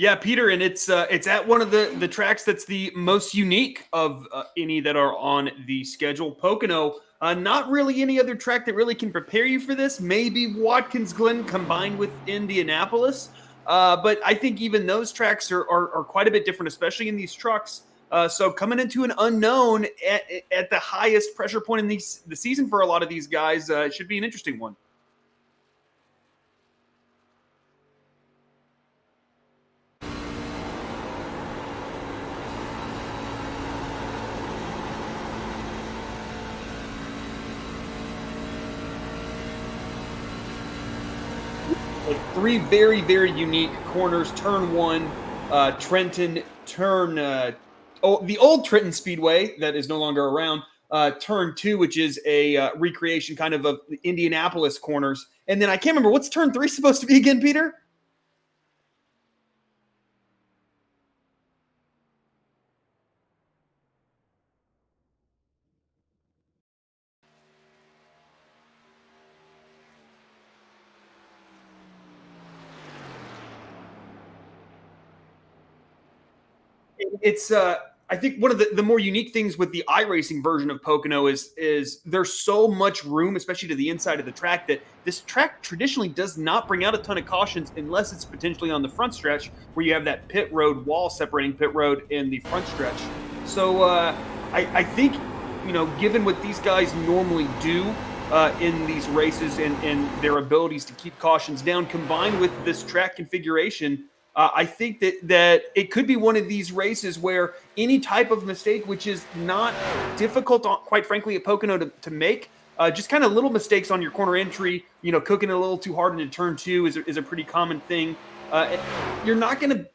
Yeah, Peter, and it's at one of the tracks that's the most unique of any that are on the schedule. Pocono, not really any other track that really can prepare you for this. Maybe Watkins Glen combined with Indianapolis, but I think even those tracks are quite a bit different, especially in these trucks. So coming into an unknown at the highest pressure point in the season for a lot of these guys should be an interesting one. Like three very, very unique corners. Turn one, Trenton. Turn the old Trenton Speedway that is no longer around. Turn two, which is a recreation kind of the Indianapolis corners. And then I can't remember what's turn three supposed to be again, Peter. It's I think one of the more unique things with the iRacing version of Pocono is there's so much room, especially to the inside of the track, that this track traditionally does not bring out a ton of cautions unless it's potentially on the front stretch where you have that pit road wall separating pit road and the front stretch. So I think, given what these guys normally do in these races and their abilities to keep cautions down, combined with this track configuration, I think that it could be one of these races where any type of mistake, which is not difficult, quite frankly, at Pocono to make, just kind of little mistakes on your corner entry, cooking a little too hard into turn two is a pretty common thing. You're not going to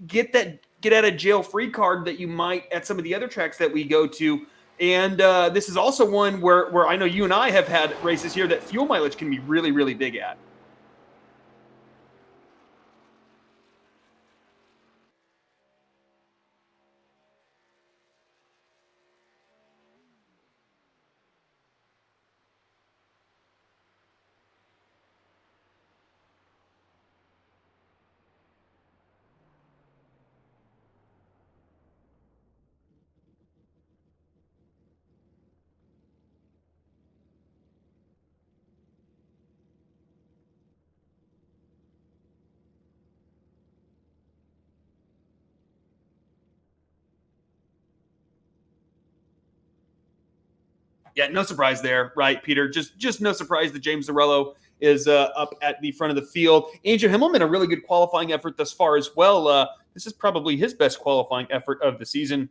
get that get out of jail free card that you might at some of the other tracks that we go to. And this is also one where I know you and I have had races here that fuel mileage can be really, really big at. Yeah, no surprise there, right, Peter? Just no surprise that James Zarello is up at the front of the field. Andrew Himmelman, a really good qualifying effort thus far as well. This is probably his best qualifying effort of the season.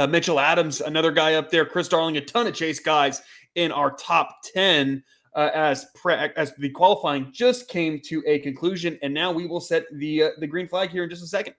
Mitchell Adams, another guy up there. Chris Darling, a ton of Chase guys in our top 10 as the qualifying just came to a conclusion. And now we will set the green flag here in just a second.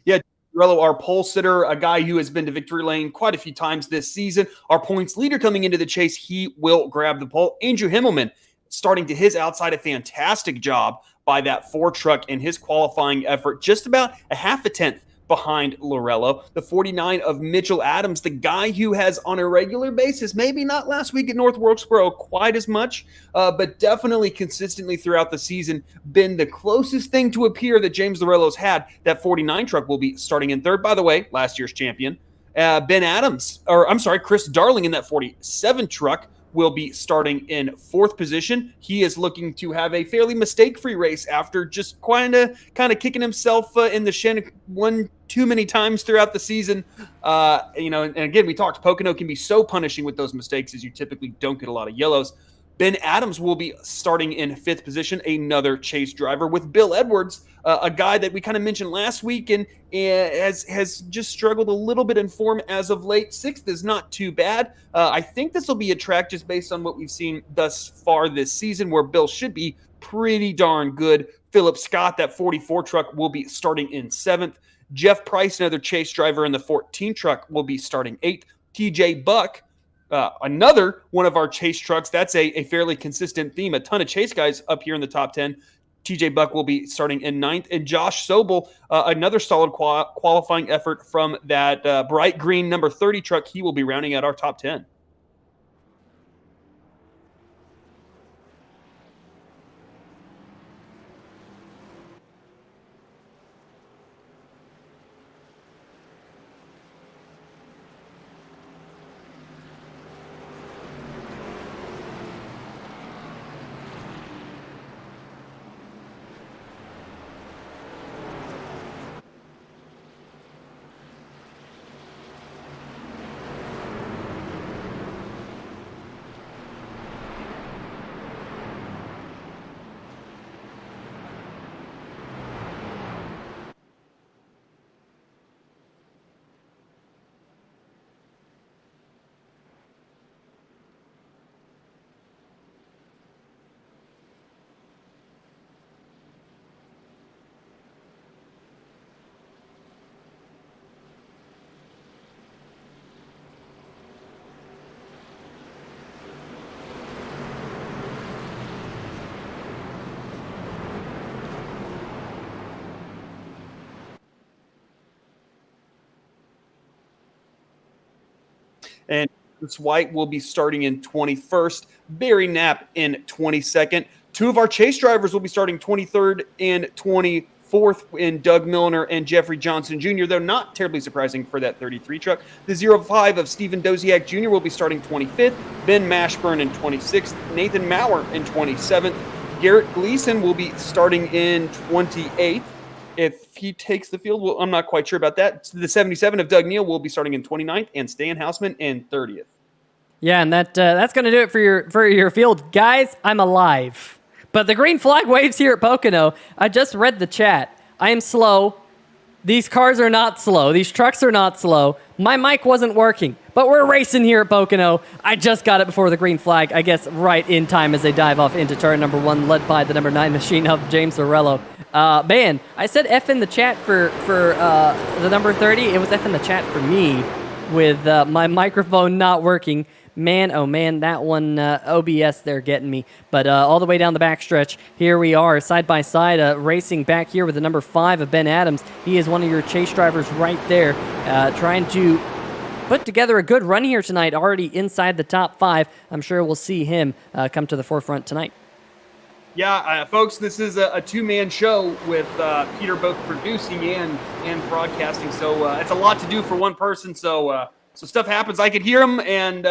Yeah, Morello, our pole sitter, a guy who has been to victory lane quite a few times this season. Our points leader coming into the chase, he will grab the pole. Andrew Himmelman starting to his outside, a fantastic job by that Ford truck in his qualifying effort, just about a half a tenth behind Lorello. The 49 of Mitchell Adams, the guy who has on a regular basis, maybe not last week at North Wilkesboro quite as much, but definitely consistently throughout the season been the closest thing to appear that James Lorello's had. That 49 truck will be starting in third. By the way, last year's champion. Chris Darling in that 47 truck will be starting in fourth position. He is looking to have a fairly mistake-free race after just kind of kicking himself in the shin one too many times throughout the season. And again, we talked Pocono can be so punishing with those mistakes as you typically don't get a lot of yellows. Ben Adams will be starting in fifth position, another Chase driver, with Bill Edwards, a guy that we kind of mentioned last week and has just struggled a little bit in form as of late. Sixth is not too bad. I think this will be a track just based on what we've seen thus far this season where Bill should be pretty darn good. Philip Scott, that 44 truck, will be starting in 7th. Jeff Price, another Chase driver in the 14 truck, will be starting 8th. TJ Buck, another one of our Chase trucks. That's a fairly consistent theme. A ton of Chase guys up here in the top 10. TJ Buck will be starting in 9th. And Josh Sobel, another solid qualifying effort from that bright green number 30 truck. He will be rounding out our top 10. And Chris White will be starting in 21st. Barry Knapp in 22nd. Two of our Chase drivers will be starting 23rd and 24th in Doug Milner and Jeffrey Johnson Jr., though not terribly surprising for that 33 truck. The 05 of Stephen Doziak Jr. will be starting 25th. Ben Mashburn in 26th. Nathan Maurer in 27th. Garrett Gleason will be starting in 28th. If he takes the field, well, I'm not quite sure about that. The 77 of Doug Neal will be starting in 29th, and Stan Hausman in 30th. Yeah, and that's going to do it for your field. Guys, I'm alive. But the green flag waves here at Pocono. I just read the chat. I am slow. These cars are not slow. These trucks are not slow. My mic wasn't working, but we're racing here at Pocono. I just got it before the green flag, I guess right in time as they dive off into turn number 1, led by the number 9 machine of James Zorello. Man, I said F in the chat for the number 30. It was F in the chat for me with my microphone not working. Man, oh man, that one, OBS, they're getting me. But all the way down the backstretch, here we are, side by side, racing back here with the number 5 of Ben Adams. He is one of your Chase drivers right there, trying to put together a good run here tonight, already inside the top 5. I'm sure we'll see him come to the forefront tonight. Yeah, folks, this is a two-man show with Peter both producing and broadcasting, so it's a lot to do for one person, so stuff happens. I could hear him, and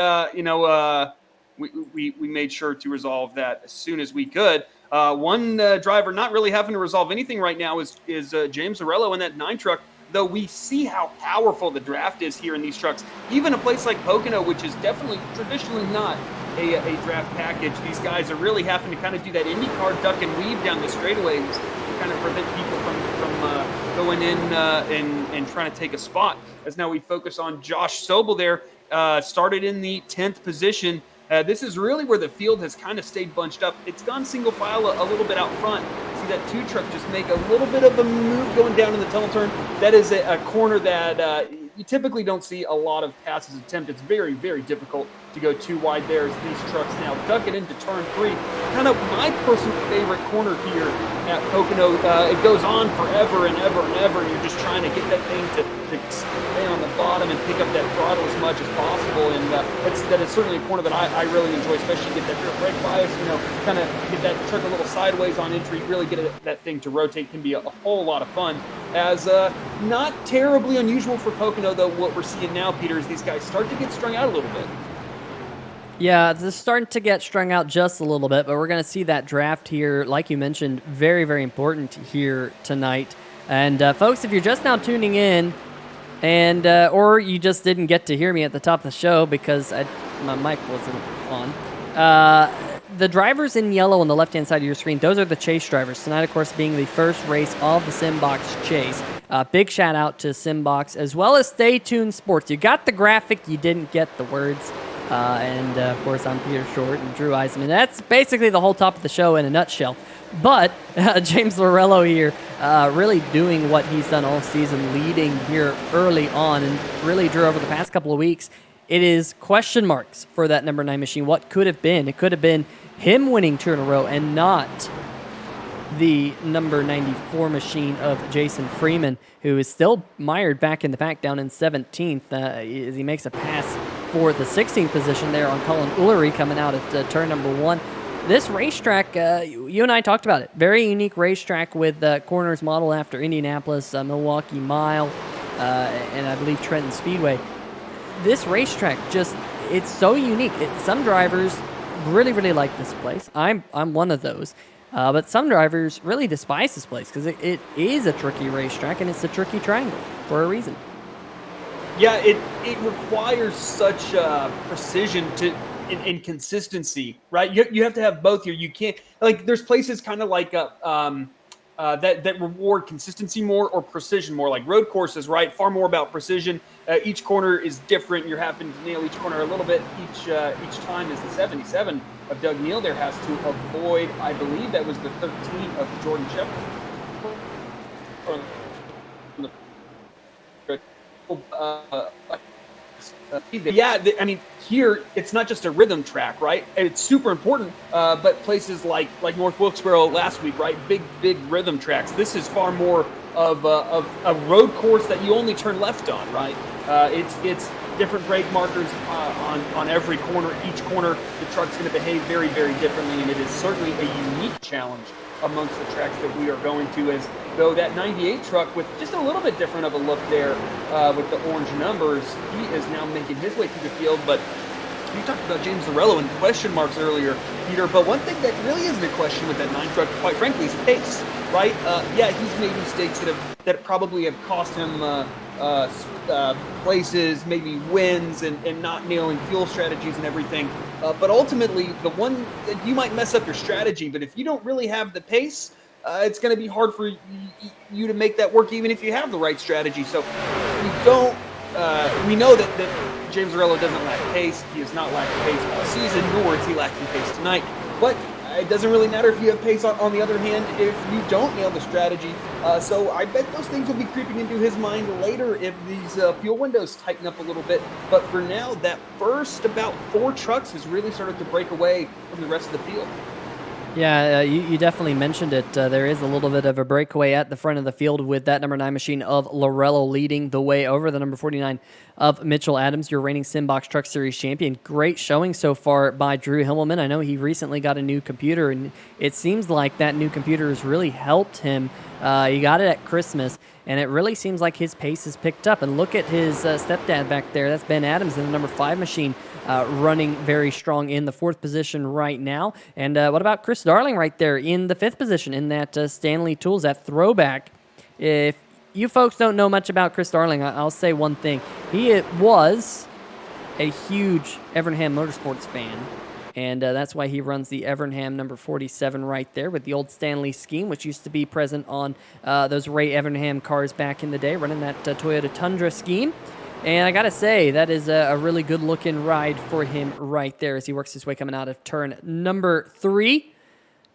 we made sure to resolve that as soon as we could. One driver not really having to resolve anything right now is James Zorello in that 9 truck, though we see how powerful the draft is here in these trucks. Even a place like Pocono, which is definitely traditionally not a draft package, these guys are really having to kind of do that IndyCar duck and weave down the straightaways to kind of prevent people from going in and trying to take a spot. As now we focus on Josh Sobel there, started in the 10th position. This is really where the field has kind of stayed bunched up. It's gone single file a little bit out front. See that 2 truck just make a little bit of a move going down in the tunnel turn. That is a corner that you typically don't see a lot of passes attempt. It's very, very difficult to go too wide there as these trucks now duck it into turn 3. Kind of my personal favorite corner here at Pocono. It goes on forever and ever and ever, and you're just trying to get that thing to stay on the bottom and pick up that throttle as much as possible. And that is certainly a corner that I really enjoy, especially get that rear brake bias, kind of get that truck a little sideways on entry, really get that thing to rotate. Can be a whole lot of fun. As not terribly unusual for Pocono, though, what we're seeing now, Peter, is these guys start to get strung out a little bit. Yeah, it's starting to get strung out just a little bit, but we're going to see that draft here, like you mentioned, very, very important here tonight. And folks, if you're just now tuning in, and or you just didn't get to hear me at the top of the show because my mic wasn't on, the drivers in yellow on the left-hand side of your screen, those are the Chase drivers. Tonight, of course, being the first race of the Simbox Chase. Big shout-out to Simbox, as well as Stay Tuned Sports. You got the graphic, you didn't get the words. And, of course, I'm Peter Short and Drew Eisman. That's basically the whole top of the show in a nutshell. But James Lorello here really doing what he's done all season, leading here early on, and really, Drew, over the past couple of weeks, it is question marks for that number 9 machine. What could have been? It could have been him winning 2 in a row and not the number 94 machine of Jason Freeman, who is still mired back in the pack down in 17th as he makes a pass for the 16th position there on Colin Ullery coming out at turn number 1. This racetrack, you and I talked about it. Very unique racetrack with corners modeled after Indianapolis, Milwaukee Mile, and I believe Trenton Speedway. This racetrack it's so unique. Some drivers really, really like this place. I'm one of those. But some drivers really despise this place because it is a tricky racetrack and it's a tricky triangle for a reason. Yeah, it requires such precision and consistency, right? You have to have both here. You can't, like, there's places kind of like that reward consistency more or precision more, like road courses, right? Far more about precision. Each corner is different. You're having to nail each corner a little bit each time. As the 77 of Doug Neal there has to avoid, I believe that was the 13 of Jordan Shepard. I mean, here it's not just a rhythm track, right? It's super important, but places like North Wilkesboro last week, right? Big rhythm tracks. This is far more of a road course that you only turn left on, right? It's different brake markers on every corner. Each corner, the truck's going to behave very, very differently, and it is certainly a unique challenge amongst the tracks that we are going to, as though that 98 truck with just a little bit different of a look there with the orange numbers, he is now making his way through the field. But you talked about James Lorello and question marks earlier, Peter, but one thing that really isn't a question with that 9 truck, quite frankly, is pace, right? Yeah, he's made mistakes that probably have cost him places, maybe wins, and not nailing fuel strategies and everything. But ultimately, the one that you might mess up your strategy, but if you don't really have the pace, it's going to be hard for you to make that work, even if you have the right strategy. So we know that James Lorello doesn't lack pace. He has not lacked pace all season, nor is he lacking pace tonight. But it doesn't really matter if you have pace on the other hand if you don't nail the strategy. So I bet those things will be creeping into his mind later if these fuel windows tighten up a little bit. But for now, that first about 4 trucks has really started to break away from the rest of the field. Yeah, you definitely mentioned it. There is a little bit of a breakaway at the front of the field with that number 9 machine of Lorello leading the way over the number 49 of Mitchell Adams, your reigning Simbox Truck Series champion. Great showing so far by Drew Himmelman. I know he recently got a new computer, and it seems like that new computer has really helped him. He got it at Christmas, and it really seems like his pace has picked up. And look at his stepdad back there. That's Ben Adams in the number 5 machine. Running very strong in the 4th position right now. And what about Chris Darling right there in the 5th position in that Stanley Tools, that throwback? If you folks don't know much about Chris Darling, I'll say one thing. He was a huge Evernham Motorsports fan, and that's why he runs the Evernham number 47 right there with the old Stanley scheme, which used to be present on those Ray Evernham cars back in the day, running that Toyota Tundra scheme. And I got to say, that is a really good-looking ride for him right there as he works his way coming out of turn number 3.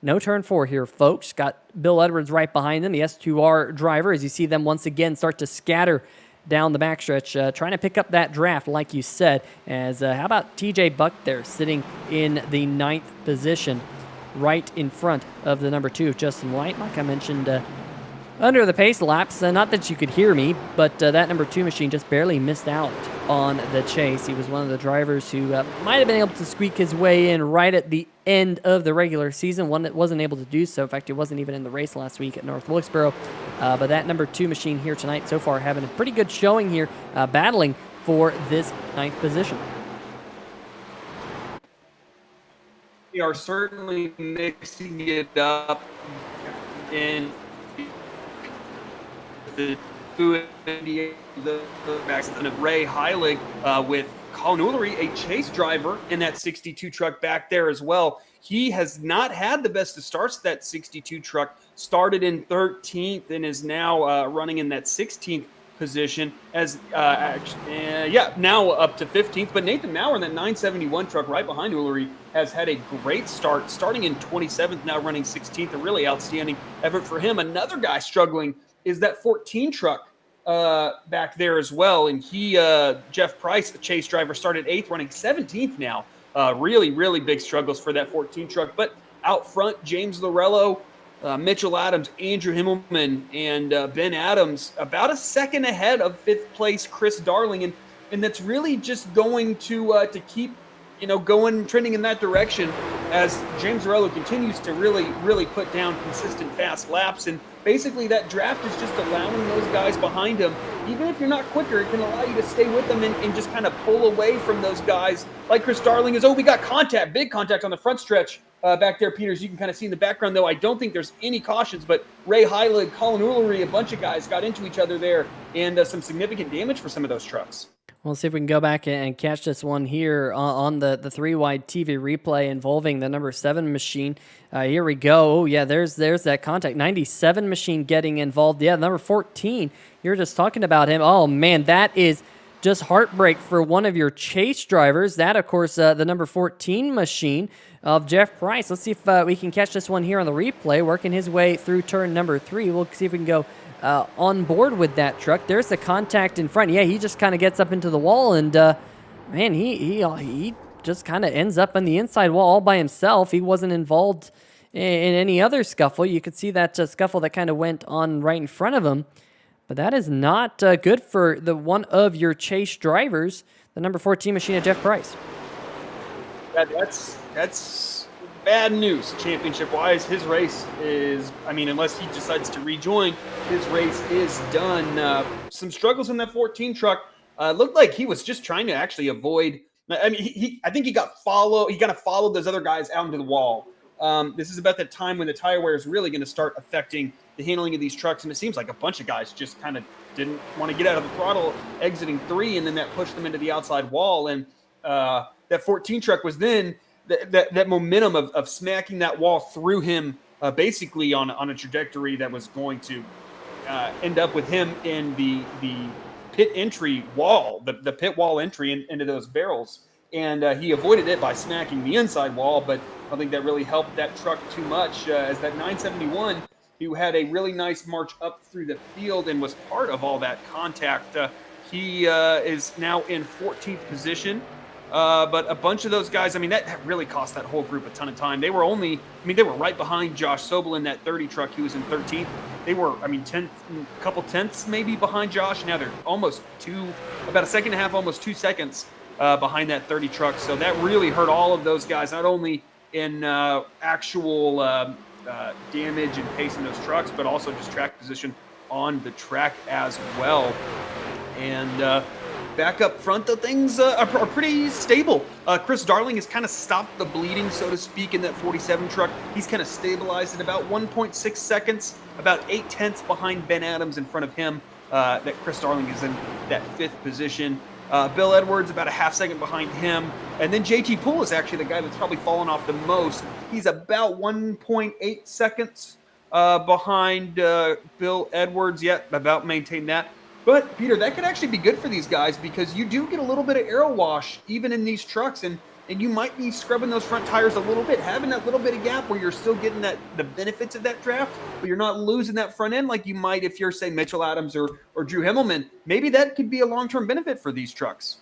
No turn 4 here, folks. Got Bill Edwards right behind him, the S2R driver, as you see them once again start to scatter down the backstretch, trying to pick up that draft, like you said. As how about TJ Buck there, sitting in the 9th position, right in front of the number 2 of Justin White. Like I mentioned, under the pace laps, not that you could hear me, but that number 2 machine just barely missed out on the chase. He was one of the drivers who might have been able to squeak his way in right at the end of the regular season, one that wasn't able to do so. In fact, he wasn't even in the race last week at North Wilkesboro. But that number 2 machine here tonight so far having a pretty good showing here, battling for this 9th position. We are certainly mixing it up in the backstone of Ray Heilig with Colin Ullery, a chase driver in that 62 truck back there as well. He has not had the best of starts. That 62 truck started in 13th and is now running in that 16th position as now up to 15th. But Nathan Maurer in that 971 truck right behind Ullery has had a great start, starting in 27th, now running 16th. A really outstanding effort for him. Another guy struggling is that 14 truck back there as well. And Jeff Price, the Chase driver, started 8th, running 17th now. Really, really big struggles for that 14 truck. But out front, James Lorello, Mitchell Adams, Andrew Himmelman, and Ben Adams about a second ahead of 5th place Chris Darling. And that's really just going to keep, trending in that direction as James Lorello continues to really, really put down consistent fast laps. And basically that draft is just allowing those guys behind him, even if you're not quicker, it can allow you to stay with them and just kind of pull away from those guys like Chris Darling we got contact, big contact on the front stretch back there, Peters. You can kind of see in the background, though. I don't think there's any cautions, but Ray Heilig, Colin Ullery, a bunch of guys got into each other there, and some significant damage for some of those trucks. We'll see if we can go back and catch this one here on the 3-wide TV replay involving the number 7 machine. Here we go. Oh, yeah, there's that contact. 97 machine getting involved. Yeah, number 14. You're just talking about him. Oh, man, that is just heartbreak for one of your Chase drivers. That, of course, the number 14 machine of Jeff Price. Let's see if we can catch this one here on the replay, working his way through turn number 3. We'll see if we can go on board with that truck. There's the contact in front. Yeah, he just kind of gets up into the wall, and man, he just kind of ends up on the inside wall all by himself. He wasn't involved in any other scuffle. You could see that scuffle that kind of went on right in front of him. But that is not good for the one of your Chase drivers, the number 14 machine of Jeff Price. That's bad news, championship-wise. His race is, unless he decides to rejoin, his race is done. Some struggles in that 14 truck. Looked like he was just trying to actually avoid. I think he got followed. He kind of followed those other guys out into the wall. This is about the time when the tire wear is really going to start affecting the handling of these trucks, and it seems like a bunch of guys just kind of didn't want to get out of the throttle exiting 3, and then that pushed them into the outside wall. And that 14 truck was then that momentum of smacking that wall through him, basically on a trajectory that was going to end up with him in the pit entry wall, the pit wall entry into those barrels. And he avoided it by smacking the inside wall, but I don't think that really helped that truck too much, as that 971, who had a really nice march up through the field and was part of all that contact, he is now in 14th position. But a bunch of those guys, that really cost that whole group a ton of time. They were they were right behind Josh Sobel in that 30 truck. He was in 13th. They were, a couple tenths maybe behind Josh. Now they're almost about a second and a half, almost 2 seconds behind that 30 truck. So that really hurt all of those guys, not only in actual damage and pace in those trucks, but also just track position on the track as well. And back up front, though, things are pretty stable. Chris Darling has kind of stopped the bleeding, so to speak, in that 47 truck. He's kind of stabilized at about 1.6 seconds, about 8 tenths behind Ben Adams in front of him. That Chris Darling is in that 5th position. Bill Edwards about a half second behind him. And then JT Poole is actually the guy that's probably fallen off the most. He's about 1.8 seconds behind Bill Edwards. Yet about maintain that. But, Peter, that could actually be good for these guys because you do get a little bit of aero wash even in these trucks, and you might be scrubbing those front tires a little bit, having that little bit of gap where you're still getting the benefits of that draft, but you're not losing that front end like you might if you're, say, Mitchell Adams or Drew Himmelman. Maybe that could be a long-term benefit for these trucks.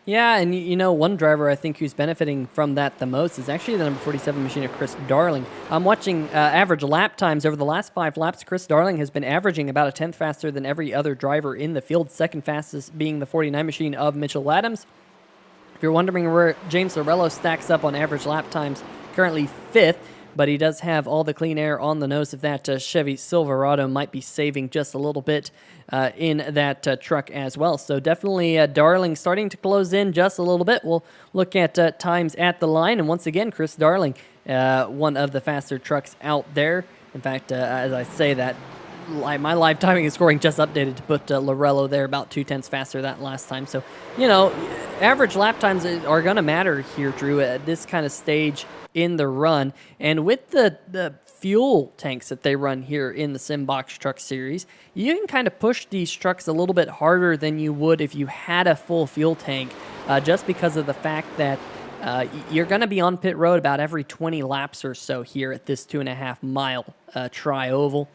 Yeah, and one driver I think who's benefiting from that the most is actually the number 47 machine of Chris Darling. I'm watching average lap times over the last 5 laps. Chris Darling has been averaging about a tenth faster than every other driver in the field, second fastest being the 49 machine of Mitchell Adams. If you're wondering where James Lorello stacks up on average lap times, currently 5th, but he does have all the clean air on the nose of that Chevy Silverado. Might be saving just a little bit in that truck as well. So definitely Darling starting to close in just a little bit. We'll look at times at the line. And once again, Chris Darling, one of the faster trucks out there. In fact, as I say that, my live timing and scoring just updated to put Lorello there about 2 tenths faster that last time. So, average lap times are going to matter here, Drew, at this kind of stage in the run. And with the fuel tanks that they run here in the Simbox Truck Series. You can kind of push these trucks a little bit harder than you would if you had a full fuel tank, just because of the fact that you're going to be on pit road about every 20 laps or so here at this 2.5 mile tri-oval.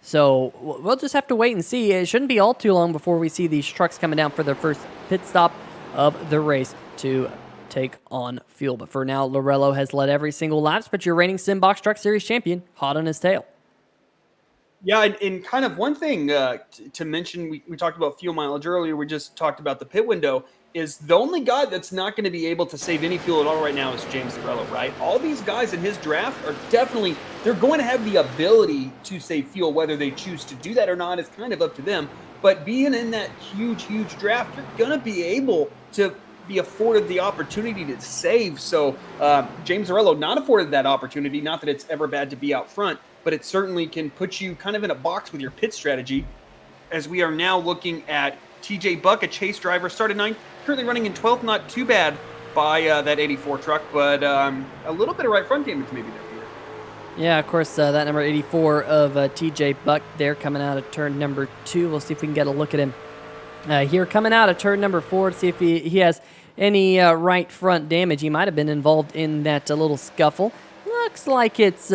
So we'll just have to wait and see. It shouldn't be all too long before we see these trucks coming down for their first pit stop of the race to take on fuel. But for now, Lorello has led every single lap, but your reigning Simbox Truck Series champion, hot on his tail. Yeah, and kind of one thing to mention, we talked about fuel mileage earlier, we just talked about the pit window, is the only guy that's not going to be able to save any fuel at all right now is James Lorello, right? All these guys in his draft are definitely, they're going to have the ability to save fuel. Whether they choose to do that or not is kind of up to them. But being in that huge draft, you're going to be able to be afforded the opportunity to save. So James Lorello not afforded that opportunity. Not that it's ever bad to be out front, but it certainly can put you kind of in a box with your pit strategy, as we are now looking at TJ Buck, a Chase driver, started 9th, currently running in 12th. Not too bad by that 84 truck, but a little bit of right front damage maybe there, Peter. Yeah, of course, that number 84 of TJ Buck there coming out of turn number 2. We'll see if we can get a look at him here coming out of turn number 4 to see if he has any right front damage. He might have been involved in that little scuffle. Looks like it's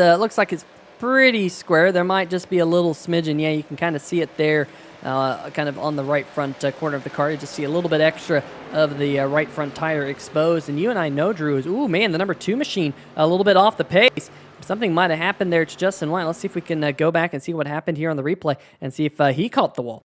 pretty square. There might just be a little smidgen. Yeah, you can kind of see it there. Kind of on the right front corner of the car. You just see a little bit extra of the right front tire exposed. And you and I know, Drew, is, ooh, man, the number 2 machine a little bit off the pace. Something might have happened there to Justin White. Let's see if we can go back and see what happened here on the replay and see if he caught the wall.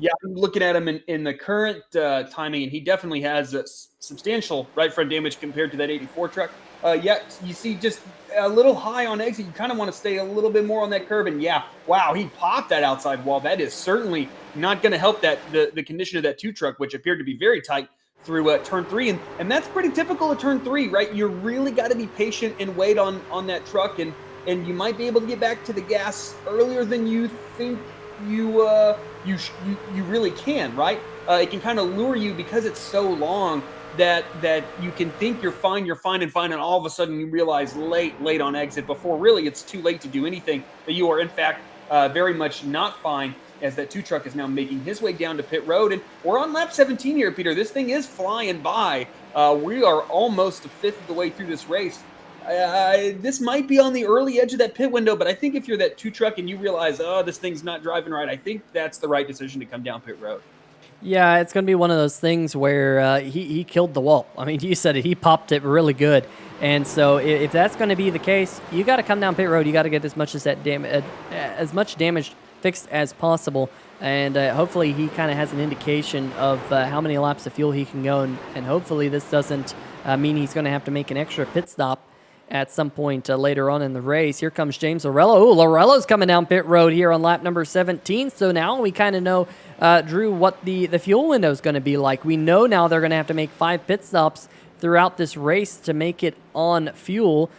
Yeah, I'm looking at him in the current timing, and he definitely has substantial right front damage compared to that 84 truck. Yeah, you see just a little high on exit. You kind of want to stay a little bit more on that curve. And yeah, wow, he popped that outside wall. That is certainly not going to help that the condition of that 2 truck, which appeared to be very tight through turn 3. And that's pretty typical of turn 3, right? You really got to be patient and wait on that truck. And you might be able to get back to the gas earlier than you think you really can, right? It can kind of lure you because it's so long that you can think you're fine, and all of a sudden you realize late on exit, before really it's too late to do anything, that you are in fact very much not fine, as that 2 truck is now making his way down to pit road. And we're on lap 17 here, Peter. This thing is flying by. We are almost a fifth of the way through this race. This might be on the early edge of that pit window, but I think if you're that 2 truck and you realize, oh, this thing's not driving right, I think that's the right decision to come down pit road. Yeah, it's going to be one of those things where he killed the wall. I mean, you said it. He popped it really good. And so if that's going to be the case, you got to come down pit road. You got to get as much damage fixed as possible. And hopefully he kind of has an indication of how many laps of fuel he can go. And hopefully this doesn't mean he's going to have to make an extra pit stop at some point later on in the race. Here comes James Lorello. Oh, Lorello's coming down pit road here on lap number 17. So now we kind of know, Drew, what the fuel window is going to be like. We know now they're going to have to make 5 pit stops throughout this race to make it on fuel.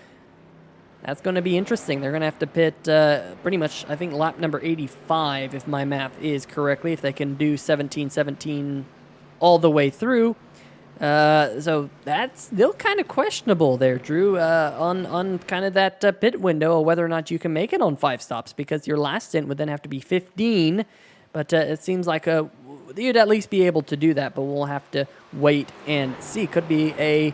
That's going to be interesting. They're going to have to pit pretty much, I think, lap number 85, if my math is correctly, if they can do 17-17 all the way through. So that's still kind of questionable there, Drew, on kind of that pit window, whether or not you can make it on 5 stops, because your last stint would then have to be 15. But it seems like you'd at least be able to do that, but we'll have to wait and see. Could be a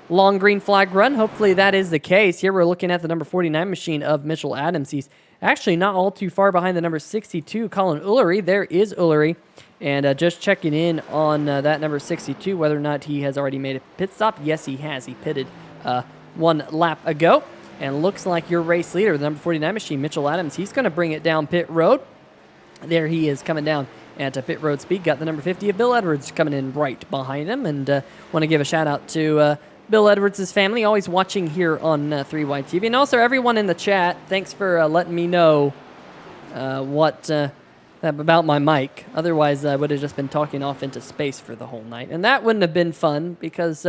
long green flag run. Hopefully that is the case. Here we're looking at the number 49 machine of Mitchell Adams. He's actually not all too far behind the number 62, Colin Ullery. There is Ullery. And just checking in on that number 62, whether or not he has already made a pit stop. Yes, he has. He pitted 1 lap ago. And looks like your race leader, the number 49 machine, Mitchell Adams, he's going to bring it down pit road. There he is coming down at pit road speed. Got the number 50 of Bill Edwards coming in right behind him. And want to give a shout out to Bill Edwards' family, always watching here on 3Y TV. And also everyone in the chat, thanks for letting me know about my mic. Otherwise, I would have just been talking off into space for the whole night. And that wouldn't have been fun because,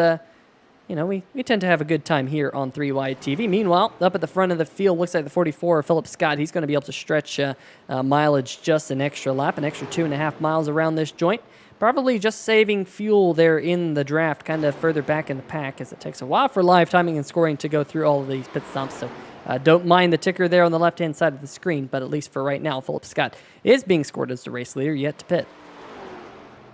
we tend to have a good time here on 3 Wide TV. Meanwhile, up at the front of the field, looks like the 44, Philip Scott, he's going to be able to stretch mileage just an extra lap, an extra 2.5 miles around this joint. Probably just saving fuel there in the draft, kind of further back in the pack, as it takes a while for live timing and scoring to go through all of these pit stops. So don't mind the ticker there on the left-hand side of the screen, but at least for right now, Philip Scott is being scored as the race leader, yet to pit.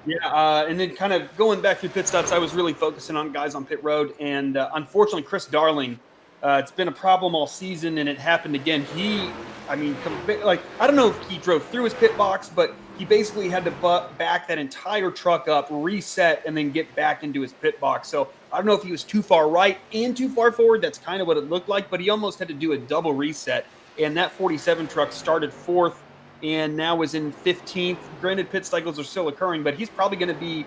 Yeah, and then kind of going back through pit stops, I was really focusing on guys on pit road, and unfortunately, Chris Darling, it's been a problem all season, and it happened again. I don't know if he drove through his pit box, but he basically had to back that entire truck up, reset, and then get back into his pit box. So I don't know if he was too far right and too far forward. That's kind of what it looked like, but he almost had to do a double reset, and that 47 truck started fourth and now is in 15th. Granted, pit cycles are still occurring, but he's probably going to be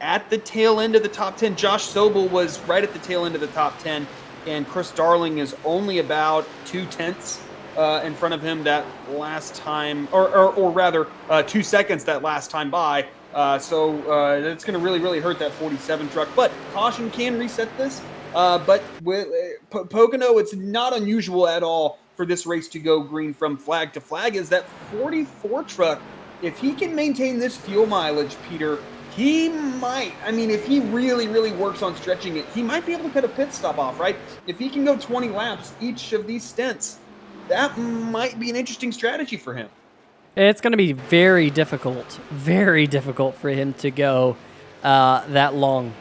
at the tail end of the top 10. Josh Sobel was right at the tail end of the top 10, and Chris Darling is only about 0.2 in front of him that last time, or rather 2 seconds that last time by. So that's going to really, really hurt that 47 truck. But caution can reset this. But with Pocono, it's not unusual at all for this race to go green from flag to flag. Is that 44 truck, if he can maintain this fuel mileage, Peter, he might, if he really, really works on stretching it, he might be able to cut a pit stop off, right? If he can go 20 laps each of these stints, that might be an interesting strategy for him. It's going to be very difficult for him to go that long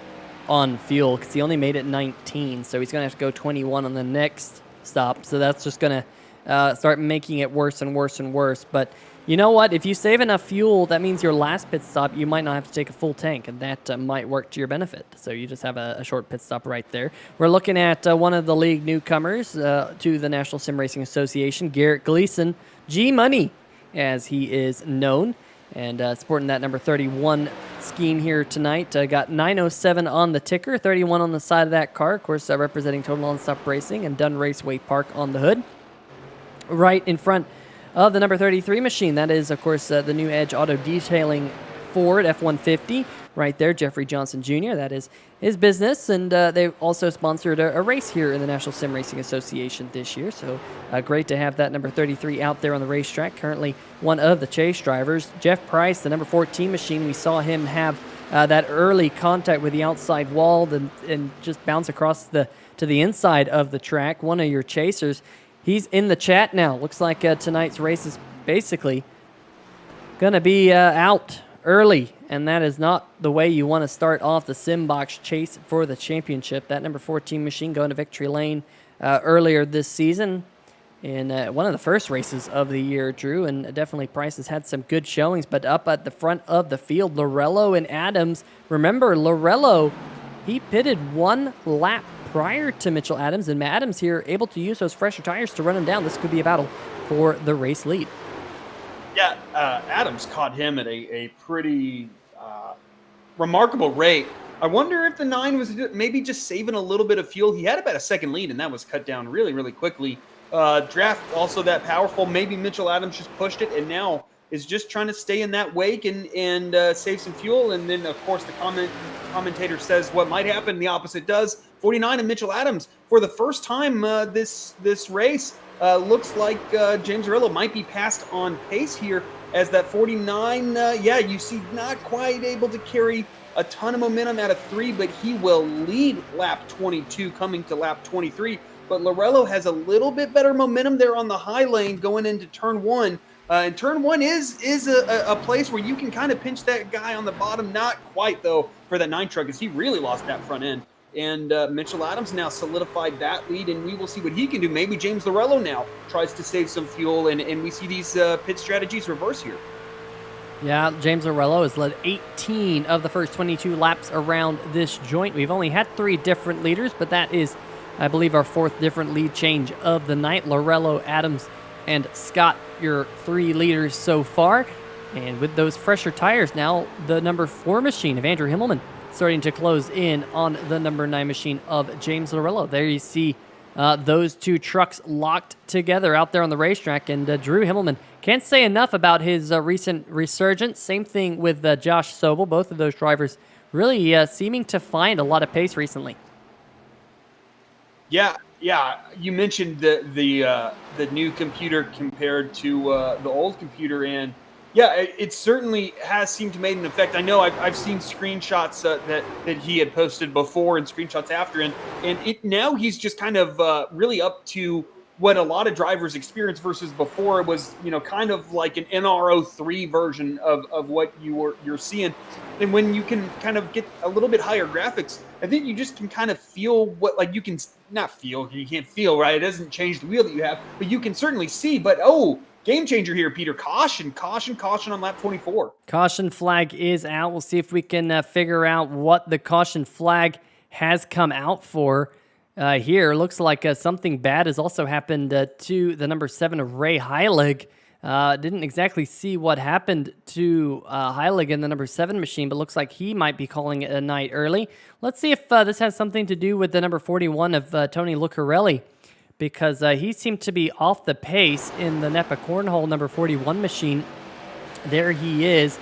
on fuel, because he only made it 19, so he's going to have to go 21 on the next stop. So that's just going to start making it worse and worse and worse. But you know what? If you save enough fuel, that means your last pit stop, you might not have to take a full tank, and that might work to your benefit. So you just have a short pit stop right there. We're looking at one of the league newcomers to the National Sim Racing Association, Garrett Gleason, G-Money, as he is known, and sporting that number 31 scheme here tonight. Got 907 on the ticker, 31 on the side of that car, of course, representing Total Nonstop Racing and Dunn Raceway Park on the hood. Right in front of the number 33 machine, that is, of course, the new Edge Auto Detailing Ford F-150 right there, Jeffrey Johnson Jr., that is his business, and they also sponsored a race here in the National Sim Racing Association this year, so great to have that number 33 out there on the racetrack, currently one of the chase drivers. Jeff Price, the number 14 machine, we saw him have that early contact with the outside wall and just bounce across to the inside of the track, one of your chasers. He's in the chat now. Looks like tonight's race is basically going to be out early, and that is not the way you want to start off the Simbox Chase for the championship. That number 14 machine going to victory lane earlier this season in one of the first races of the year, Drew, and definitely Price has had some good showings, but up at the front of the field, Lorello and Adams. Remember, Lorello, he pitted one lap prior to Mitchell Adams, and Adams here able to use those fresher tires to run him down. This could be a battle for the race lead. Yeah, Adams caught him at a pretty remarkable rate. I wonder if the 9 was maybe just saving a little bit of fuel. He had about a second lead, and that was cut down really, really quickly. Draft also that powerful. Maybe Mitchell Adams just pushed it, and now is just trying to stay in that wake and save some fuel. And then, of course, the commentator says what might happen. The opposite does. 49 and Mitchell Adams, for the first time this race, looks like James Arillo might be passed on pace here, as that 49, you see not quite able to carry a ton of momentum out of 3, but he will lead lap 22 coming to lap 23. But Lorello has a little bit better momentum there on the high lane going into turn 1. And turn 1 is a place where you can kind of pinch that guy on the bottom. Not quite, though, for that 9 truck, as he really lost that front end. And Mitchell Adams now solidified that lead, and we will see what he can do. Maybe James Lorello now tries to save some fuel, and we see these pit strategies reverse here. Yeah, James Lorello has led 18 of the first 22 laps around this joint. We've only had 3 different leaders, but that is, I believe, our 4th different lead change of the night. Lorello, Adams, and Scott, your 3 leaders so far. And with those fresher tires now, the number 4 machine of Andrew Himmelman starting to close in on the number 9 machine of James Lorello. There you see those 2 trucks locked together out there on the racetrack. And Drew Himmelman, can't say enough about his recent resurgence. Same thing with Josh Sobel. Both of those drivers really seeming to find a lot of pace recently. Yeah. You mentioned the new computer compared to the old computer, and yeah, it certainly has seemed to make an effect. I know I've seen screenshots that he had posted before and screenshots after, and it now he's just kind of really up to what a lot of drivers experience versus before it was, kind of like an NRO3 version of what you're seeing. And when you can kind of get a little bit higher graphics, I think you just can kind of feel what, like, you can not feel, you can't feel, right? It doesn't change the wheel that you have, but you can certainly see. But game changer here, Peter. Caution on lap 24. Caution flag is out. We'll see if we can figure out what the caution flag has come out for here. Looks like something bad has also happened to the number 7 of Ray Heilig. Didn't exactly see what happened to Heilig in the number 7 machine, but looks like he might be calling it a night early. Let's see if this has something to do with the number 41 of Tony Lucarelli, because he seemed to be off the pace in the NEPA Cornhole number 41 machine. There he is,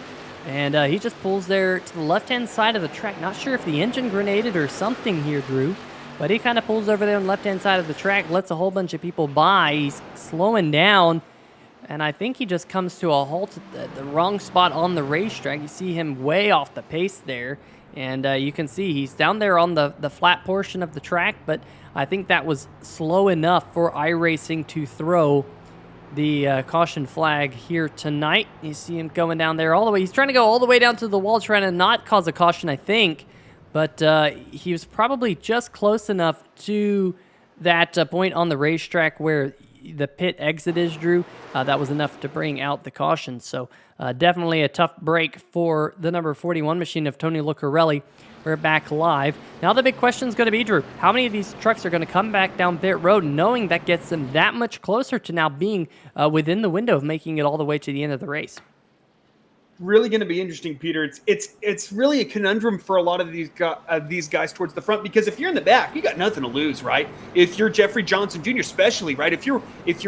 and he just pulls there to the left-hand side of the track. Not sure if the engine grenaded or something here, Drew, but he kind of pulls over there on the left-hand side of the track, lets a whole bunch of people by. He's slowing down, and I think he just comes to a halt at the wrong spot on the racetrack. You see him way off the pace there, and you can see he's down there on the flat portion of the track, but I think that was slow enough for iRacing to throw the caution flag here tonight. You see him going down there all the way. He's trying to go all the way down to the wall, trying to not cause a caution, I think, but he was probably just close enough to that point on the racetrack where the pit exit is, Drew. That was enough to bring out the caution. So definitely a tough break for the number 41 machine of Tony Lucarelli. We're back live. Now the big question is going to be, Drew, how many of these trucks are going to come back down pit road, knowing that gets them that much closer to now being within the window of making it all the way to the end of the race? Really going to be interesting, Peter. It's really a conundrum for a lot of these guys towards the front, because if you're in the back, you got nothing to lose, right? If you're Jeffrey Johnson Jr., especially, right? If you're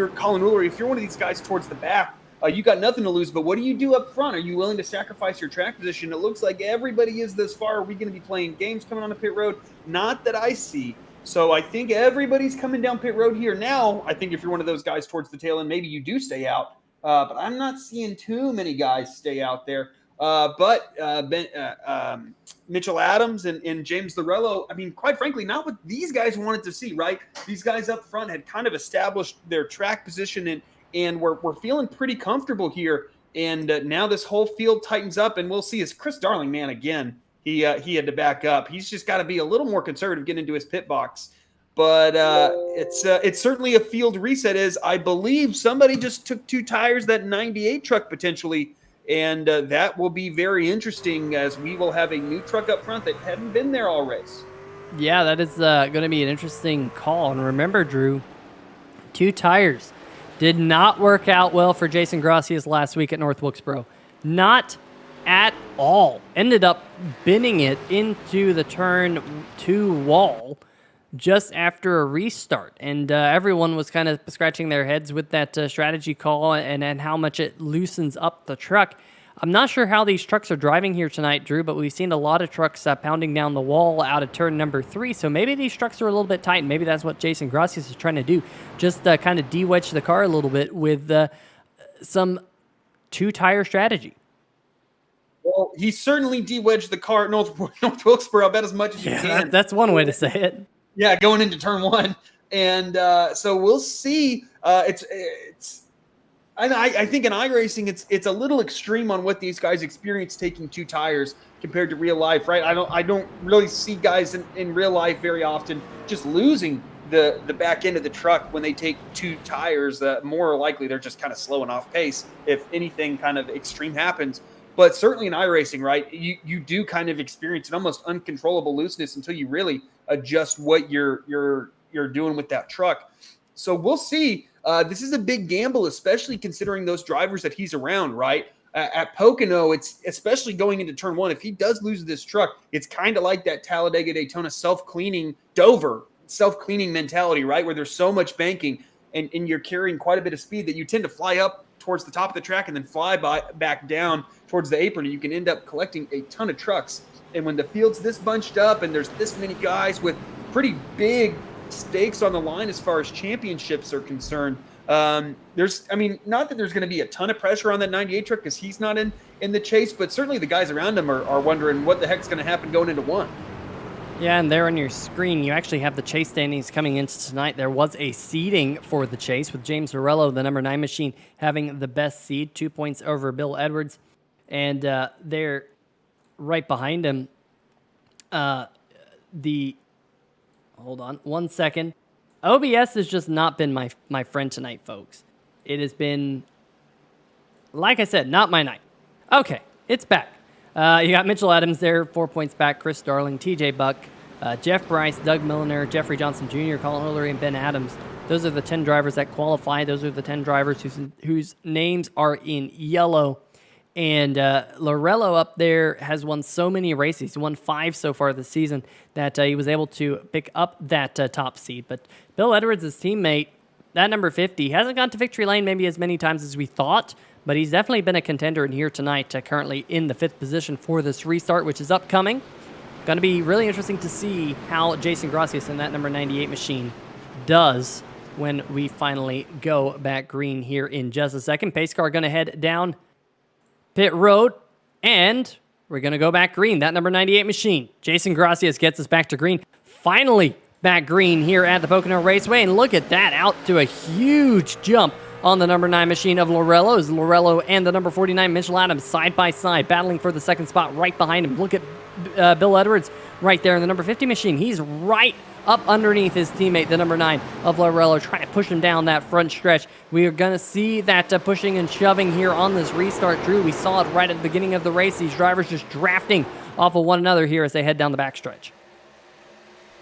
Colin Wheeler, if you're one of these guys towards the back, you got nothing to lose. But what do you do up front? Are you willing to sacrifice your track position? It looks like everybody is this far. Are we going to be playing games coming on the pit road? Not that I see. So I think everybody's coming down pit road here now. I think if you're one of those guys towards the tail end, maybe you do stay out. But I'm not seeing too many guys stay out there. Mitchell Adams and James Lorello, I mean, quite frankly, not what these guys wanted to see, right? These guys up front had kind of established their track position, and we're feeling pretty comfortable here. And now this whole field tightens up, and we'll see. As Chris Darling, man, again, he had to back up. He's just got to be a little more conservative getting into his pit box. But it's certainly a field reset, as I believe somebody just took 2 tires, that 98 truck potentially, and that will be very interesting, as we will have a new truck up front that hadn't been there all race. Yeah, that is going to be an interesting call. And remember, Drew, 2 tires did not work out well for Jason Gracias last week at North Wilkesboro. Not at all. Ended up binning it into the turn 2 wall just after a restart. And everyone was kind of scratching their heads with that strategy call and how much it loosens up the truck. I'm not sure how these trucks are driving here tonight, Drew, but we've seen a lot of trucks pounding down the wall out of turn number 3. So maybe these trucks are a little bit tight, and maybe that's what Jason Gracias is trying to do. Just kind of de-wedge the car a little bit with some 2-tire strategy. Well, he certainly de-wedged the car at North Wilkesboro, I bet, as much as you can. That's one way to say it. Yeah, going into turn 1. And so we'll see. I think in iRacing, it's a little extreme on what these guys experience taking 2 tires compared to real life, right? I don't really see guys in real life very often just losing the back end of the truck when they take 2 tires. More likely, they're just kind of slowing off pace if anything kind of extreme happens. But certainly in iRacing, right, you do kind of experience an almost uncontrollable looseness until you really adjust what you're doing with that truck. So we'll see. This is a big gamble, especially considering those drivers that he's around, right? At Pocono, it's especially going into turn 1. If he does lose this truck, it's kind of like that Talladega Daytona Dover self-cleaning mentality, right? Where there's so much banking and you're carrying quite a bit of speed that you tend to fly up towards the top of the track and then fly back down towards the apron, and you can end up collecting a ton of trucks. And when the field's this bunched up and there's this many guys with pretty big stakes on the line as far as championships are concerned. There's, I mean, not that there's going to be a ton of pressure on that 98 truck because he's not in the chase, but certainly the guys around him are wondering what the heck's going to happen going into one. Yeah, and there on your screen, you actually have the chase standings coming into tonight. There was a seeding for the chase with James Morello, the number 9 machine, having the best seed, 2 points over Bill Edwards. And they're right behind him. Hold on 1 second. OBS has just not been my friend tonight, folks. It has been, like I said, not my night. Okay, it's back. You got Mitchell Adams there, 4 points back. Chris Darling, TJ Buck, Jeff Bryce, Doug Milliner, Jeffrey Johnson Jr., Colin Hillary, and Ben Adams. Those are the 10 drivers that qualify. Those are the 10 drivers whose names are in yellow. And Lorello up there has won so many races. He's won 5 so far this season that he was able to pick up that top seed. But Bill Edwards' teammate, that number 50, hasn't gone to victory lane maybe as many times as we thought, but he's definitely been a contender in here tonight, currently in the 5th position for this restart, which is upcoming. Going to be really interesting to see how Jason Gracias in that number 98 machine does when we finally go back green here in just a second. Pace car going to head down pit road, and we're going to go back green. That number 98 machine, Jason Gracias, gets us back to green. Finally back green here at the Pocono Raceway, and look at that, out to a huge jump on the number 9 machine of Lorello. Is Lorello and the number 49 Mitchell Adams side by side, battling for the second spot right behind him. Look at Bill Edwards right there in the number 50 machine. He's right up underneath his teammate, the number 9 of Lorello, trying to push him down that front stretch. We are going to see that pushing and shoving here on this restart, Drew. We saw it right at the beginning of the race. These drivers just drafting off of one another here as they head down the backstretch.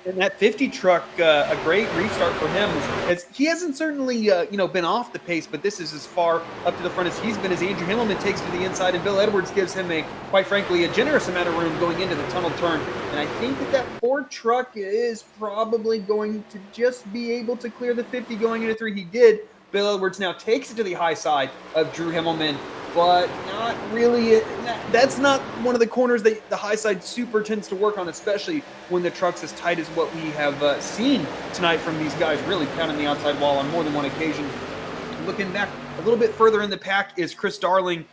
And that 50 truck, a great restart for him. As he hasn't certainly, been off the pace, but this is as far up to the front as he's been, as Andrew Himmelman takes to the inside, and Bill Edwards gives him quite frankly, a generous amount of room going into the tunnel turn. And I think that Ford truck is probably going to just be able to clear the 50 going into 3. He did. Bill Edwards now takes it to the high side of Drew Himmelman, but not really. That's not one of the corners that the high side super tends to work on, especially when the truck's as tight as what we have seen tonight from these guys, really pounding the outside wall on more than one occasion. Looking back a little bit further in the pack is Chris Darling.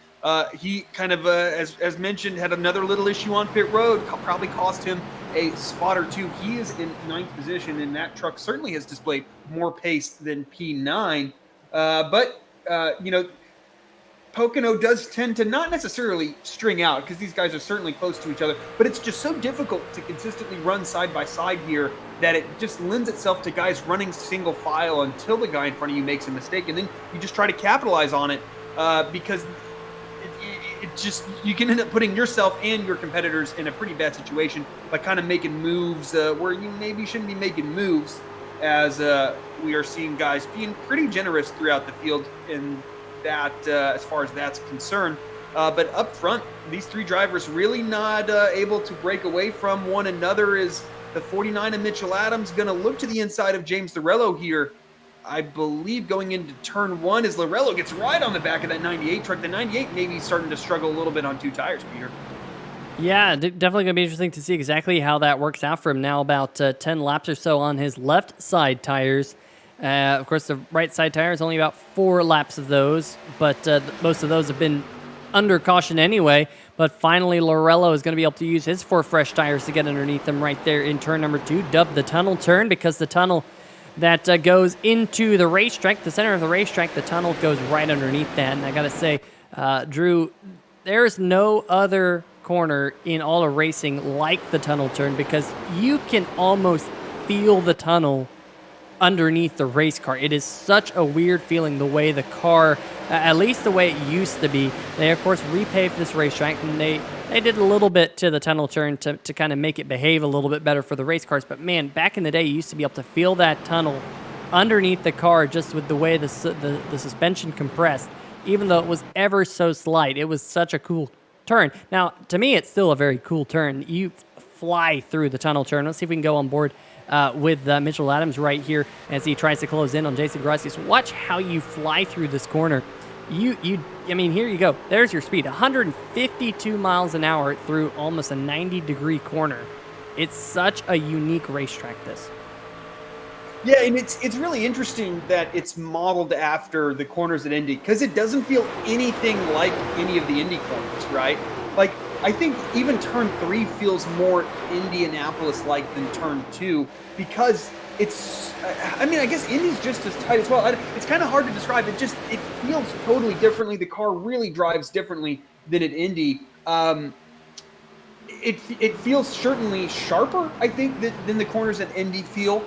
He kind of, as mentioned, had another little issue on pit road, probably cost him a spot or two. He is in 9th position, and that truck certainly has displayed more pace than P9. Pocono does tend to not necessarily string out because these guys are certainly close to each other, but it's just so difficult to consistently run side by side here that it just lends itself to guys running single file until the guy in front of you makes a mistake, and then you just try to capitalize on it because it just, you can end up putting yourself and your competitors in a pretty bad situation by kind of making moves where you maybe shouldn't be making moves, as we are seeing guys being pretty generous throughout the field in that as far as that's concerned. But up front, these 3 drivers really not able to break away from one another. Is the 49 of Mitchell Adams going to look to the inside of James Lorello here? I believe going into turn 1 as Lorello gets right on the back of that 98 truck. The 98 maybe starting to struggle a little bit on 2 tires, Peter. Yeah, definitely going to be interesting to see exactly how that works out for him now. About 10 laps or so on his left side tires. Of course, the right side tire is only about 4 laps of those, but most of those have been under caution anyway. But finally, Lorello is going to be able to use his 4 fresh tires to get underneath them right there in turn number 2, dubbed the tunnel turn, because the tunnel that goes into the racetrack, the center of the racetrack, the tunnel goes right underneath that. And I got to say, Drew, there's no other corner in all of racing like the tunnel turn, because you can almost feel the tunnel underneath the race car. It is such a weird feeling the way the car, at least the way it used to be. They, of course, repaved this racetrack, and they did a little bit to the tunnel turn to kind of make it behave a little bit better for the race cars. But, man, back in the day, you used to be able to feel that tunnel underneath the car just with the way the suspension compressed. Even though it was ever so slight, it was such a cool turn. Now, to me, it's still a very cool turn. You fly through the tunnel turn. Let's see if we can go on board with Mitchell Adams right here as he tries to close in on Jason Gracias. Watch how you fly through this corner. I mean, here you go. There's your speed, 152 miles an hour through almost a 90-degree corner. It's such a unique racetrack, this. Yeah, and it's really interesting that it's modeled after the corners at Indy because it doesn't feel anything like any of the Indy corners, right? Like I think even turn 3 feels more Indianapolis-like than turn 2 because it's. I mean, I guess Indy's just as tight as well. It's kind of hard to describe. It feels totally differently. The car really drives differently than at Indy. It feels certainly sharper, I think, than the corners at Indy feel.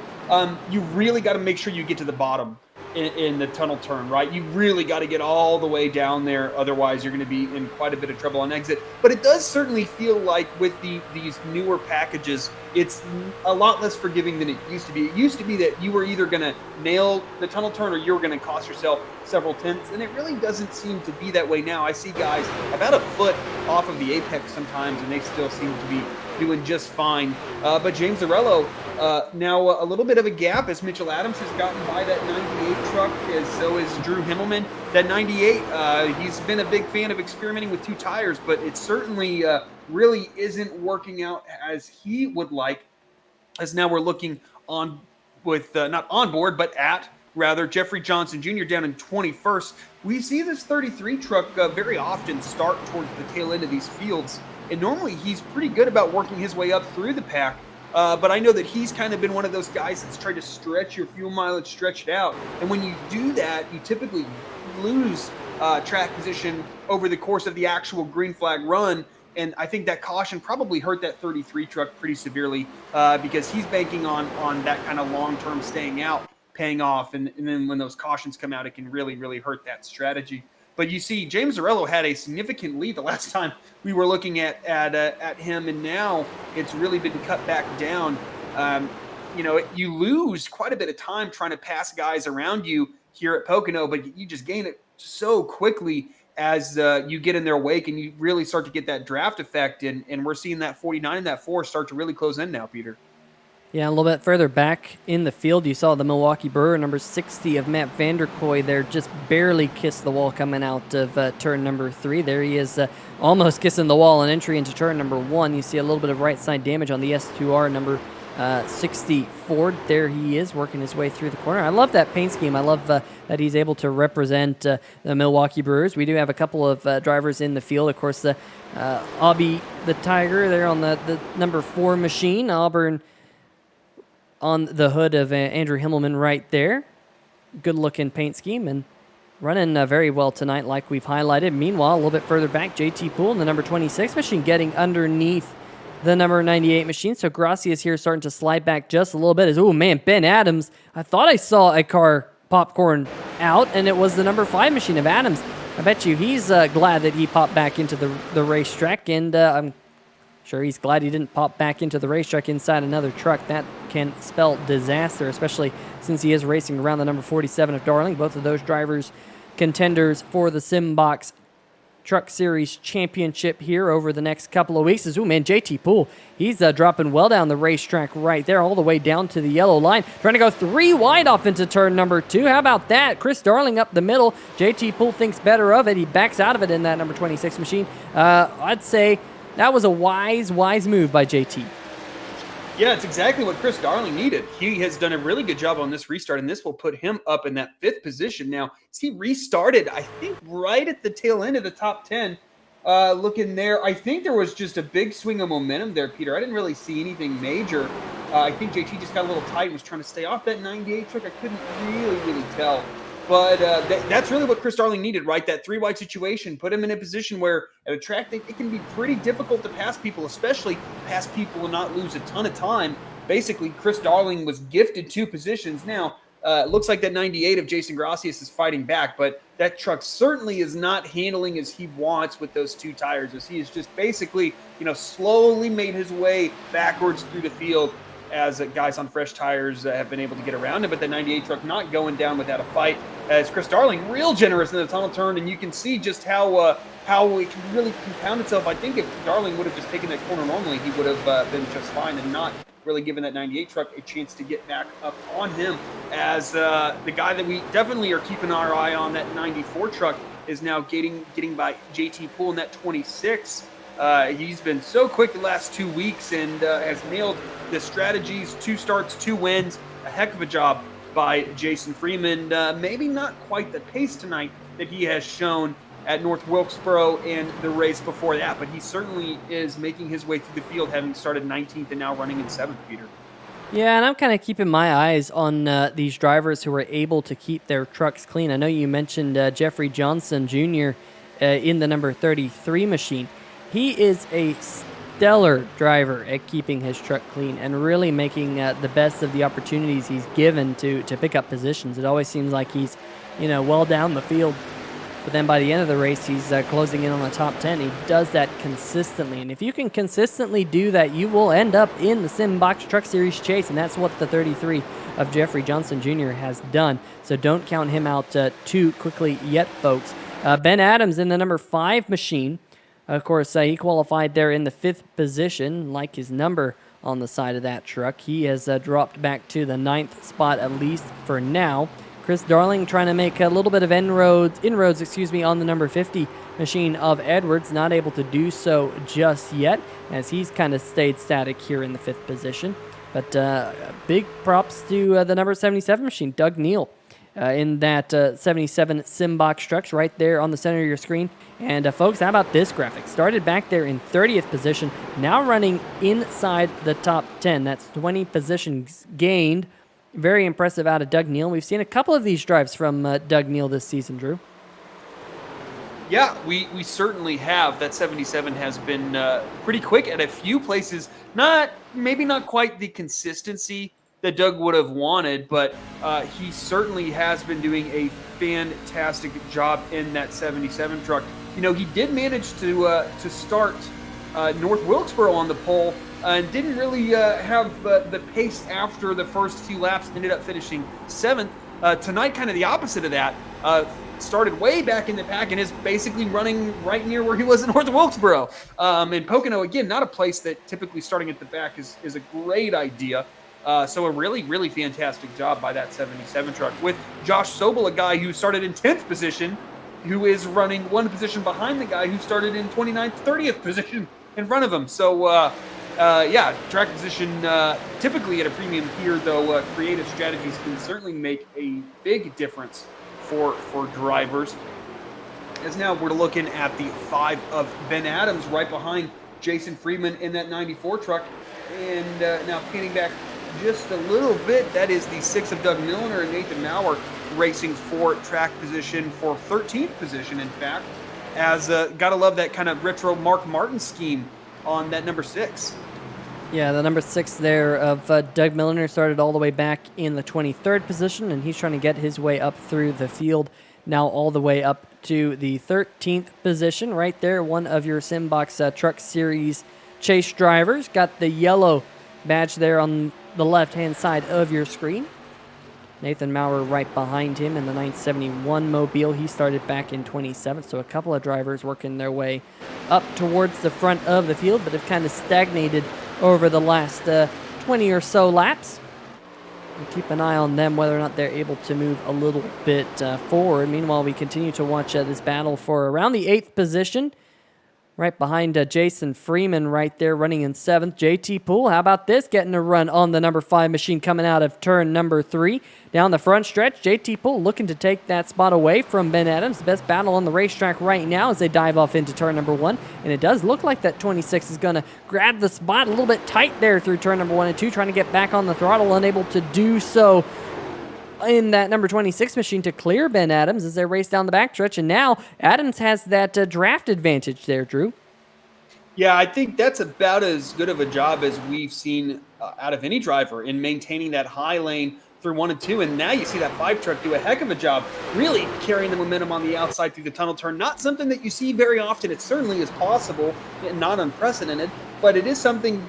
You really got to make sure you get to the bottom in the tunnel turn, right? You really got to get all the way down there, otherwise you're going to be in quite a bit of trouble on exit. But it does certainly feel like with these newer packages, it's a lot less forgiving than it used to be. It used to be that you were either going to nail the tunnel turn or you were going to cost yourself several tenths, and it really doesn't seem to be that way now. I see guys about a foot off of the apex sometimes, and they still seem to be doing just fine. But James Zarello, now a little bit of a gap as Mitchell Adams has gotten by that 98 truck, as so is Drew Himmelman. That 98, he's been a big fan of experimenting with 2 tires, but it certainly really isn't working out as he would like. As now we're looking on with not on board, but at rather Jeffrey Johnson Jr. down in 21st. We see this 33 truck very often start towards the tail end of these fields, and normally he's pretty good about working his way up through the pack. But I know that he's kind of been one of those guys that's tried to stretch your fuel mileage, stretch it out. And when you do that, you typically lose track position over the course of the actual green flag run. And I think that caution probably hurt that 33 truck pretty severely because he's banking on that kind of long-term staying out paying off. And then when those cautions come out, it can really, really hurt that strategy. But you see, James Zarello had a significant lead the last time we were looking at him, and now it's really been cut back down. You lose quite a bit of time trying to pass guys around you here at Pocono, but you just gain it so quickly as you get in their wake and you really start to get that draft effect. And we're seeing that 49 and that 4 start to really close in now, Peter. Yeah, a little bit further back in the field, you saw the Milwaukee Brewer, number 60 of Matt Vanderkoy there, just barely kissed the wall coming out of turn number 3. There he is, almost kissing the wall on entry into turn number 1. You see a little bit of right side damage on the S2R number 60 Ford. There he is, working his way through the corner. I love that paint scheme. I love that he's able to represent the Milwaukee Brewers. We do have a couple of drivers in the field. Of course, Aubie the Tiger there on the number 4 machine. Auburn on the hood of Andrew Himmelman right there. Good-looking paint scheme and running very well tonight like we've highlighted. Meanwhile, a little bit further back, JT Poole in the number 26 machine getting underneath the number 98 machine. So Grassi is here starting to slide back just a little bit. Oh, man, Ben Adams. I thought I saw a car popcorn out, and it was the number 5 machine of Adams. I bet you he's glad that he popped back into the racetrack, and I'm sure he's glad he didn't pop back into the racetrack inside another truck. That can spell disaster, especially since he is racing around the number 47 of Darling. Both of those drivers contenders for the Simbox Truck Series Championship here over the next couple of weeks. Ooh, man, JT Poole, he's dropping well down the racetrack right there, all the way down to the yellow line. Trying to go 3 wide off into turn number 2. How about that? Chris Darling up the middle. JT Poole thinks better of it. He backs out of it in that number 26 machine. I'd say that was a wise move by JT. Yeah, it's exactly what Chris Darling needed. He has done a really good job on this restart, and this will put him up in that 5th position now. He restarted, I think, right at the tail end of the top 10. Looking there, I think there was just a big swing of momentum there, Peter. I didn't really see anything major. I think JT just got a little tight and was trying to stay off that 98 truck. I couldn't really tell. But that's really what Chris Darling needed, right? That 3 wide situation, put him in a position where at a track it can be pretty difficult to pass people, especially pass people and not lose a ton of time. Basically, Chris Darling was gifted 2 positions. Now, it looks like that 98 of Jason Gracias is fighting back, but that truck certainly is not handling as he wants with those 2 tires, as he has just basically, slowly made his way backwards through the field as guys on fresh tires have been able to get around him. But the 98 truck not going down without a fight, as Chris Darling real generous in the tunnel turn, and you can see just how it can really compound itself. I think if Darling would have just taken that corner normally, he would have been just fine and not really given that 98 truck a chance to get back up on him, as the guy that we definitely are keeping our eye on, that 94 truck, is now getting by JT Poole in that 26. He's been so quick the last 2 weeks and has nailed the strategies, 2 starts, 2 wins. a heck of a job by Jason Freeman. Maybe not quite the pace tonight that he has shown at North Wilkesboro and the race before that, but he certainly is making his way through the field, having started 19th and now running in 7th, Peter. Yeah, and I'm kind of keeping my eyes on these drivers who are able to keep their trucks clean. I know you mentioned Jeffrey Johnson Jr. In the number 33 machine. He is a stellar driver at keeping his truck clean and really making the best of the opportunities he's given to pick up positions. It always seems like he's, well down the field. But then by the end of the race, he's closing in on the top 10. He does that consistently. And if you can consistently do that, you will end up in the Simbox Truck Series Chase. And that's what the 33 of Jeffrey Johnson Jr. has done. So don't count him out too quickly yet, folks. Ben Adams in the number 5 machine. Of course, he qualified there in the 5th position, like his number on the side of that truck. He has dropped back to the 9th spot, at least for now. Chris Darling trying to make a little bit of inroads, on the number 50 machine of Edwards. Not able to do so just yet, as he's kind of stayed static here in the 5th position. But big props to the number 77 machine, Doug Neal, in that 77 Simbox trucks right there on the center of your screen. And folks, how about this graphic? Started back there in 30th position, now running inside the top 10. That's 20 positions gained. Very impressive out of Doug Neal. We've seen a couple of these drives from Doug Neal this season, Drew. Yeah, we certainly have. That 77 has been pretty quick at a few places. Maybe not quite the consistency that Doug would have wanted, but he certainly has been doing a fantastic job in that 77 truck. He did manage to start North Wilkesboro on the pole, and didn't really have the pace after the first few laps, ended up finishing 7th. Tonight, kind of the opposite of that. Started way back in the pack and is basically running right near where he was in North Wilkesboro. And Pocono, again, not a place that typically starting at the back is a great idea. So a really, really fantastic job by that 77 truck. With Josh Sobel, a guy who started in 10th position, who is running one position behind the guy who started in 29th, 30th position in front of him. So, track position typically at a premium here, though creative strategies can certainly make a big difference for drivers. As now we're looking at the 5 of Ben Adams right behind Jason Freeman in that 94 truck. And now panning back just a little bit, that is the 6 of Doug Milner and Nathan Maurer racing for track position, for 13th position, in fact. As gotta love that kind of retro Mark Martin scheme on that number 6. Yeah, the number 6 there of Doug Milner started all the way back in the 23rd position, and he's trying to get his way up through the field, now all the way up to the 13th position. Right there, one of your Simbox Truck Series Chase drivers. Got the yellow badge there on the left-hand side of your screen. Nathan Maurer right behind him in the 971 Mobile. He started back in 27th, so a couple of drivers working their way up towards the front of the field, but have kind of stagnated over the last 20 or so laps. We'll keep an eye on them, whether or not they're able to move a little bit forward. Meanwhile, we continue to watch this battle for around the 8th position. Right behind Jason Freeman right there running in 7th. JT Poole, how about this? Getting a run on the number 5 machine coming out of turn number 3. Down the front stretch, JT Poole looking to take that spot away from Ben Adams. The best battle on the racetrack right now as they dive off into turn number 1. And it does look like that 26 is going to grab the spot a little bit tight there through turn number 1 and 2, trying to get back on the throttle, unable to do so in that number 26 machine to clear Ben Adams as they race down the backstretch. And now Adams has that draft advantage there, Drew. Yeah, I think that's about as good of a job as we've seen out of any driver in maintaining that high lane through 1 and 2. And now you see that 5 truck do a heck of a job really carrying the momentum on the outside through the tunnel turn. Not something that you see very often. It certainly is possible and not unprecedented, but it is something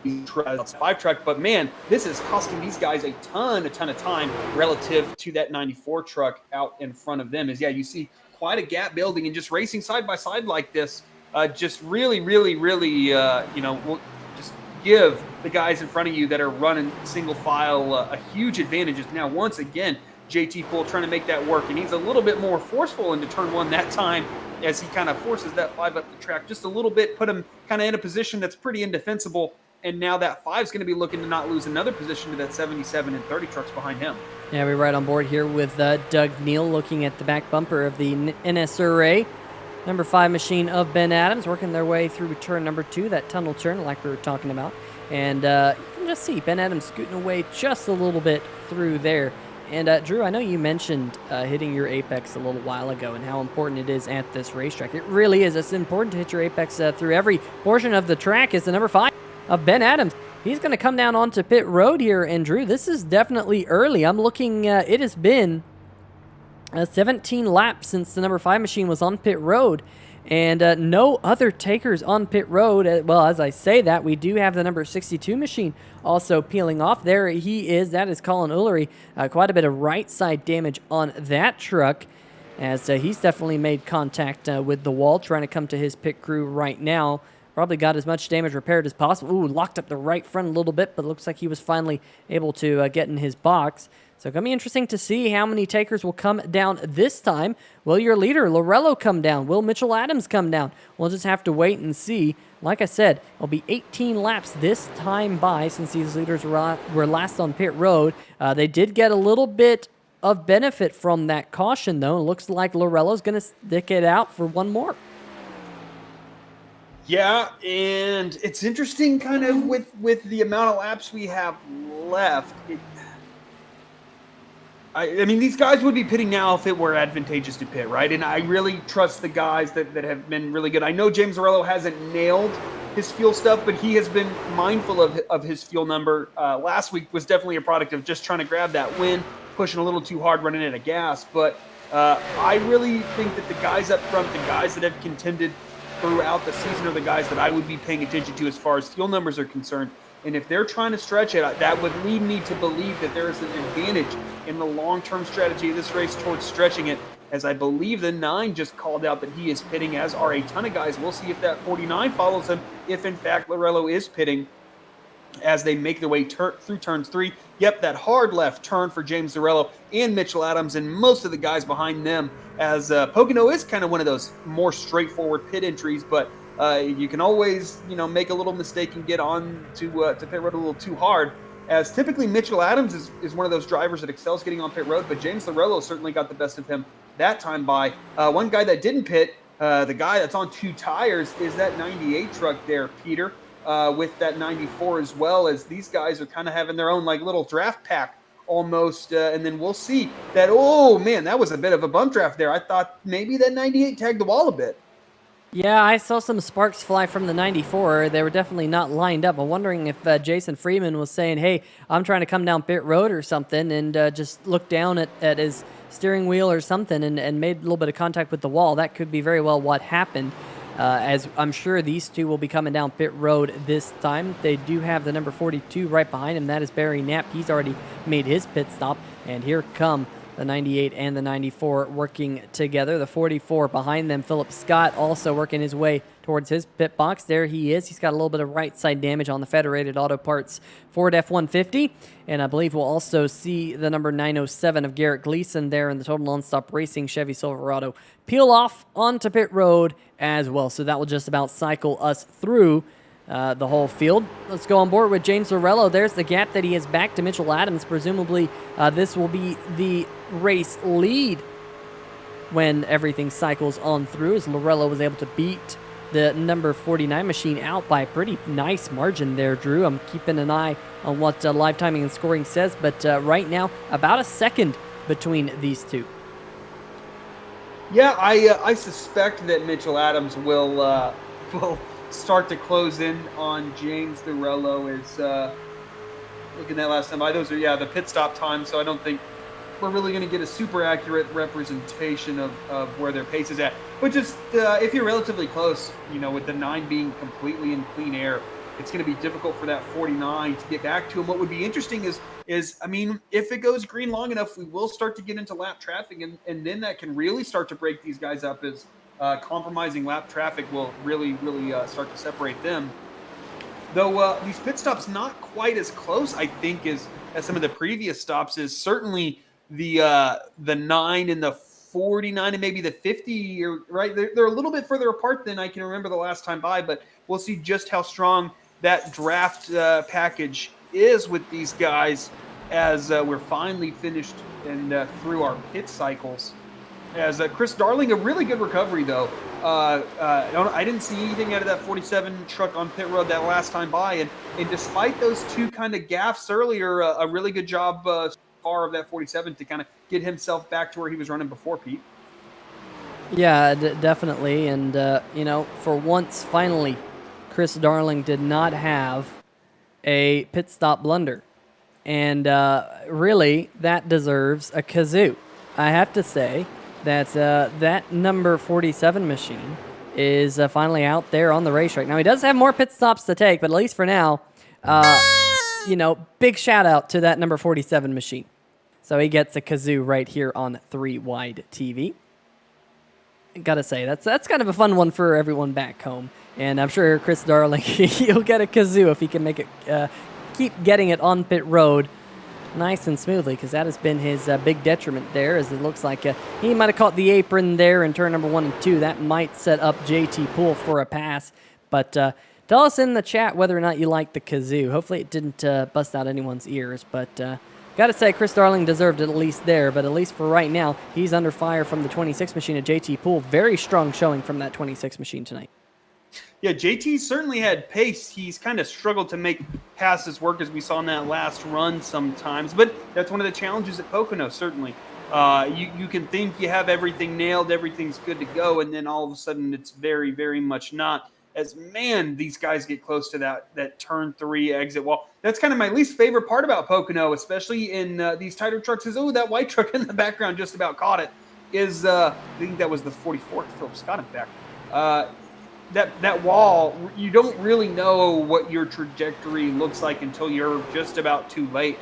It's 5 truck, but man, this is costing these guys a ton of time relative to that 94 truck out in front of them. You see quite a gap building, and just racing side by side like this, just really, will just give the guys in front of you that are running single file a huge advantage. Now, once again, JT Poole trying to make that work, and he's a little bit more forceful into turn 1 that time as he kind of forces that 5 up the track just a little bit, put him kind of in a position that's pretty indefensible. And now that 5 is going to be looking to not lose another position to that 77 and 30 trucks behind him. Yeah, we're right on board here with Doug Neal looking at the back bumper of the NSRA. Number 5 machine of Ben Adams working their way through turn number 2, that tunnel turn like we were talking about. And you can just see Ben Adams scooting away just a little bit through there. And Drew, I know you mentioned hitting your apex a little while ago and how important it is at this racetrack. It really is. It's important to hit your apex through every portion of the track. Is the number 5 of Ben Adams. He's going to come down onto pit road here. And Drew, this is definitely early. I'm looking, it has been 17 laps since the number 5 machine was on pit road. And no other takers on pit road. Well, as I say that, we do have the number 62 machine also peeling off. There he is. That is Colin Ullery. Quite a bit of right side damage on that truck, as he's definitely made contact with the wall, trying to come to his pit crew right now. Probably got as much damage repaired as possible. Ooh, locked up the right front a little bit, but it looks like he was finally able to get in his box. So it's going to be interesting to see how many takers will come down this time. Will your leader, Lorello, come down? Will Mitchell Adams come down? We'll just have to wait and see. Like I said, it'll be 18 laps this time by since these leaders were last on pit road. They did get a little bit of benefit from that caution, though. It looks like Lorello's going to stick it out for one more. Yeah, and it's interesting kind of with the amount of laps we have left. I mean, these guys would be pitting now if it were advantageous to pit, right? And I really trust the guys that have been really good. I know James Lorello hasn't nailed his fuel stuff, but he has been mindful of his fuel number. Last week was definitely a product of just trying to grab that win, pushing a little too hard, running out of gas. But I really think that the guys up front, the guys that have contended throughout the season, are the guys that I would be paying attention to as far as fuel numbers are concerned. And if they're trying to stretch it, that would lead me to believe that there is an advantage in the long-term strategy of this race towards stretching it, as I believe the 9 just called out that he is pitting, as are a ton of guys. We'll see if that 49 follows him, if in fact Lorello is pitting as they make their way through turns 3. Yep, that hard left turn for James Lorello and Mitchell Adams and most of the guys behind them, as Pocono is kind of one of those more straightforward pit entries, but you can always, make a little mistake and get on to pit road a little too hard, as typically Mitchell Adams is one of those drivers that excels getting on pit road, but James Lorello certainly got the best of him that time by. One guy that didn't pit, the guy that's on 2 tires, is that 98 truck there, Peter, with that 94 as well, as these guys are kind of having their own like little draft pack almost, and then we'll see that, oh man, that was a bit of a bump draft there. I thought maybe that 98 tagged the wall a bit. Yeah, I saw some sparks fly from the 94. They were definitely not lined up. I'm wondering if Jason Freeman was saying, hey, I'm trying to come down pit road or something, and just looked down at his steering wheel or something and made a little bit of contact with the wall. That could be very well what happened, as I'm sure these two will be coming down pit road this time. They do have the number 42 right behind him. That is Barry Knapp. He's already made his pit stop, and here come the 98 and the 94 working together. The 44 behind them, Philip Scott, also working his way towards his pit box. There he is. He's got a little bit of right side damage on the Federated Auto Parts Ford F-150. And I believe we'll also see the number 907 of Garrett Gleason there in the Total Nonstop Racing Chevy Silverado peel off onto pit road as well. So that will just about cycle us through the whole field. Let's go on board with James Lorello. There's the gap that he has back to Mitchell Adams. Presumably, this will be the race lead when everything cycles on through, as Lorello was able to beat the number 49 machine out by a pretty nice margin there, Drew. I'm keeping an eye on what live timing and scoring says, but right now, about a second between these two. Yeah, I suspect that Mitchell Adams will start to close in on James Lorello. Is looking at last time by, those are the pit stop time, so I don't think we're really going to get a super accurate representation of where their pace is at. But just if you're relatively close, with the 9 being completely in clean air, it's going to be difficult for that 49 to get back to him. What would be interesting is I mean, if it goes green long enough, we will start to get into lap traffic, and then that can really start to break these guys up, as compromising lap traffic will really start to separate them. Though these pit stops not quite as close, I think, as some of the previous stops. Is certainly the 9 and the 49 and maybe the 50, or right? They're a little bit further apart than I can remember the last time by, but we'll see just how strong that draft package is with these guys as we're finally finished and through our pit cycles. As Chris Darling, a really good recovery though. I didn't see anything out of that 47 truck on pit road that last time by, and despite those two kind of gaffes earlier, a really good job so far of that 47 to kind of get himself back to where he was running before, Pete. Yeah, definitely. And, for once, finally, Chris Darling did not have a pit stop blunder. And really, that deserves a kazoo. I have to say that that number 47 machine is finally out there on the racetrack. Now, he does have more pit stops to take, but at least for now, big shout out to that number 47 machine. So he gets a kazoo right here on 3-wide TV. Gotta say, that's kind of a fun one for everyone back home. And I'm sure Chris Darling, he'll get a kazoo if he can make it, keep getting it on pit road nice and smoothly, because that has been his big detriment there, as it looks like he might have caught the apron there in turn number 1 and 2. That might set up JT Poole for a pass. But tell us in the chat whether or not you like the kazoo. Hopefully it didn't bust out anyone's ears, but gotta say, Chris Darling deserved it at least there, but at least for right now, he's under fire from the 26 machine of JT Poole. Very strong showing from that 26 machine tonight. Yeah, JT certainly had pace. He's kind of struggled to make passes work, as we saw in that last run sometimes. But that's one of the challenges at Pocono, certainly. You can think you have everything nailed, everything's good to go, and then all of a sudden it's very, very much not. As, man, these guys get close to that turn 3 exit wall. That's kind of my least favorite part about Pocono, especially in these tighter trucks, is, that white truck in the background just about caught it. I think that was the 44th Philip Scott, in fact. That wall, you don't really know what your trajectory looks like until you're just about too late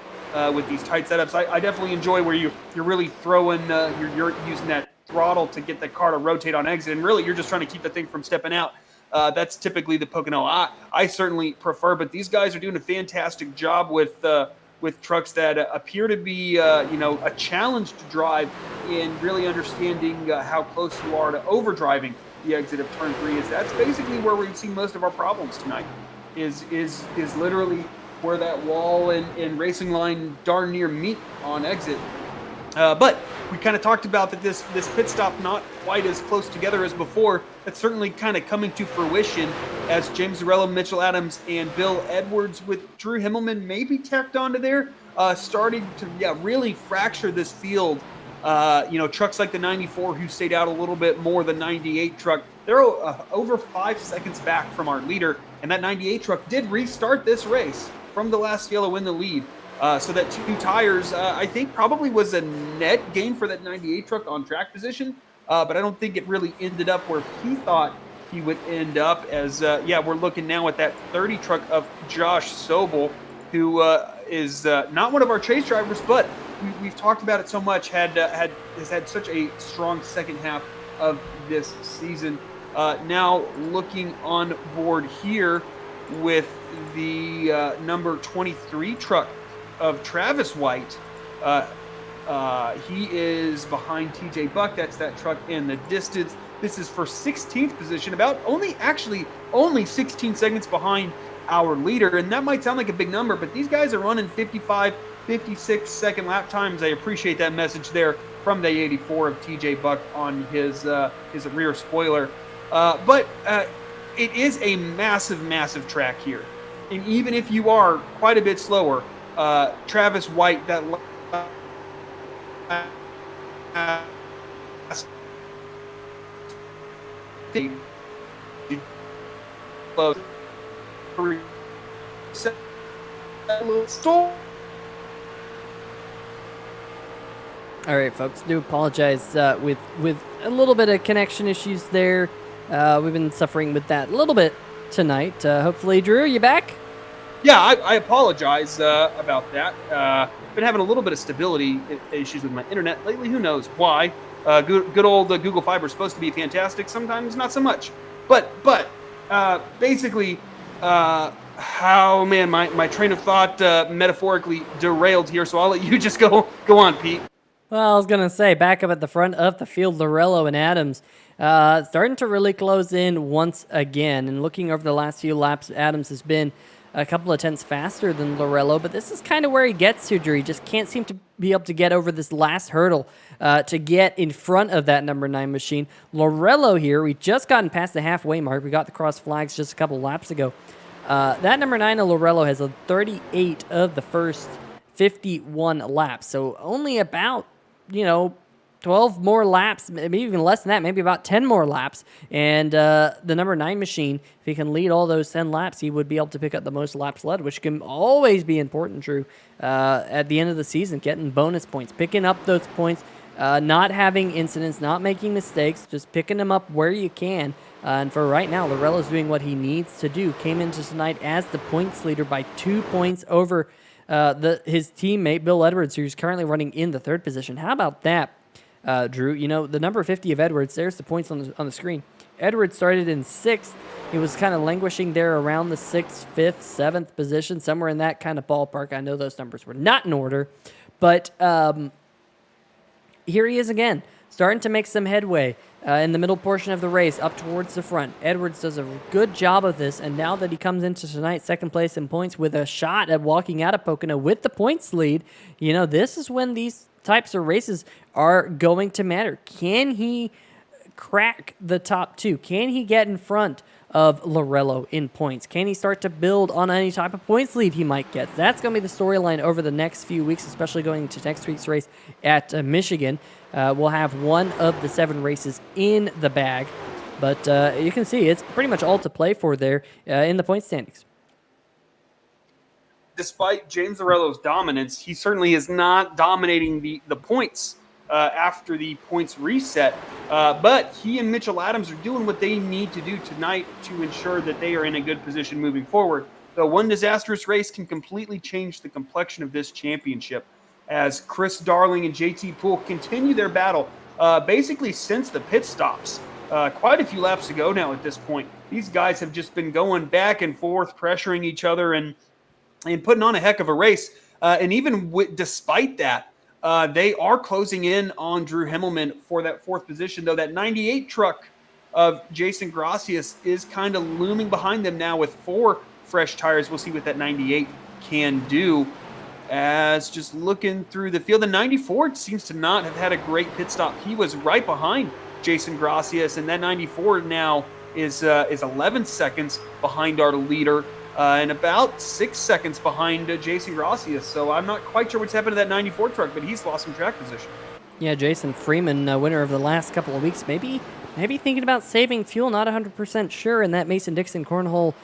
with these tight setups. I definitely enjoy where you're really throwing, you're using that throttle to get the car to rotate on exit, and really you're just trying to keep the thing from stepping out. That's typically the Pocono I certainly prefer, but these guys are doing a fantastic job with trucks that appear to be a challenge to drive in really understanding how close you are to overdriving the exit of turn 3. That's basically where we've seen most of our problems tonight, is literally where that wall and racing line darn near meet on exit. But we kind of talked about that this pit stop not quite as close together as before. That's certainly kind of coming to fruition as James Zarello, Mitchell Adams, and Bill Edwards, with Drew Himmelman maybe tacked onto there, starting to really fracture this field. Trucks like the 94, who stayed out a little bit more, the 98 truck, they're over 5 seconds back from our leader, and that 98 truck did restart this race from the last yellow in the lead. So that 2 tires, I think, probably was a net gain for that 98 truck on track position, but I don't think it really ended up where he thought he would end up, as, we're looking now at that 30 truck of Josh Sobel, who is not one of our chase drivers, but we've talked about it so much, has had such a strong second half of this season. Now looking on board here with the number 23 truck of Travis White. He is behind TJ Buck. That's that truck in the distance. This is for 16th position, only 16 seconds behind our leader. And that might sound like a big number, but these guys are running 55, 56 second lap times. I appreciate that message there from the 84 of TJ Buck on his rear spoiler. But it is a massive, massive track here. And even if you are quite a bit slower, Travis White, that All right, folks, do apologize with a little bit of connection issues there. We've been suffering with that a little bit tonight. Hopefully, Drew, you back? Yeah, I apologize about that. Been having a little bit of stability issues with my internet lately. Who knows why? Good old Google Fiber is supposed to be fantastic. Sometimes not so much. But basically, my train of thought metaphorically derailed here. So I'll let you just go on, Pete. Well, I was going to say, back up at the front of the field, Lorello and Adams starting to really close in once again. And looking over the last few laps, Adams has been a couple of tenths faster than Lorello, but this is kind of where he gets to, Drew. He just can't seem to be able to get over this last hurdle to get in front of that number 9 machine. Lorello here, we just gotten past the halfway mark. We got the cross flags just a couple laps ago. That number 9 of Lorello has a 38 of the first 51 laps, so only about 12 more laps, maybe even less than that, maybe about 10 more laps. And the number 9 machine, if he can lead all those 10 laps, he would be able to pick up the most laps led, which can always be important, Drew, at the end of the season, getting bonus points, picking up those points, not having incidents, not making mistakes, just picking them up where you can. And for right now, Lorello's doing what he needs to do. Came into tonight as the points leader by 2 points over his teammate, Bill Edwards, who's currently running in the 3rd position. How about that, Drew? The number 50 of Edwards, there's the points on the screen. Edwards started in 6th. He was kind of languishing there around the 6th, 5th, 7th position, somewhere in that kind of ballpark. I know those numbers were not in order, but here he is again, starting to make some headway in the middle portion of the race up towards the front. Edwards does a good job of this, and now that he comes into tonight, 2nd place in points with a shot at walking out of Pocono with the points lead, this is when these types of races are going to matter. Can he crack the top 2? Can he get in front of Lorello in points? Can he start to build on any type of points lead he might get? That's going to be the storyline over the next few weeks, especially going into next week's race at Michigan. We'll have one of the 7 races in the bag, but you can see it's pretty much all to play for there in the point standings. Despite James Lorello's dominance, he certainly is not dominating the points after the points reset. But he and Mitchell Adams are doing what they need to do tonight to ensure that they are in a good position moving forward. Though one disastrous race can completely change the complexion of this championship, as Chris Darling and JT Poole continue their battle basically since the pit stops. Quite a few laps ago now at this point. These guys have just been going back and forth, pressuring each other and putting on a heck of a race. And even despite that, they are closing in on Drew Himmelman for that 4th position, though that 98 truck of Jason Gracias is kind of looming behind them now with 4 fresh tires. We'll see what that 98 can do. As just looking through the field, the 94 seems to not have had a great pit stop. He was right behind Jason Gracias, and that 94 now is 11 seconds behind our leader and about 6 seconds behind Jason Gracias. So I'm not quite sure what's happened to that 94 truck, but he's lost some track position. Yeah, Jason Freeman, winner of the last couple of weeks, maybe thinking about saving fuel, not 100% sure, in that Mason-Dixon Cornhole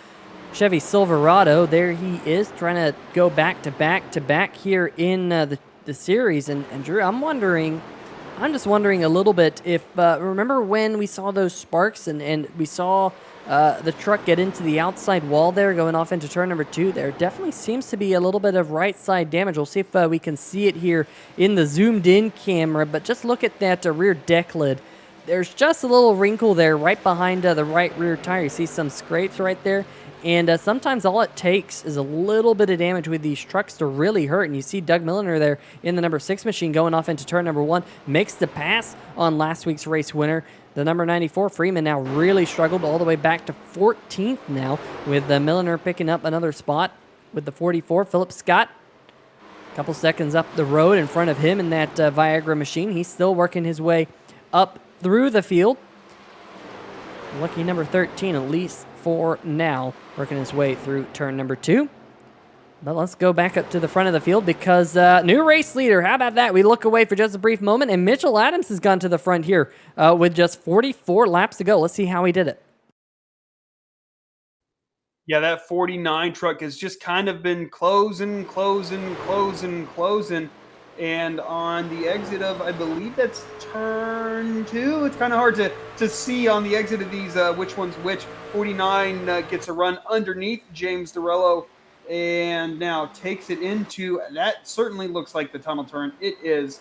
Chevy Silverado. There he is, trying to go back to back here in the series. And Drew, I'm just wondering a little bit if, remember when we saw those sparks and we saw the truck get into the outside wall there, going off into turn number 2. There definitely seems to be a little bit of right side damage. We'll see if we can see it here in the zoomed in camera, but just look at that rear deck lid. There's just a little wrinkle there right behind the right rear tire. You see some scrapes right there. And sometimes all it takes is a little bit of damage with these trucks to really hurt. And you see Doug Milliner there in the number 6 machine going off into turn number 1. Makes the pass on last week's race winner. The number 94, Freeman, now really struggled all the way back to 14th now, with Milliner picking up another spot with the 44. Philip Scott, a couple seconds up the road in front of him in that Viagra machine. He's still working his way up through the field. Lucky number 13, at least for now, working his way through turn number 2. But let's go back up to the front of the field because new race leader, how about that? We look away for just a brief moment, and Mitchell Adams has gone to the front here with just 44 laps to go. Let's see how he did it. Yeah, that 49 truck has just kind of been closing. And on the exit of, I believe that's turn 2. It's kind of hard to see on the exit of these which one's which. 49 gets a run underneath James Lorello and now takes it into, that certainly looks like the tunnel turn. It is.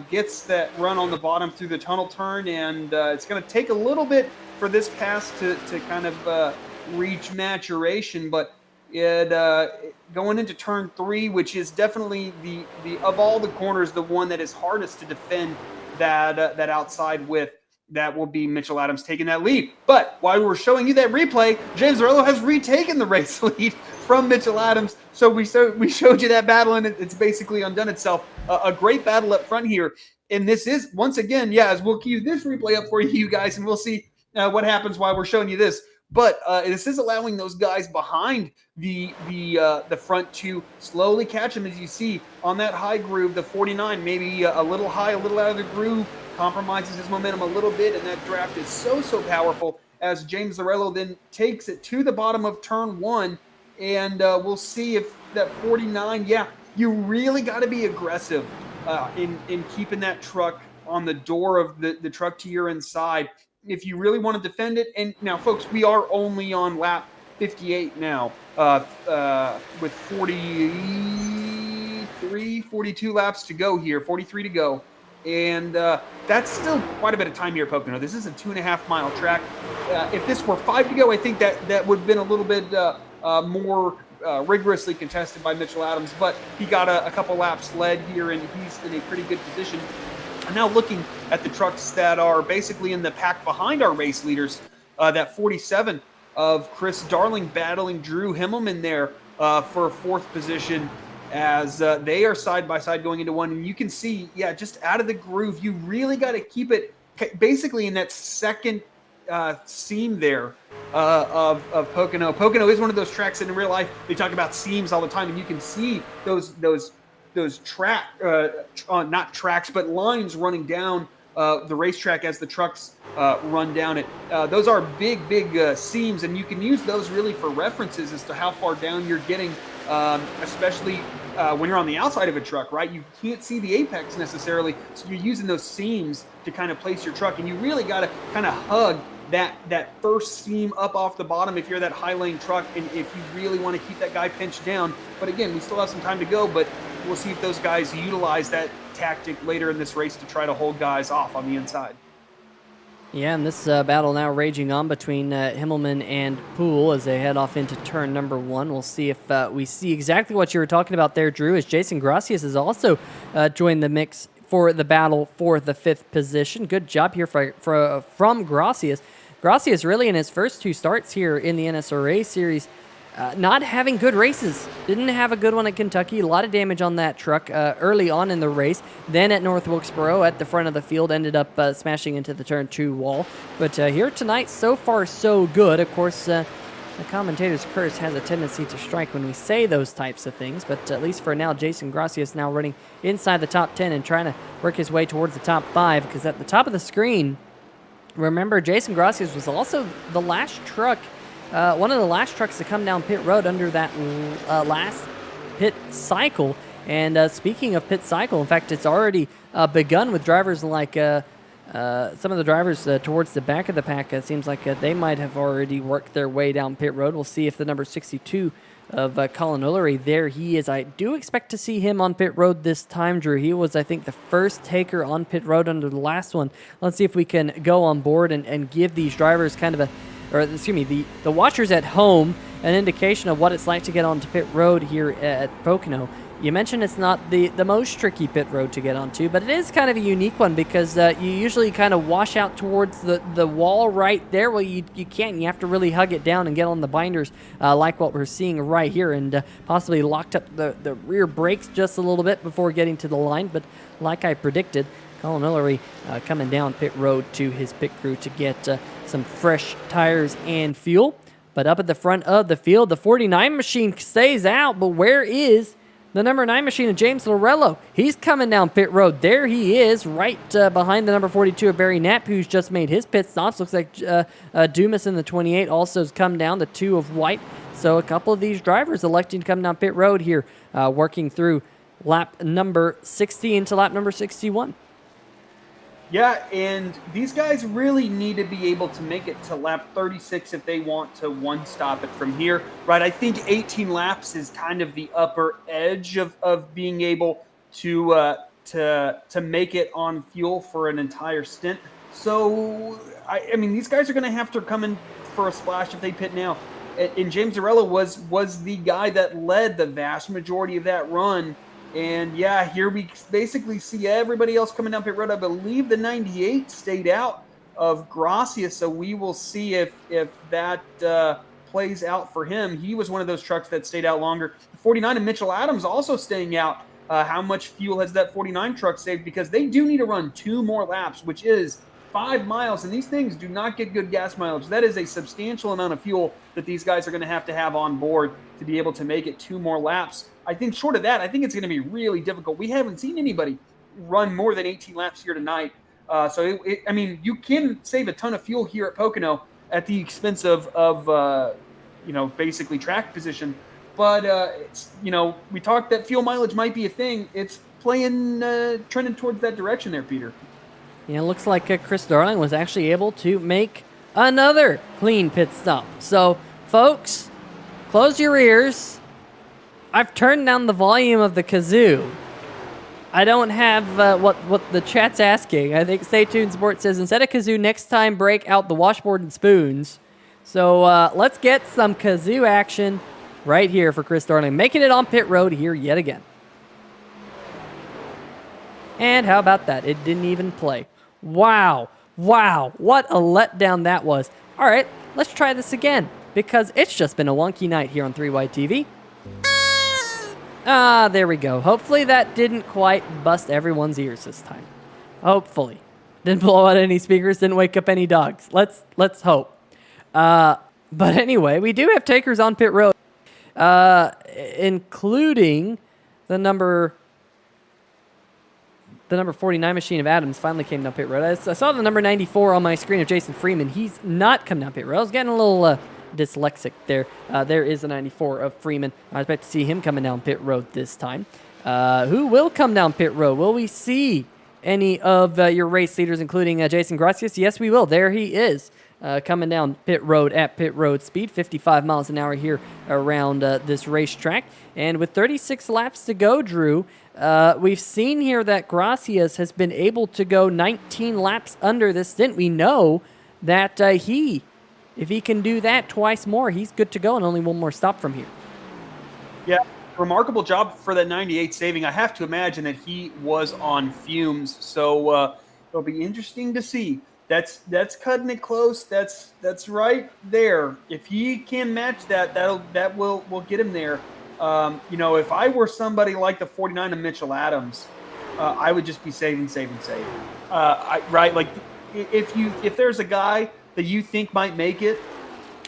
Gets that run on the bottom through the tunnel turn, and it's going to take a little bit for this pass to kind of reach maturation, but Going into turn 3, which is definitely the of all the corners, the one that is hardest to defend that outside with. That will be Mitchell Adams taking that lead. But while we're showing you that replay, James Zarello has retaken the race lead from Mitchell Adams. So we showed you that battle, and it's basically undone itself. A great battle up front here. And this is, once again, as we'll cue this replay up for you guys, and we'll see what happens while we're showing you this. But this is allowing those guys behind the front to slowly catch them, as you see on that high groove. The 49, maybe a little high, a little out of the groove, compromises his momentum a little bit, and that draft is so powerful as James Zarello then takes it to the bottom of turn 1, and we'll see if that 49, you really got to be aggressive in keeping that truck on the door of the truck to your inside if you really want to defend it. And now, folks, we are only on lap 58 now with 42 laps to go here, 43 to go. And that's still quite a bit of time here at Pocono. This is a 2.5-mile track. If this were 5 to go, I think that would have been a little bit more rigorously contested by Mitchell Adams. But he got a couple laps led here, and he's in a pretty good position. And now looking at the trucks that are basically in the pack behind our race leaders, that 47 of Chris Darling battling Drew Himmelman there for 4th position, as they are side by side going into one. And you can see, just out of the groove, you really got to keep it basically in that second seam there of Pocono. Pocono is one of those tracks that in real life they talk about seams all the time, and you can see those not tracks, but lines running down the racetrack as the trucks run down it. Those are big seams, and you can use those really for references as to how far down you're getting, especially when you're on the outside of a truck, right? You can't see the apex necessarily, so you're using those seams to kind of place your truck, and you really got to kind of hug that first seam up off the bottom if you're that high lane truck, and if you really want to keep that guy pinched down. But again, we still have some time to go, but we'll see if those guys utilize that tactic later in this race to try to hold guys off on the inside. Yeah, and this battle now raging on between Himmelman and Poole as they head off into turn number 1. We'll see if we see exactly what you were talking about there, Drew, as Jason Gracias has also joined the mix for the battle for the 5th position. Good job here from Gracias. Gracias really in his first 2 starts here in the NSRA series, not having good races. Didn't have a good one at Kentucky. A lot of damage on that truck early on in the race. Then at North Wilkesboro at the front of the field, ended up smashing into the turn 2 wall. But here tonight, so far so good. Of course, the commentator's curse has a tendency to strike when we say those types of things. But at least for now, Jason Gracias now running inside the top 10 and trying to work his way towards the top 5. Because at the top of the screen, remember, Jason Gracias was also the last truck, one of the last trucks to come down pit road under that last pit cycle. And speaking of pit cycle, in fact, it's already begun with drivers like some of the drivers towards the back of the pack. It seems like they might have already worked their way down pit road. We'll see if the number 62 of Colin Ullery, there he is. I do expect to see him on pit road this time, Drew. He was, I think, the first taker on pit road under the last one. Let's see if we can go on board and give these drivers kind of the watchers at home an indication of what it's like to get onto pit road here at Pocono. You mentioned it's not the most tricky pit road to get onto, but it is kind of a unique one because you usually kind of wash out towards the wall right there. Well, you can't. You have to really hug it down and get on the binders like what we're seeing right here, and possibly locked up the rear brakes just a little bit before getting to the line. But like I predicted, Colin Ullery coming down pit road to his pit crew to get some fresh tires and fuel. But up at the front of the field, the 49 machine stays out, but where is the number 9 machine of James Lorello? He's coming down pit road. There he is, right behind the number 42 of Barry Knapp, who's just made his pit stops. Looks like Dumas in the 28 also has come down, the 2 of White. So a couple of these drivers electing to come down pit road here, working through lap number 60 into lap number 61. Yeah, and these guys really need to be able to make it to lap 36 if they want to one-stop it from here, right? I think 18 laps is kind of the upper edge of being able to make it on fuel for an entire stint. So, I mean, these guys are going to have to come in for a splash if they pit now. and James Zarella was the guy that led the vast majority of that run. And yeah, here we basically see everybody else coming down pit road. I believe the 98 stayed out of Gracia, so we will see if that plays out for him. He was one of those trucks that stayed out longer. The 49 and Mitchell Adams also staying out. How much fuel has that 49 truck saved? Because they do need to run 2 more laps, which is 5 miles, and these things do not get good gas mileage. That is a substantial amount of fuel that these guys are going to have on board to be able to make it 2 more laps. I think short of that, I think it's going to be really difficult. We haven't seen anybody run more than 18 laps here tonight. I mean, you can save a ton of fuel here at Pocono at the expense of basically track position. But, we talked that fuel mileage might be a thing. It's trending towards that direction there, Peter. Yeah, it looks like Chris Darling was actually able to make another clean pit stop. So, folks, close your ears. I've turned down the volume of the kazoo. I don't have what the chat's asking. I think Stay Tuned Sports says, instead of kazoo, next time break out the washboard and spoons. So let's get some kazoo action right here for Chris Darling, making it on pit road here yet again. And how about that? It didn't even play. Wow, what a letdown that was. All right, let's try this again, because it's just been a wonky night here on 3Y TV. There we go. Hopefully that didn't quite bust everyone's ears this time. Hopefully. Didn't blow out any speakers, didn't wake up any dogs. Let's hope. But anyway, we do have takers on pit road, including the number 49 machine of Adams finally came down pit road. I saw the number 94 on my screen of Jason Freeman. He's not come down pit road. I was getting a little dyslexic there. There is the 94 of Freeman. I expect to see him coming down pit road this time. Who will come down pit road? Will we see any of your race leaders, including Jason Gracias? Yes, we will. There he is. Coming down pit road at pit road speed, 55 miles an hour here around this racetrack. And with 36 laps to go, Drew, we've seen here that Gracias has been able to go 19 laps under this stint. We know that if he can do that twice more, he's good to go and only one more stop from here. Yeah, remarkable job for that 98 saving. I have to imagine that he was on fumes, so it'll be interesting to see. That's cutting it close. That's right there. If he can match that, that will get him there. If I were somebody like the 49 of Mitchell Adams, I would just be saving. Right? Like if there's a guy that you think might make it.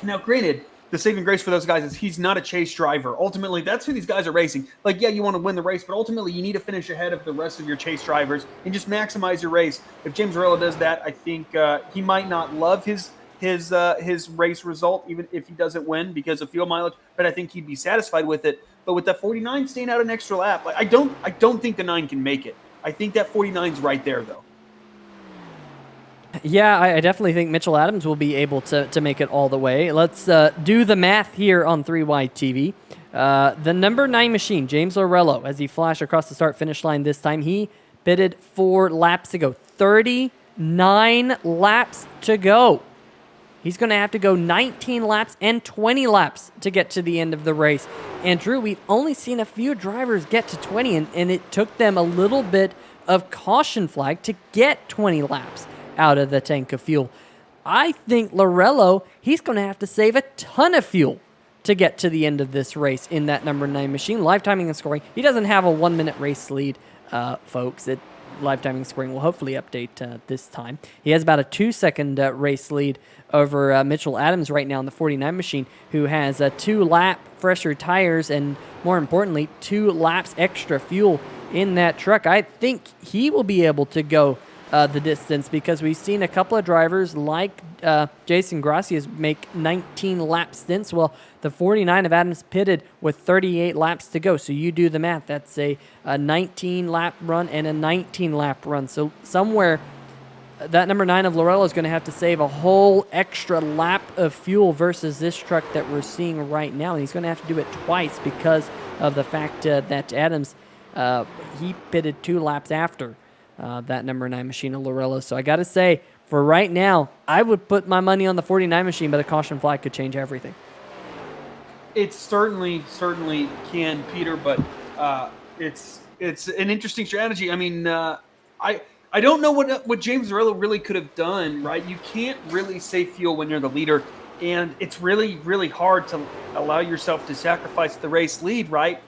Now, granted, the saving grace for those guys is he's not a chase driver. Ultimately, that's who these guys are racing. Like, yeah, you want to win the race, but ultimately you need to finish ahead of the rest of your chase drivers and just maximize your race. If James Zarella does that, I think he might not love his race result, even if he doesn't win because of fuel mileage, but I think he'd be satisfied with it. But with that 49 staying out an extra lap, I don't think the 9 can make it. I think that 49's right there, though. Yeah, I definitely think Mitchell Adams will be able to make it all the way. Let's do the math here on 3Y TV. The number 9 machine, James Lorello, as he flashed across the start-finish line this time, he pitted 4 laps to go. 39 laps to go. He's going to have to go 19 laps and 20 laps to get to the end of the race. And Drew, we've only seen a few drivers get to 20, and it took them a little bit of caution flag to get 20 laps out of the tank of fuel. I think Lorello, he's going to have to save a ton of fuel to get to the end of this race in that number 9 machine. Live timing and scoring. He doesn't have a 1-minute race lead, folks. Live timing and scoring will hopefully update this time. He has about a 2-second race lead over Mitchell Adams right now in the 49 machine, who has 2-lap fresher tires and, more importantly, 2 laps extra fuel in that truck. I think he will be able to go the distance because we've seen a couple of drivers like Jason Gracias make 19-lap stints. Well, the 49 of Adams pitted with 38 laps to go. So you do the math. That's a 19-lap run and a 19-lap run. So somewhere that number 9 of Lorello is going to have to save a whole extra lap of fuel versus this truck that we're seeing right now. And he's going to have to do it twice because of the fact that Adams, he pitted 2 laps after that number 9 machine of Lorello. So I got to say, for right now, I would put my money on the 49 machine, but a caution flag could change everything. It certainly can, Peter, but it's an interesting strategy. I mean, I don't know what James Zarello really could have done, right? You can't really save fuel when you're the leader, and it's really hard to allow yourself to sacrifice the race lead, right?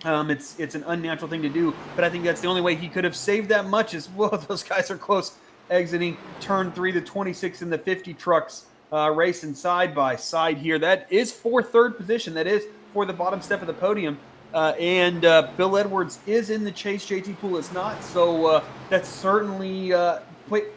It's an unnatural thing to do, but I think that's the only way he could have saved that much. Is well, those guys are close exiting turn 3, the 26 and the 50 trucks. Racing side by side here. That is for third position. That is for the bottom step of the podium. And Bill Edwards is in the chase. JT Poole is not. So that certainly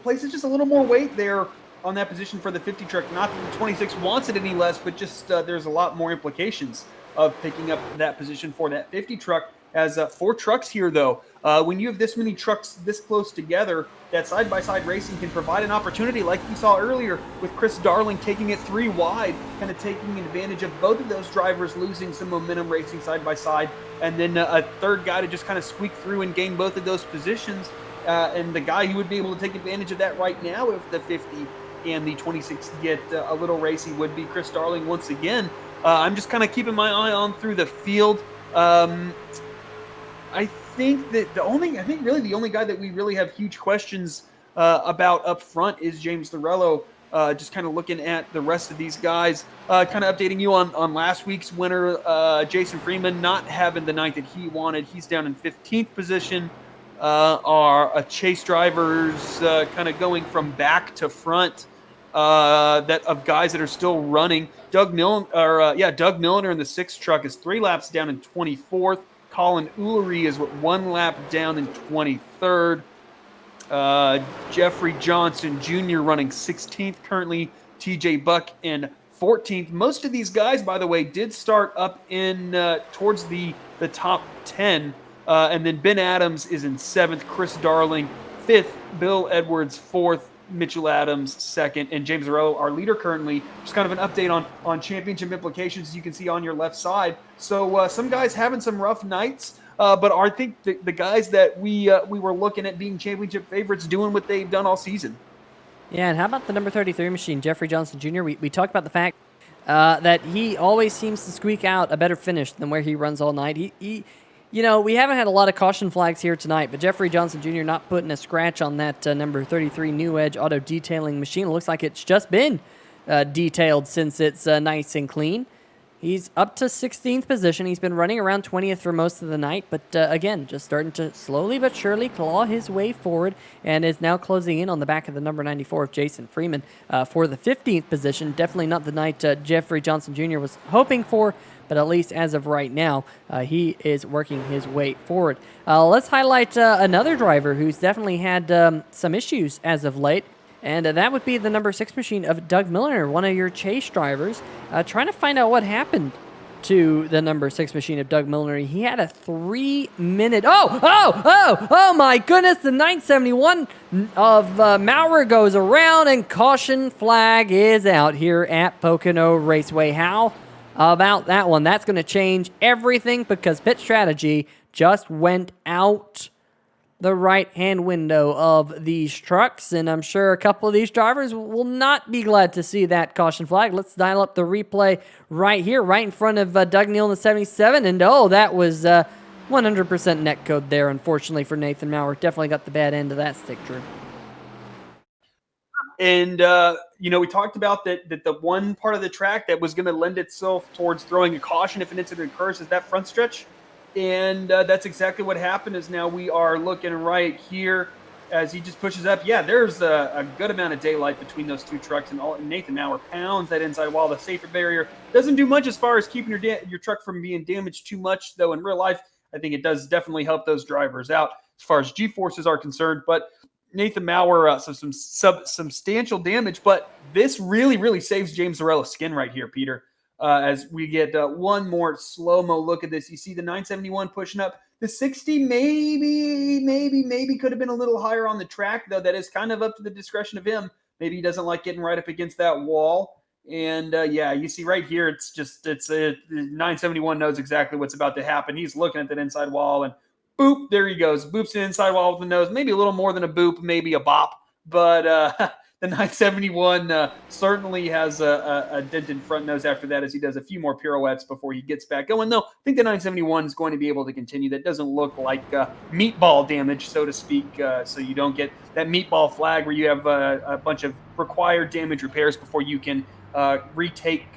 places just a little more weight there on that position for the 50 truck. Not that the 26 wants it any less, but just there's a lot more implications of picking up that position for that 50 truck. As 4 trucks here, though, when you have this many trucks this close together, that side-by-side racing can provide an opportunity like we saw earlier with Chris Darling taking it 3 wide, kind of taking advantage of both of those drivers losing some momentum racing side-by-side, and then a third guy to just kind of squeak through and gain both of those positions. And the guy who would be able to take advantage of that right now if the 50 and the 26 get a little racy would be Chris Darling once again. I'm just kind of keeping my eye on through the field. I think that the only guy that we really have huge questions about up front is James Zarello. Just kind of looking at the rest of these guys, kind of updating you on last week's winner, Jason Freeman not having the night that he wanted. He's down in 15th position. Our chase drivers kind of going from back to front. That of guys that are still running. Doug Milliner in the 6th truck is 3 laps down in 24th. Colin Ullery is 1 lap down in 23rd. Jeffrey Johnson Jr. running 16th currently. TJ Buck in 14th. Most of these guys, by the way, did start up in towards the top 10. And then Ben Adams is in 7th. Chris Darling 5th. Bill Edwards 4th. Mitchell Adams 2nd, and James Zarello, our leader currently. Just kind of an update on championship implications, as you can see on your left side. So some guys having some rough nights, but I think the guys that we were looking at being championship favorites doing what they've done all season. Yeah, and how about the number 33 machine, Jeffrey Johnson Jr.? We talked about the fact that he always seems to squeak out a better finish than where he runs all night. He you know, we haven't had a lot of caution flags here tonight, but Jeffrey Johnson Jr. not putting a scratch on that number 33 New Edge auto detailing machine. It looks like it's just been detailed since it's nice and clean. He's up to 16th position. He's been running around 20th for most of the night, but again, just starting to slowly but surely claw his way forward and is now closing in on the back of the number 94 of Jason Freeman for the 15th position. Definitely not the night Jeffrey Johnson Jr. was hoping for, but at least as of right now, he is working his way forward. Let's highlight another driver who's definitely had some issues as of late, and that would be the number 6 machine of Doug Milliner, one of your chase drivers, trying to find out what happened to the number 6 machine of Doug Milliner. He had a 3-minute... Oh my goodness, the 971 of Maurer goes around, and caution flag is out here at Pocono Raceway. How about that one? That's going to change everything because pit strategy just went out the right-hand window of these trucks, and I'm sure a couple of these drivers will not be glad to see that caution flag. Let's dial up the replay right here, right in front of Doug Neal in the 77, and that was 100% netcode there, unfortunately, for Nathan Maurer. Definitely got the bad end of that stick, Drew. And, we talked about that the one part of the track that was going to lend itself towards throwing a caution if an incident occurs is that front stretch. And that's exactly what happened. Is now we are looking right here as he just pushes up. Yeah, there's a good amount of daylight between those two trucks, and Nathan Maurer pounds that inside wall. The safer barrier doesn't do much as far as keeping your truck from being damaged too much, though in real life, I think it does definitely help those drivers out as far as G-forces are concerned. But Nathan Maurer, some substantial damage, but this really saves James Zarello's skin right here, Peter. As we get one more slow-mo look at this. You see the 971 pushing up. The 60 maybe could have been a little higher on the track, though. That is kind of up to the discretion of him. Maybe he doesn't like getting right up against that wall. And, you see right here, it's 971 knows exactly what's about to happen. He's looking at that inside wall, and boop, there he goes. Boops the inside wall with the nose. Maybe a little more than a boop, maybe a bop. But the 971 certainly has a dented front nose after that, as he does a few more pirouettes before he gets back going. Though I think the 971 is going to be able to continue. That doesn't look like meatball damage, so to speak. So you don't get that meatball flag where you have a bunch of required damage repairs before you can repartake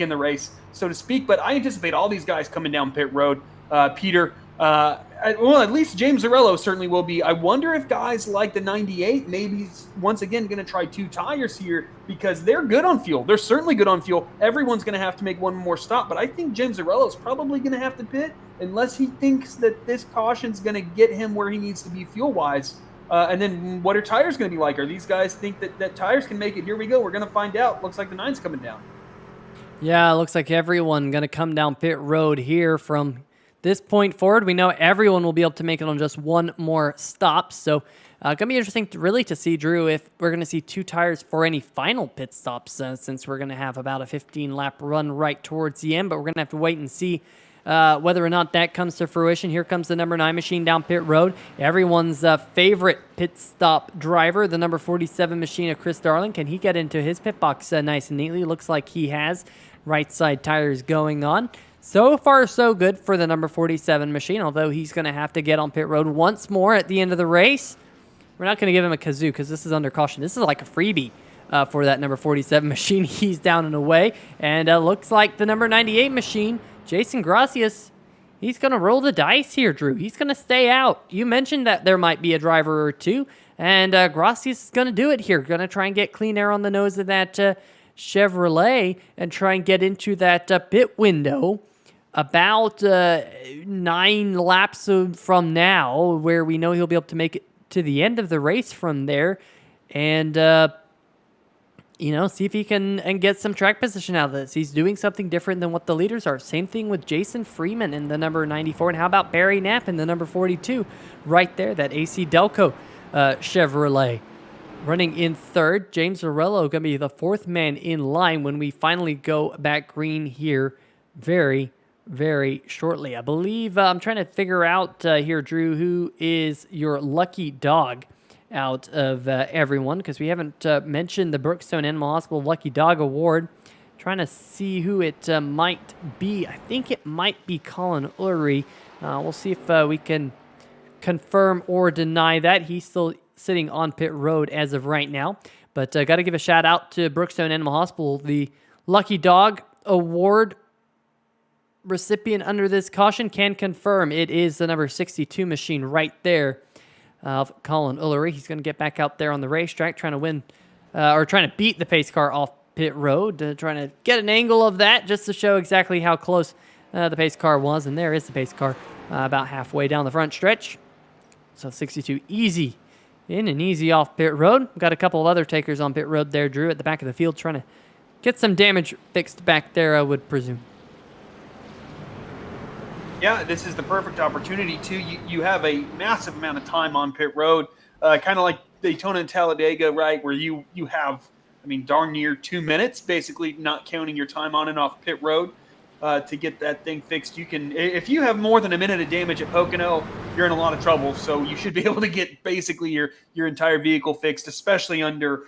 in the race, so to speak. But I anticipate all these guys coming down pit road. Peter, well, at least James Zarello certainly will be. I wonder if guys like the 98 maybe once again going to try 2 tires here, because they're good on fuel. They're certainly good on fuel. Everyone's going to have to make one more stop, but I think James Zarello is probably going to have to pit unless he thinks that this caution's going to get him where he needs to be fuel-wise. And then what are tires going to be like? Are these guys think that tires can make it? Here we go. We're going to find out. Looks like the 9's coming down. Yeah, it looks like everyone going to come down pit road here from this point forward. We know everyone will be able to make it on just one more stop. So going to be interesting to see, Drew, if we're going to see 2 tires for any final pit stops, since we're going to have about a 15-lap run right towards the end. But we're going to have to wait and see whether or not that comes to fruition. Here comes the number 9 machine down pit road. Everyone's favorite pit stop driver, the number 47 machine of Chris Darling. Can he get into his pit box nice and neatly? Looks like he has. Right side tires going on. So far, so good for the number 47 machine, although he's going to have to get on pit road once more at the end of the race. We're not going to give him a kazoo because this is under caution. This is like a freebie for that number 47 machine. He's down and away. And looks like the number 98 machine, Jason Gracias, he's going to roll the dice here, Drew. He's going to stay out. You mentioned that there might be a driver or two, and Gracias is going to do it here. Going to try and get clean air on the nose of that Chevrolet and try and get into that pit window about 9 laps from now, where we know he'll be able to make it to the end of the race from there and, see if he can and get some track position out of this. He's doing something different than what the leaders are. Same thing with Jason Freeman in the number 94. And how about Barry Knapp in the number 42 right there, that AC Delco Chevrolet. Running in third, James Zarello going to be the 4th man in line when we finally go back green here very, very shortly. I believe I'm trying to figure out here, Drew, who is your lucky dog out of everyone, because we haven't mentioned the Brookstone Animal Hospital Lucky Dog Award. Trying to see who it might be. I think it might be Colin Ullery. We'll see if we can confirm or deny that. He's still sitting on pit road as of right now. But got to give a shout out to Brookstone Animal Hospital, the Lucky Dog Award recipient under this caution. Can confirm it is the number 62 machine right there of Colin Ullery. He's going to get back out there on the racetrack trying to win or trying to beat the pace car off pit road, trying to get an angle of that just to show exactly how close the pace car was. And there is the pace car about halfway down the front stretch. So 62 easy in and easy off pit road. Got a couple of other takers on pit road there, Drew, at the back of the field trying to get some damage fixed back there, I would presume. Yeah, this is the perfect opportunity too. You have a massive amount of time on pit road, kind of like Daytona and Talladega, right? Where you have, darn near 2 minutes, basically not counting your time on and off pit road to get that thing fixed. You can, if you have more than a minute of damage at Pocono, you're in a lot of trouble. So you should be able to get basically your entire vehicle fixed, especially under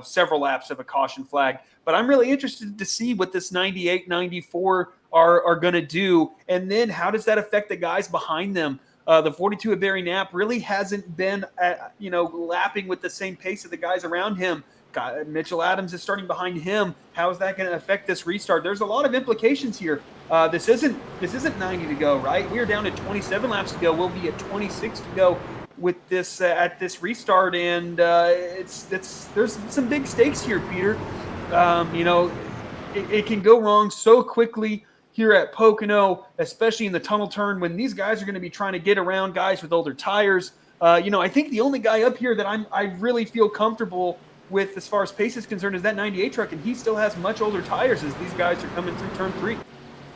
several laps of a caution flag. But I'm really interested to see what this 98, 94 are going to do. And then how does that affect the guys behind them? The 42 of Barry Knapp really hasn't been, lapping with the same pace of the guys around him. Mitchell Adams is starting behind him. How is that going to affect this restart? There's a lot of implications here. This isn't 90 to go, right? We are down to 27 laps to go. We'll be at 26 to go with this at this restart, and there's some big stakes here, Peter. It can go wrong so quickly here at Pocono, especially in the tunnel turn when these guys are going to be trying to get around guys with older tires. I think the only guy up here that I really feel comfortable with as far as pace is concerned is that 98 truck, and he still has much older tires as these guys are coming through turn 3.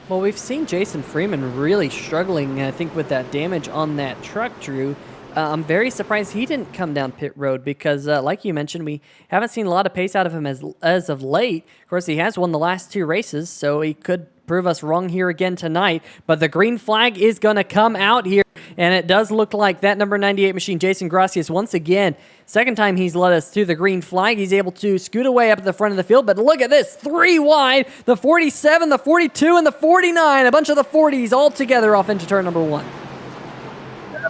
Well, we've seen Jason Freeman really struggling, I think, with that damage on that truck, Drew. I'm very surprised he didn't come down pit road because, like you mentioned, we haven't seen a lot of pace out of him as of late. Of course, he has won the last 2 races, so he could prove us wrong here again tonight. But the green flag is going to come out here, And it does look like that number 98 machine, Jason Gracias, once again, second time he's led us to the green flag. He's able to scoot away up at the front of the field. But look at this, 3 wide, the 47, the 42, and the 49. A bunch of the 40s all together off into turn number 1.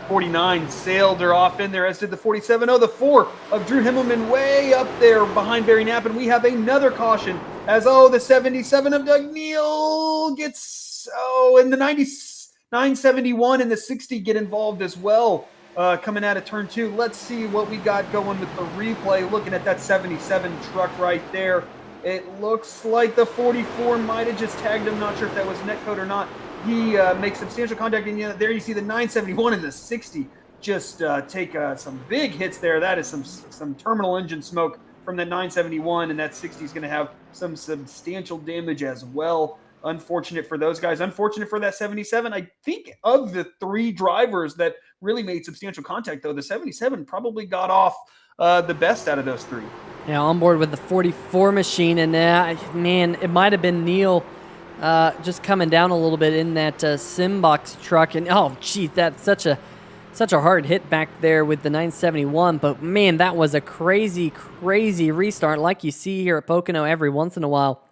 49 sailed her off in there, as did the 47. Oh, the 4 of Drew Himmelman way up there behind Barry Knapp, and we have another caution as, the 77 of Doug Neal gets, and the 971 and the 60 get involved as well, coming out of turn 2. Let's see what we got going with the replay. Looking at that 77 truck right there, it looks like the 44 might have just tagged him. Not sure if that was netcode or not. He makes substantial contact, and there you see the 971 and the 60 just take some big hits there. That is some terminal engine smoke from the 971, and that 60 is going to have some substantial damage as well. Unfortunate for those guys. Unfortunate for that 77. I think of the 3 drivers that really made substantial contact, though, the 77 probably got off the best out of those 3. Yeah, on board with the 44 machine, and man, it might have been Neal just coming down a little bit in that Simbox truck, and that's such a hard hit back there with the 971. But man, that was a crazy restart, like you see here at Pocono every once in a while.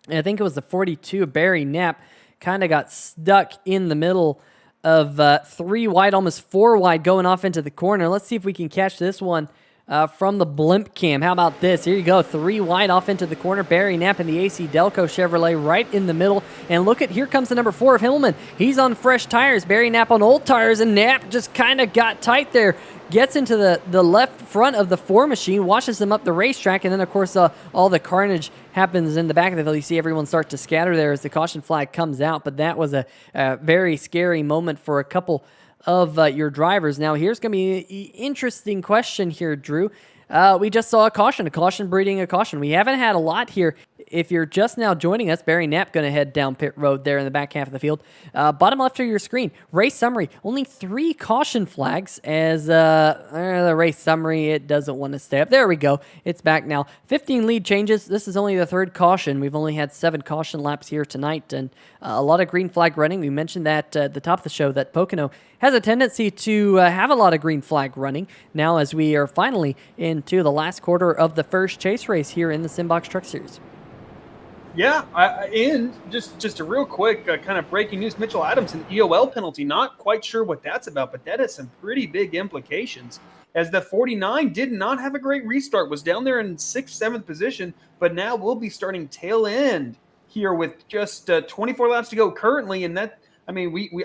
And I think it was the 42 Barry Knapp kind of got stuck in the middle of 3 wide, almost 4 wide, going off into the corner. Let's see if we can catch this one from the blimp cam. How about this? Here you go, 3 wide off into the corner. Barry Knapp and the AC Delco Chevrolet right in the middle. And look at, here comes the number 4 of Hillman. He's on fresh tires. Barry Knapp on old tires, and Knapp just kind of got tight there. Gets into the left front of the 4 machine, washes them up the racetrack, and then, of course, all the carnage happens in the back of the field. You see everyone start to scatter there as the caution flag comes out, but that was a very scary moment for a couple of your drivers. Now, here's going to be an interesting question here, Drew. We just saw a caution breeding a caution. We haven't had a lot here. If you're just now joining us, Barry Knapp going to head down pit road there in the back half of the field. Bottom left of your screen, race summary. Only 3 caution flags as the race summary, it doesn't want to stay up. There we go. It's back now. 15 lead changes. This is only the 3rd caution. We've only had 7 caution laps here tonight, and a lot of green flag running. We mentioned that at the top of the show that Pocono has a tendency to have a lot of green flag running. Now, as we are finally into the last quarter of the first chase race here in the Simbox Truck Series. Yeah, and just a real quick kind of breaking news, Mitchell Adams, an EOL penalty. Not quite sure what that's about, but that has some pretty big implications, as the 49 did not have a great restart, was down there in 6th, 7th position, but now we'll be starting tail end here with just 24 laps to go currently, and that, I mean, we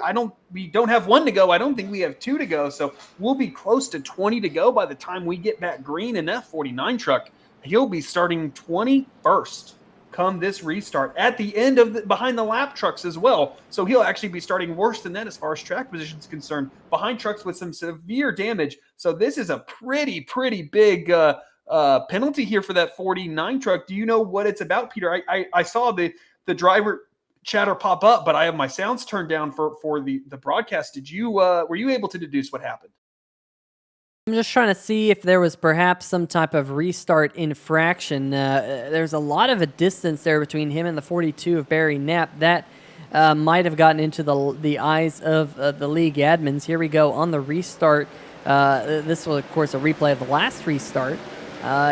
don't have 1 to go. I don't think we have 2 to go, so we'll be close to 20 to go by the time we get back green in that 49 truck. He'll be starting 21st come this restart at the end of behind the lap trucks as well. So he'll actually be starting worse than that as far as track position is concerned, behind trucks with some severe damage. So this is a pretty big penalty here for that 49 truck. Do you know what it's about, Peter? I saw the driver chatter pop up, but I have my sounds turned down for the broadcast. Did you were you able to deduce what happened? I'm just trying to see if there was perhaps some type of restart infraction. There's a lot of a distance there between him and the 42 of Barry Knapp. That might have gotten into the eyes of the league admins. Here we go on the restart. This was, of course, a replay of the last restart.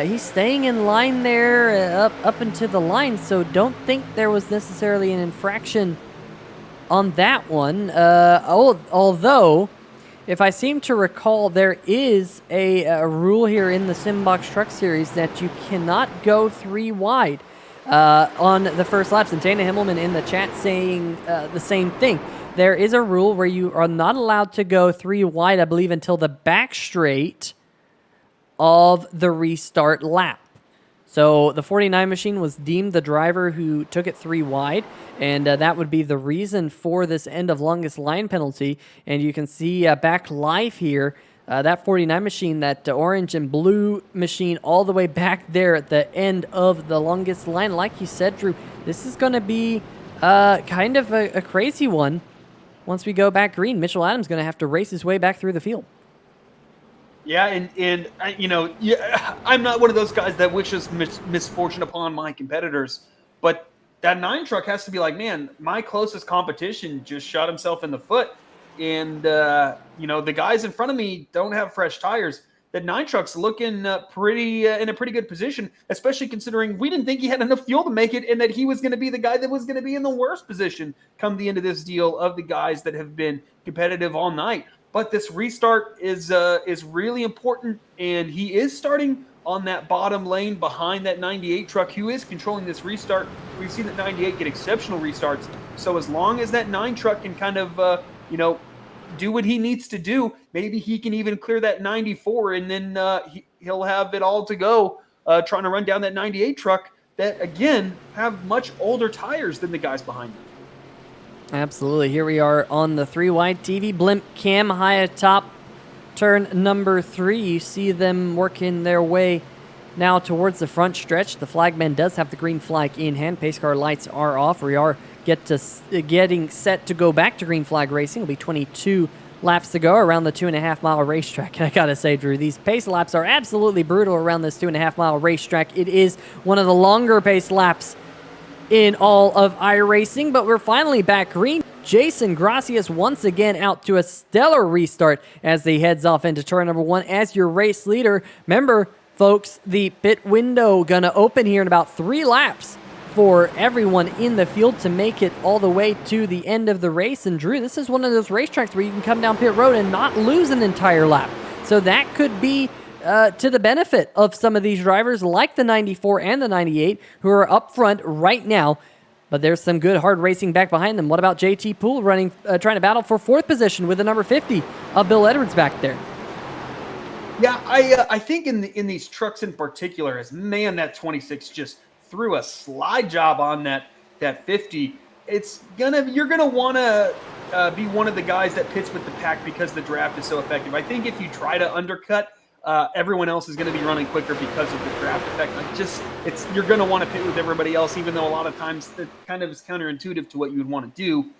He's staying in line there, up into the line, so don't think there was necessarily an infraction on that one. Although, if I seem to recall, there is a rule here in the Simbox Truck Series that you cannot go 3 wide on the first laps. And Dana Himmelman in the chat saying the same thing. There is a rule where you are not allowed to go 3 wide, I believe, until the back straight of the restart lap. So the 49 machine was deemed the driver who took it 3 wide, and that would be the reason for this end of longest line penalty. And you can see back live here, that 49 machine, that orange and blue machine all the way back there at the end of the longest line. Like you said, Drew, this is going to be kind of a crazy one. Once we go back green, Mitchell Adams is going to have to race his way back through the field. Yeah, and I'm not one of those guys that wishes misfortune upon my competitors, but that 9 truck has to be like, man, my closest competition just shot himself in the foot. and the guys in front of me don't have fresh tires. That 9 truck's looking pretty in a pretty good position, especially considering we didn't think he had enough fuel to make it, and that he was going to be the guy that was going to be in the worst position come the end of this deal of the guys that have been competitive all night. But this restart is really important, and he is starting on that bottom lane behind that 98 truck who is controlling this restart. We've seen that 98 get exceptional restarts, so as long as that 9 truck can kind of do what he needs to do, maybe he can even clear that 94, and then he'll have it all to go trying to run down that 98 truck that, again, have much older tires than the guys behind him. Absolutely. Here we are on the 3-wide TV blimp cam high atop turn number 3. You see them working their way now towards the front stretch. The flagman does have the green flag in hand. Pace car lights are off. We are getting set to go back to green flag racing. It'll be 22 laps to go around the 2.5-mile racetrack. And I gotta say, Drew, these pace laps are absolutely brutal around this 2.5-mile racetrack. It is one of the longer pace laps in all of iRacing, but we're finally back green. Jason Gracias once again out to a stellar restart as he heads off into turn number 1 as your race leader. Remember, folks, the pit window gonna open here in about 3 laps for everyone in the field to make it all the way to the end of the race. And Drew, this is one of those racetracks where you can come down pit road and not lose an entire lap. So that could be to the benefit of some of these drivers like the 94 and the 98 who are up front right now. But there's some good hard racing back behind them. What about JT Poole running, trying to battle for 4th position with the number 50 of Bill Edwards back there? Yeah, I think in these trucks in particular, as man, that 26 just threw a slide job on that 50. You're gonna want to be one of the guys that pits with the pack because the draft is so effective. I think if you try to undercut, everyone else is going to be running quicker because of the draft effect. You're going to want to pit with everybody else, even though a lot of times that kind of is counterintuitive to what you would want to do.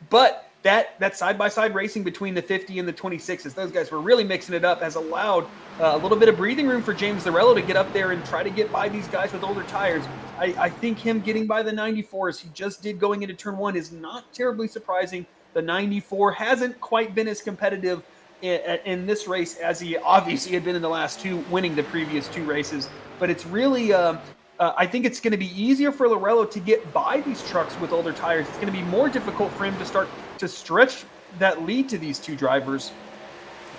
But that side-by-side racing between the 50 and the 26, as those guys were really mixing it up, has allowed a little bit of breathing room for James Lorello to get up there and try to get by these guys with older tires. I think him getting by the 94, as he just did going into turn 1, is not terribly surprising. The 94 hasn't quite been as competitive in this race as he obviously had been in the last 2, winning the previous 2 races. But it's really, I think it's going to be easier for Lorello to get by these trucks with older tires. It's going to be more difficult for him to start to stretch that lead to these 2 drivers,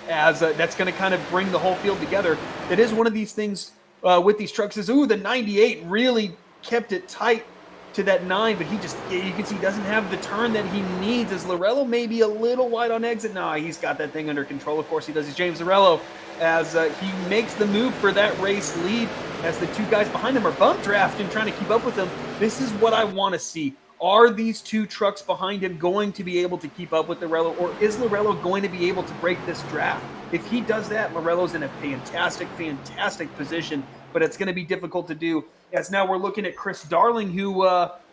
as that's going to kind of bring the whole field together. It is one of these things with these trucks is, the 98 really kept it tight to that 9, but you can see he doesn't have the turn that he needs, as Lorello may be a little wide on exit. Nah, he's got that thing under control. Of course he does. He's James Lorello, as he makes the move for that race lead, as the 2 guys behind him are bump drafting, trying to keep up with him. This is what I want to see. Are these 2 trucks behind him going to be able to keep up with Lorello, or is Lorello going to be able to break this draft? If he does that, Lorello's in a fantastic position, but it's going to be difficult to do. As now we're looking at Chris Darling, who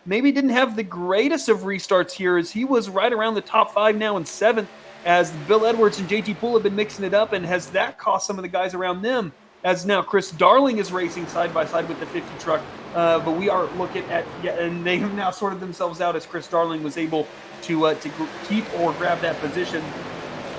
maybe didn't have the greatest of restarts here, as he was right around the top 5 now in 7th, as Bill Edwards and JT Poole have been mixing it up, and has that cost some of the guys around them, as now Chris Darling is racing side by side with the 50 truck. But we are looking at, and they have now sorted themselves out, as Chris Darling was able to keep or grab that position.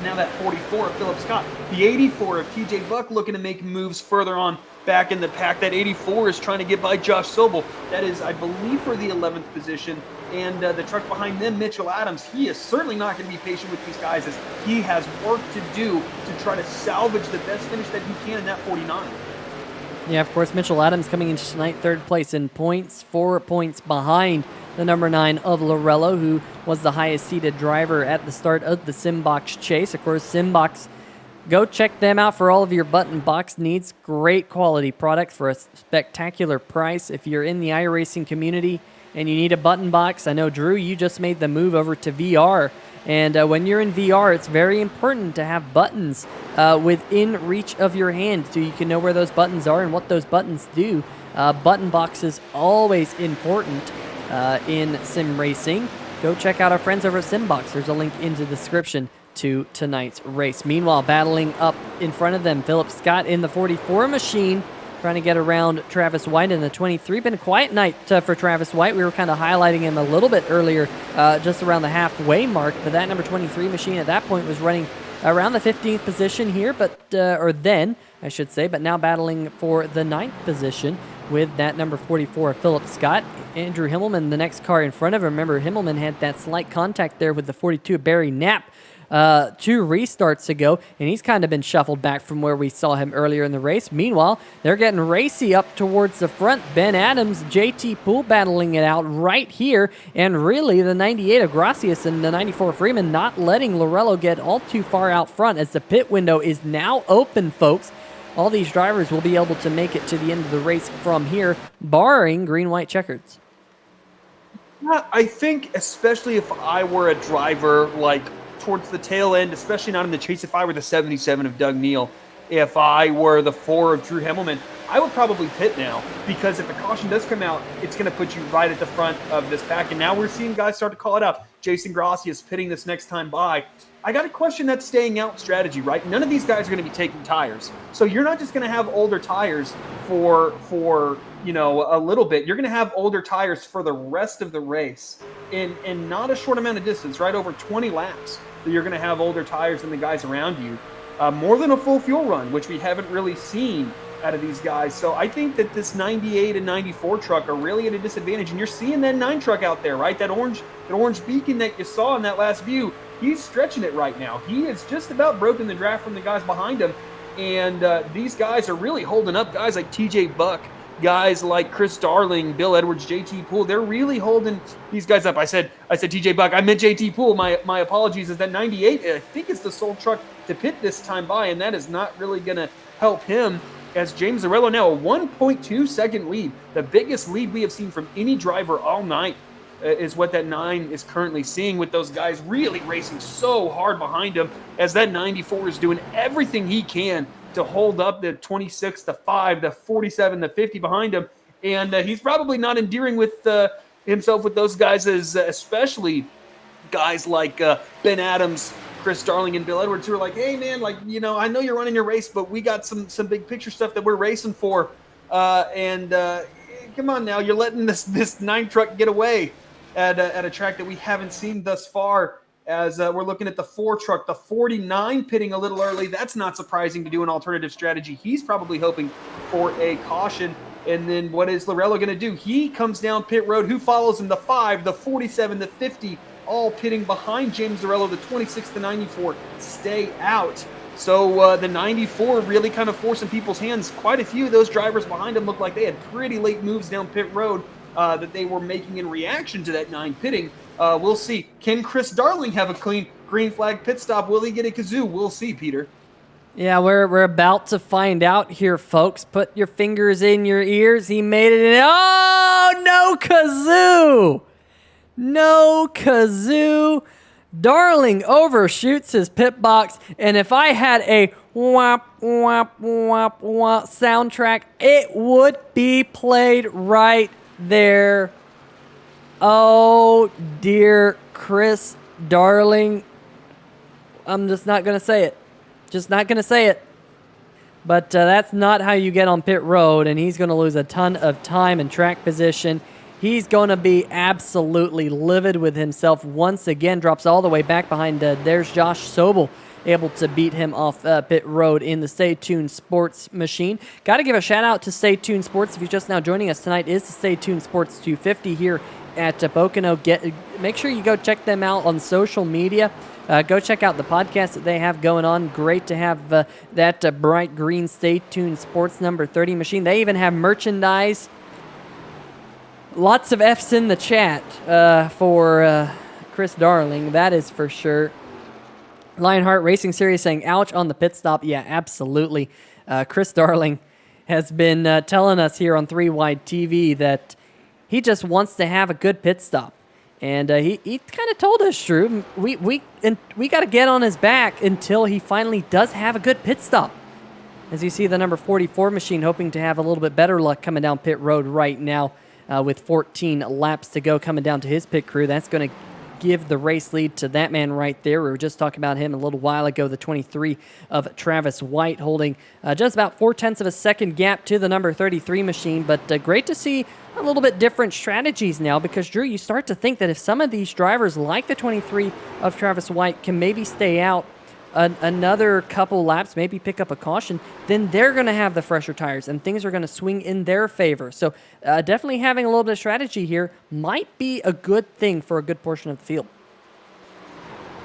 Now that 44 of Philip Scott, the 84 of TJ Buck looking to make moves further on back in the pack. That 84 is trying to get by Josh Sobel. That is, I believe, for the 11th position. And the truck behind them, Mitchell Adams, he is certainly not going to be patient with these guys, as he has work to do to try to salvage the best finish that he can in that 49. Yeah, of course, Mitchell Adams coming into tonight, 3rd place in points, 4 points behind the number 9 of Lorello, who was the highest seeded driver at the start of the Simbox Chase. Of course, Simbox, go check them out for all of your button box needs. Great quality product for a spectacular price. If you're in the iRacing community and you need a button box, I know, Drew, you just made the move over to VR. And when you're in VR, it's very important to have buttons within reach of your hand so you can know where those buttons are and what those buttons do. Button boxes always important in sim racing. Go check out our friends over at Simbox. There's a link in the description to tonight's race. Meanwhile, battling up in front of them, Philip Scott in the 44 machine trying to get around Travis White in the 23. Been a quiet night for Travis White. We were kind of highlighting him a little bit earlier, just around the halfway mark, but that number 23 machine at that point was running around the 15th position here, or then, I should say, but now battling for the 9th position with that number 44, Philip Scott. Andrew Himmelman, the next car in front of him. Remember, Himmelman had that slight contact there with the 42, Barry Knapp, 2 restarts ago, and he's kind of been shuffled back from where we saw him earlier in the race. Meanwhile, they're getting racy up towards the front. Ben Adams, JT Poole battling it out right here, and really the 98 of Gracias and the 94 Freeman not letting Lorello get all too far out front as the pit window is now open, folks. All these drivers will be able to make it to the end of the race from here, barring green-white checkers. Yeah, I think especially if I were a driver, like towards the tail end, especially not in the chase, if I were the 77 of Doug Neal, if I were the 4 of Drew Himmelman, I would probably pit now, because if a caution does come out, it's going to put you right at the front of this pack. And now we're seeing guys start to call it out. Jason Gracias pitting this next time by. I got to question that staying out strategy, right? None of these guys are going to be taking tires. So you're not just going to have older tires for a little bit. You're going to have older tires for the rest of the race in not a short amount of distance, right? Over 20 laps, you're going to have older tires than the guys around you. More than a full fuel run, which we haven't really seen out of these guys. So I think that this 98 and 94 truck are really at a disadvantage. And you're seeing that 9 truck out there, right? That orange beacon that you saw in that last view, he's stretching it right now. He has just about broken the draft from the guys behind him. And these guys are really holding up. Guys like TJ Buck, guys like Chris Darling, Bill Edwards, JT Poole, they're really holding these guys up. I said TJ Buck, I meant JT Poole. My apologies. Is that 98? I think it's the sole truck to pit this time by, and that is not really going to help him, as James Zarello now a 1.2 second lead. The biggest lead we have seen from any driver all night is what that 9 is currently seeing, with those guys really racing so hard behind him, as that 94 is doing everything he can to hold up the 26, the 5, the 47, the 50 behind him. And he's probably not endearing with himself with those guys, as especially guys like Ben Adams, Chris Darling, and Bill Edwards, who are like, hey, man, I know you're running your race, but we got some big picture stuff that we're racing for. Come on now, you're letting this 9 truck get away at a track that we haven't seen thus far, as we're looking at the 4 truck, the 49 pitting a little early. That's not surprising to do an alternative strategy. He's probably hoping for a caution. And then what is Lorello going to do? He comes down pit road. Who follows him? The 5, the 47, the 50, all pitting behind James Zarello. The 26, the 94 stay out. So the 94 really kind of forcing people's hands. Quite a few of those drivers behind him look like they had pretty late moves down pit road that they were making in reaction to that 9 pitting. We'll see. Can Chris Darling have a clean green flag pit stop? Will he get a kazoo? We'll see, Peter. Yeah, we're about to find out here, folks. Put your fingers in your ears. He made it in. Oh, no kazoo! No kazoo. Darling overshoots his pit box, and if I had a whop, whop, whop, whop soundtrack, it would be played right there. Oh, dear Chris Darling. I'm just not going to say it. Just not going to say it. But that's not how you get on pit road, and he's going to lose a ton of time and track position. He's going to be absolutely livid with himself once again. Drops all the way back behind. There's Josh Sobel, able to beat him off pit road in the Stay Tuned Sports machine. Got to give a shout out to Stay Tuned Sports. If you're just now joining us, tonight is the Stay Tuned Sports 250 here at Pocono. Make sure you go check them out on social media. Go check out the podcast that they have going on. Great to have that bright green Stay Tuned Sports number 30 machine. They even have merchandise. Lots of F's in the chat for Chris Darling, that is for sure. Lionheart Racing Series saying, ouch on the pit stop. Yeah, absolutely. Chris Darling has been telling us here on 3 Wide TV that he just wants to have a good pit stop. And he kind of told us, Drew, we got to get on his back until he finally does have a good pit stop. As you see the number 44 machine hoping to have a little bit better luck coming down pit road right now with 14 laps to go coming down to his pit crew. That's going to give the race lead to that man right there. We were just talking about him a little while ago, the 23 of Travis White, holding just about 0.4 of a second gap to the number 33 machine. But great to see a little bit different strategies now, because, Drew, you start to think that if some of these drivers, like the 23 of Travis White, can maybe stay out another couple laps, maybe pick up a caution, then they're going to have the fresher tires and things are going to swing in their favor. So definitely having a little bit of strategy here might be a good thing for a good portion of the field.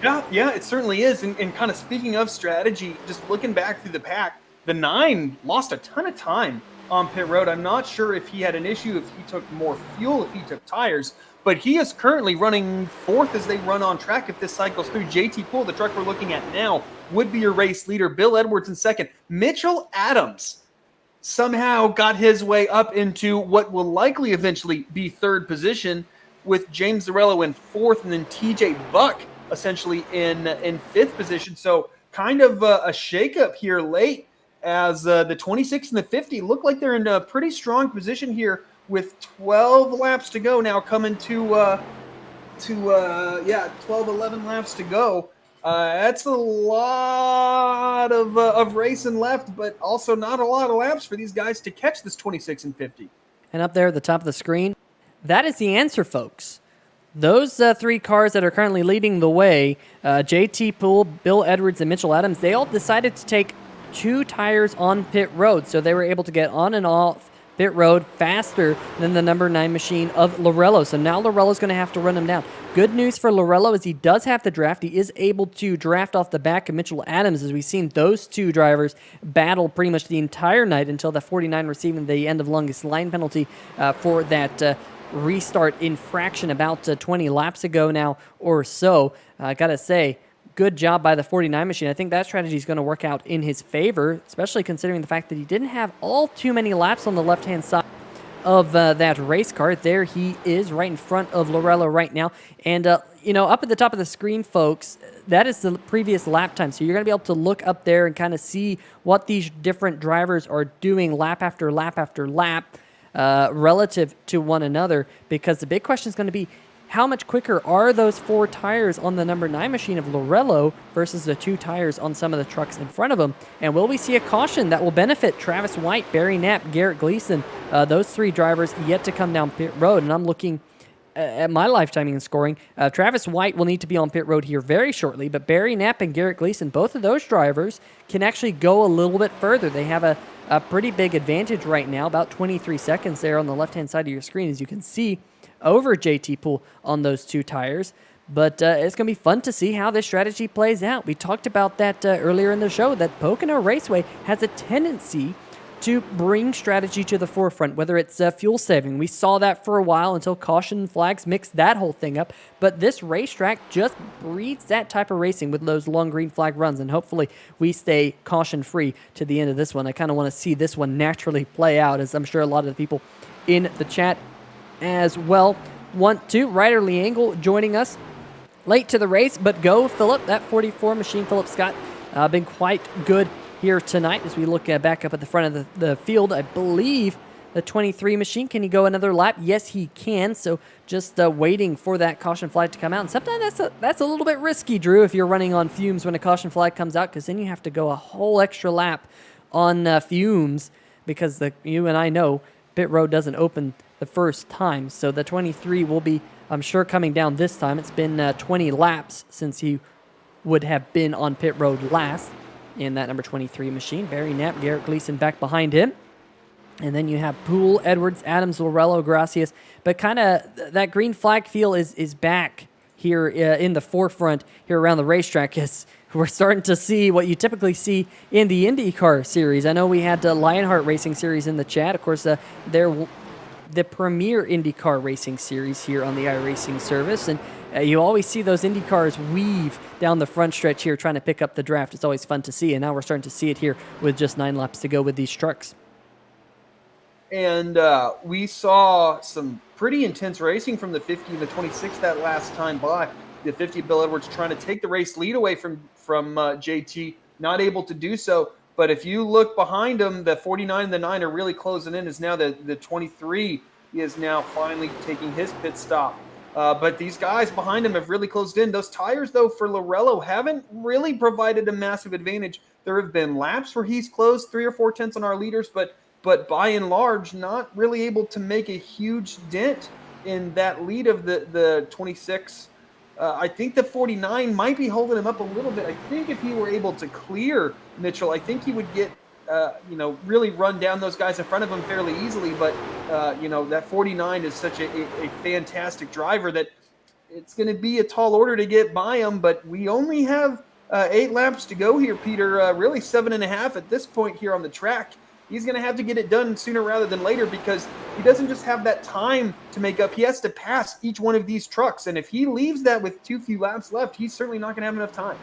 Yeah, it certainly is. And kind of speaking of strategy, just looking back through the pack, the 9 lost a ton of time on pit road. I'm not sure if he had an issue, if he took more fuel, if he took tires, but he is currently running 4th as they run on track. If this cycles through, JT Poole, the truck we're looking at now, would be your race leader. Bill Edwards in 2nd. Mitchell Adams somehow got his way up into what will likely eventually be 3rd position, with James Zarello in 4th, and then TJ Buck essentially in 5th position. So kind of a shakeup here late, as the 26 and the 50 look like they're in a pretty strong position here with 12 laps to go now, coming to 12, 11 laps to go. That's a lot of racing left, but also not a lot of laps for these guys to catch this 26 and 50. And up there at the top of the screen, that is the answer, folks. Those 3 cars that are currently leading the way, JT Poole, Bill Edwards, and Mitchell Adams, they all decided to take 2 tires on pit road. So they were able to get on and off pit road faster than the number 9 machine of Lorello. So now Lorello's going to have to run him down. Good news for Lorello is he does have the draft. He is able to draft off the back of Mitchell Adams, as we've seen those 2 drivers battle pretty much the entire night until the 49 receiving the end of longest line penalty for that restart infraction about 20 laps ago now or so. I gotta say, good job by the 49 machine. I think that strategy is going to work out in his favor, especially considering the fact that he didn't have all too many laps on the left-hand side of that race car. There he is right in front of Lorello right now. And, up at the top of the screen, folks, that is the previous lap time. So you're going to be able to look up there and kind of see what these different drivers are doing lap after lap after lap relative to one another, because the big question is going to be, how much quicker are those 4 tires on the number 9 machine of Lorello versus the 2 tires on some of the trucks in front of him? And will we see a caution that will benefit Travis White, Barry Knapp, Garrett Gleason, those 3 drivers yet to come down pit road? And I'm looking at my live timing and scoring. Travis White will need to be on pit road here very shortly, but Barry Knapp and Garrett Gleason, both of those drivers can actually go a little bit further. They have a pretty big advantage right now, about 23 seconds there on the left-hand side of your screen, as you can see, over JT Poole on those 2 tires. But it's going to be fun to see how this strategy plays out. We talked about that earlier in the show, that Pocono Raceway has a tendency to bring strategy to the forefront, whether it's fuel saving. We saw that for a while until caution flags mixed that whole thing up. But this racetrack just breeds that type of racing with those long green flag runs, and hopefully we stay caution-free to the end of this one. I kind of want to see this one naturally play out, as I'm sure a lot of the people in the chat as well want to. Ryder Lee Angle joining us late to the race, but go Philip, that 44 machine, Philip Scott, been quite good here tonight. As we look back up at the front of the field, I believe the 23 machine, can he go another lap? Yes, he can. So just waiting for that caution flag to come out. And sometimes that's a little bit risky, Drew, if you're running on fumes when a caution flag comes out, because then you have to go a whole extra lap on fumes, because you and I know pit road doesn't open the first time. So the 23 will be, I'm sure, coming down this time. It's been 20 laps since he would have been on pit road last in that number 23 machine. Barry Knapp, Garrett Gleason back behind him. And then you have Poole, Edwards, Adams, Lorello, Gracias. But kind of that green flag feel is back here in the forefront here around the racetrack, as we're starting to see what you typically see in the IndyCar series. I know we had Lionheart Racing Series in the chat. Of course, they're the premier IndyCar racing series here on the iRacing service. And you always see those IndyCars weave down the front stretch here trying to pick up the draft. It's always fun to see, and now we're starting to see it here with just 9 laps to go with these trucks. And we saw some pretty intense racing from the 50 and the 26 that last time by. The 50, Bill Edwards trying to take the race lead away from JT, not able to do so. But if you look behind him, the 49 and the 9 are really closing in. Is now the 23 is now finally taking his pit stop But these guys behind him have really closed in. Those tires, though, for Lorello haven't really provided a massive advantage. There have been laps where he's closed 3 or 4 tenths on our leaders, but by and large, not really able to make a huge dent in that lead of the 26. I think the 49 might be holding him up a little bit. I think if he were able to clear Mitchell, I think he would get, really run down those guys in front of him fairly easily. But, that 49 is such a fantastic driver that it's going to be a tall order to get by him. But we only have 8 laps to go here, Peter. Really 7.5 at this point here on the track. He's going to have to get it done sooner rather than later because he doesn't just have that time to make up. He has to pass each one of these trucks. And if he leaves that with too few laps left, he's certainly not going to have enough time.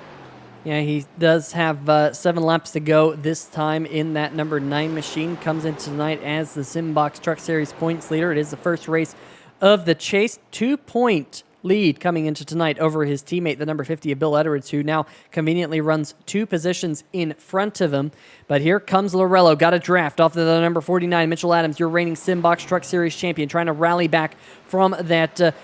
Yeah, he does have 7 laps to go this time in that number 9 machine. Comes in tonight as the Simbox Truck Series points leader. It is the first race of the chase. 2-point lead coming into tonight over his teammate, the number 50 of Bill Edwards, who now conveniently runs 2 positions in front of him. But here comes Lorello. Got a draft off of the number 49, Mitchell Adams, your reigning Simbox Truck Series champion, trying to rally back from that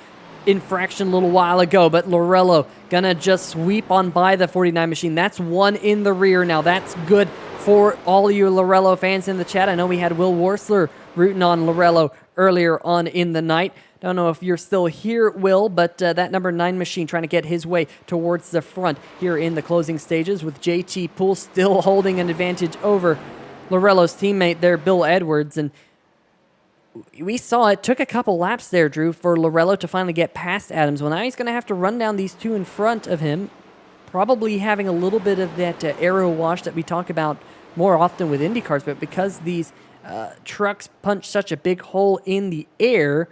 infraction a little while ago. But Lorello gonna just sweep on by the 49 machine. That's 1 in the rear now. That's good for all you Lorello fans in the chat. I know we had Will Worsler rooting on Lorello earlier on in the night. Don't know if you're still here, Will, but that number 9 machine trying to get his way towards the front here in the closing stages, with JT Poole still holding an advantage over Lorello's teammate there, Bill Edwards. And we saw it took a couple laps there, Drew, for Lorello to finally get past Adams. Well, now he's going to have to run down these 2 in front of him, probably having a little bit of that aero wash that we talk about more often with Indy cars. But because these trucks punch such a big hole in the air,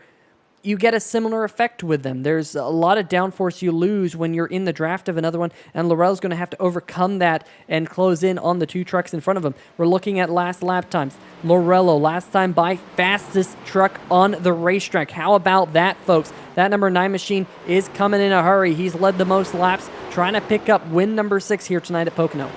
you get a similar effect with them. There's a lot of downforce you lose when you're in the draft of another one, and Lorello's going to have to overcome that and close in on the 2 trucks in front of him. We're looking at last lap times. Lorello, last time by, fastest truck on the racetrack. How about that, folks? That number 9 machine is coming in a hurry. He's led the most laps, trying to pick up win number 6 here tonight at Pocono.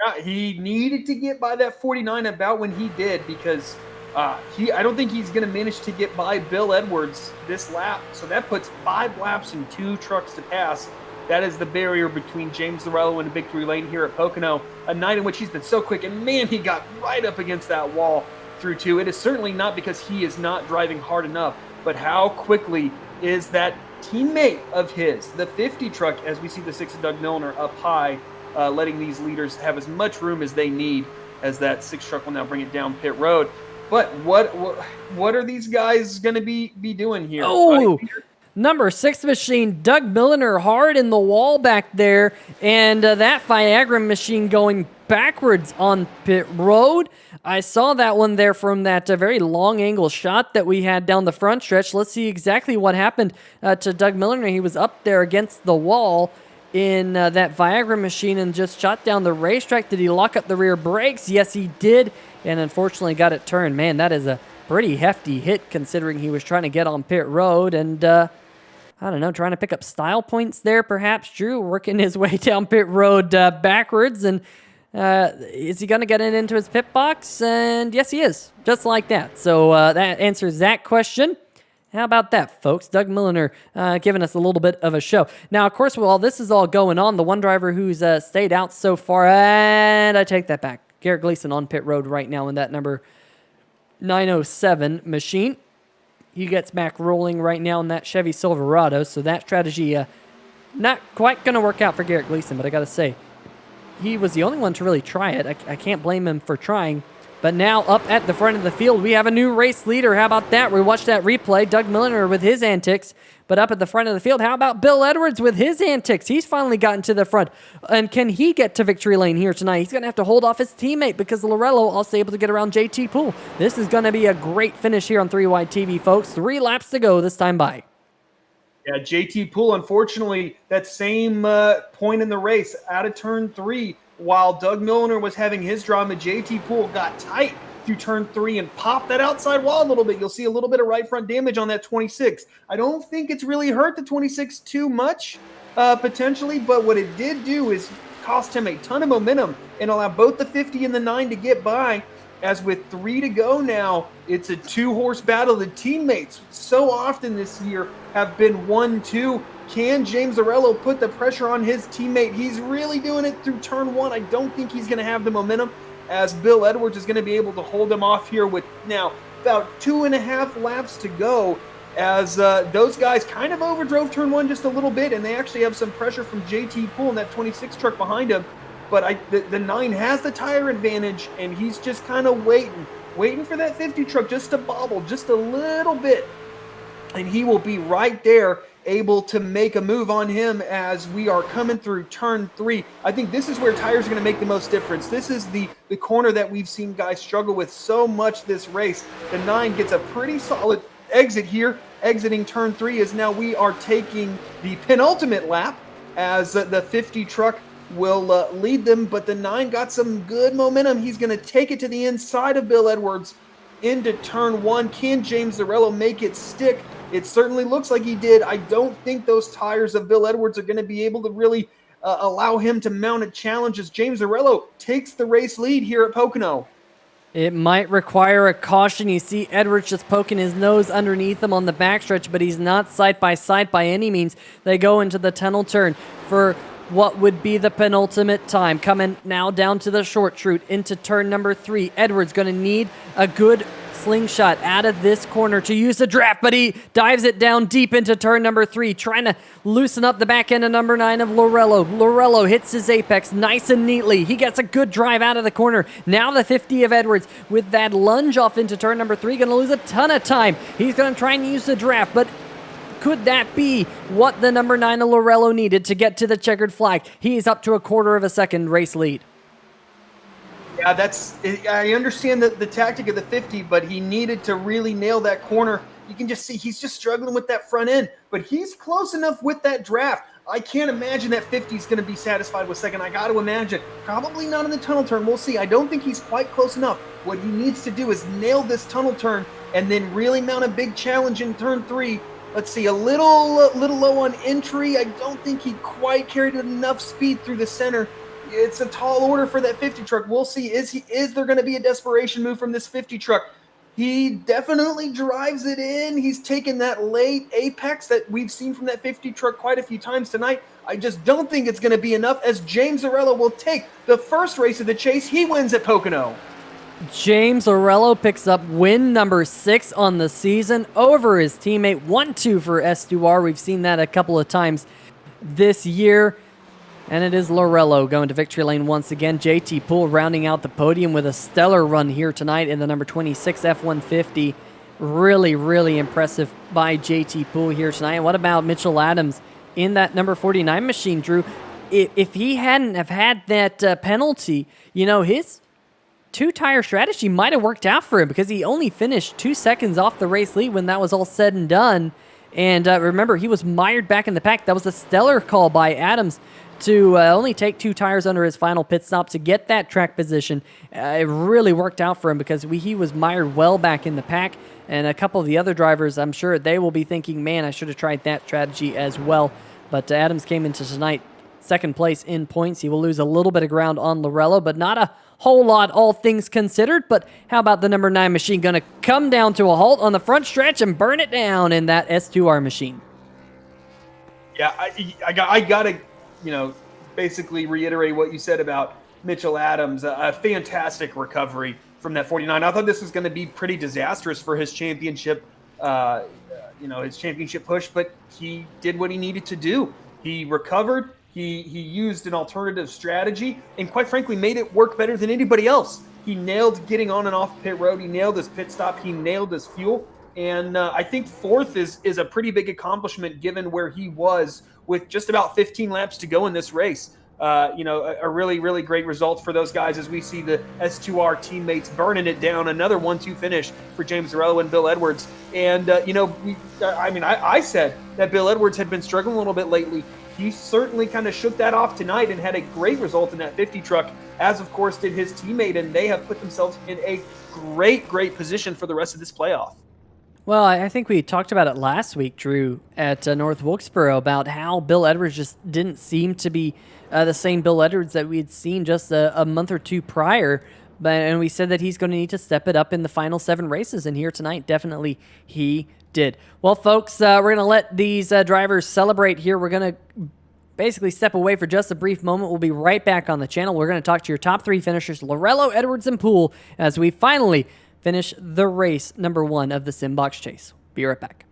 Yeah, he needed to get by that 49 about when he did, because I don't think he's going to manage to get by Bill Edwards this lap. So that puts 5 laps and 2 trucks to pass. That is the barrier between James Lorello and victory lane here at Pocono. A night in which he's been so quick, and man, he got right up against that wall through 2. It is certainly not because he is not driving hard enough, but how quickly is that teammate of his, the 50 truck, as we see the 6 of Doug Milner up high, letting these leaders have as much room as they need, as that 6 truck will now bring it down pit road. But what are these guys going to be doing here? Oh, number 6 machine, Doug Milner, hard in the wall back there, and that Viagra machine going backwards on pit road. I saw that one there from that very long angle shot that we had down the front stretch. Let's see exactly what happened to Doug Milner. He was up there against the wall in that Viagra machine and just shot down the racetrack. Did he lock up the rear brakes? Yes, he did, and unfortunately got it turned. Man, that is a pretty hefty hit considering he was trying to get on pit road, and I don't know, trying to pick up style points there perhaps. Drew working his way down pit road backwards, and is he going to get it into his pit box? And yes, he is, just like that. So that answers that question. How about that, folks? Doug Milner giving us a little bit of a show. Now, of course, while this is all going on, the one driver who's stayed out so far, and I take that back, Garrett Gleason on pit road right now in that number 907 machine. He gets back rolling right now in that Chevy Silverado, so that strategy not quite going to work out for Garrett Gleason, but I got to say, he was the only one to really try it. I can't blame him for trying. But now up at the front of the field, we have a new race leader. How about that? We watched that replay. Doug Milner with his antics. But up at the front of the field, how about Bill Edwards with his antics? He's finally gotten to the front. And can he get to victory lane here tonight? He's going to have to hold off his teammate because Lorello also able to get around JT Poole. This is going to be a great finish here on 3Wide TV, folks. 3 laps to go this time by. Yeah, JT Poole, unfortunately, that same point in the race, out of turn 3, while Doug Milner was having his drama, JT Poole got tight through turn 3 and popped that outside wall a little bit. You'll see a little bit of right front damage on that 26. I don't think it's really hurt the 26 too much, potentially, but what it did do is cost him a ton of momentum and allow both the 50 and the 9 to get by. as with 3 to go now, it's a 2-horse battle. The teammates so often this year have been 1-2. Can James Zarello put the pressure on his teammate? He's really doing it through turn 1. I don't think he's going to have the momentum, as Bill Edwards is going to be able to hold him off here with now about 2.5 laps to go, as those guys kind of overdrove turn 1 just a little bit, and they actually have some pressure from JT Poole and that 26 truck behind him. But the 9 has the tire advantage, and he's just kind of waiting for that 50 truck just to bobble just a little bit. And he will be right there, able to make a move on him as we are coming through turn 3. I think this is where tires are going to make the most difference. This is the corner that we've seen guys struggle with so much this race. The 9 gets a pretty solid exit here. Exiting turn 3 is now we are taking the penultimate lap, as the 50 truck will lead them, but the 9 got some good momentum. He's going to take it to the inside of Bill Edwards into turn 1. Can James Zarello make it stick? It certainly looks like he did. I don't think those tires of Bill Edwards are going to be able to really allow him to mount a challenge, as James Zarello takes the race lead here at Pocono. It might require a caution. You see Edwards just poking his nose underneath him on the backstretch, but he's not side by side by any means. They go into the tunnel turn for what would be the penultimate time. Coming now down to the short chute into turn number 3. Edwards going to need a good slingshot out of this corner to use the draft, but he dives it down deep into turn number 3, trying to loosen up the back end of number 9 of Lorello. Lorello hits his apex nice and neatly. He gets a good drive out of the corner. Now the 50 of Edwards with that lunge off into turn number 3, going to lose a ton of time. He's going to try and use the draft, but could that be what the number 9 of Lorello needed to get to the checkered flag? He's up to a quarter of a second race lead. Yeah, I understand the tactic of the 50, but he needed to really nail that corner. You can just see he's just struggling with that front end, but he's close enough with that draft. I can't imagine that 50 is going to be satisfied with second. I got to imagine. Probably not in the tunnel turn. We'll see. I don't think he's quite close enough. What he needs to do is nail this tunnel turn and then really mount a big challenge in turn 3. Let's see, a little low on entry. I don't think he quite carried enough speed through the center. It's a tall order for that 50 truck. We'll see. Is there going to be a desperation move from this 50 truck? He definitely drives it in. He's taken that late apex that we've seen from that 50 truck quite a few times tonight. I just don't think it's going to be enough, as James Zarello will take the first race of the chase. He wins at Pocono. James Zarello picks up win number 6 on the season over his teammate. 1-2 for S2R. We've seen that a couple of times this year. And it is Lorello going to victory lane once again. JT Poole rounding out the podium with a stellar run here tonight in the number 26 F-150. Really, really impressive by JT Poole here tonight. And what about Mitchell Adams in that number 49 machine, Drew? If he hadn't have had that penalty, his 2-tire strategy might have worked out for him, because he only finished 2 seconds off the race lead when that was all said and done. And remember, he was mired back in the pack. That was a stellar call by Adams to only take 2 tires under his final pit stop to get that track position. It really worked out for him, because he was mired well back in the pack. And a couple of the other drivers, I'm sure they will be thinking, man, I should have tried that strategy as well. But Adams came into tonight second place in points. He will lose a little bit of ground on Lorello, but not a whole lot, all things considered. But how about the number 9 machine going to come down to a halt on the front stretch and burn it down in that S2R machine? Yeah, I got to, basically reiterate what you said about Mitchell Adams. A fantastic recovery from that 49. I thought this was going to be pretty disastrous for his championship, his championship push, but he did what he needed to do. He recovered. He used an alternative strategy, and quite frankly, made it work better than anybody else. He nailed getting on and off pit road. He nailed his pit stop. He nailed his fuel. And I think fourth is a pretty big accomplishment given where he was with just about 15 laps to go in this race. A really, really great result for those guys as we see the S2R teammates burning it down. Another 1-2 finish for James Zarello and Bill Edwards. And, I said that Bill Edwards had been struggling a little bit lately. He certainly kind of shook that off tonight and had a great result in that 50 truck, as of course did his teammate, and they have put themselves in a great, great position for the rest of this playoff. Well, I think we talked about it last week, Drew, at North Wilkesboro, about how Bill Edwards just didn't seem to be the same Bill Edwards that we had seen just a month or two prior. and we said that he's going to need to step it up in the final 7 races, and here tonight, definitely he did. Well, folks, we're going to let these drivers celebrate here. We're going to basically step away for just a brief moment. We'll be right back on the channel. We're going to talk to your top 3 finishers, Lorello, Edwards, and Poole, as we finally finish the race number 1 of the Simbox Chase. Be right back.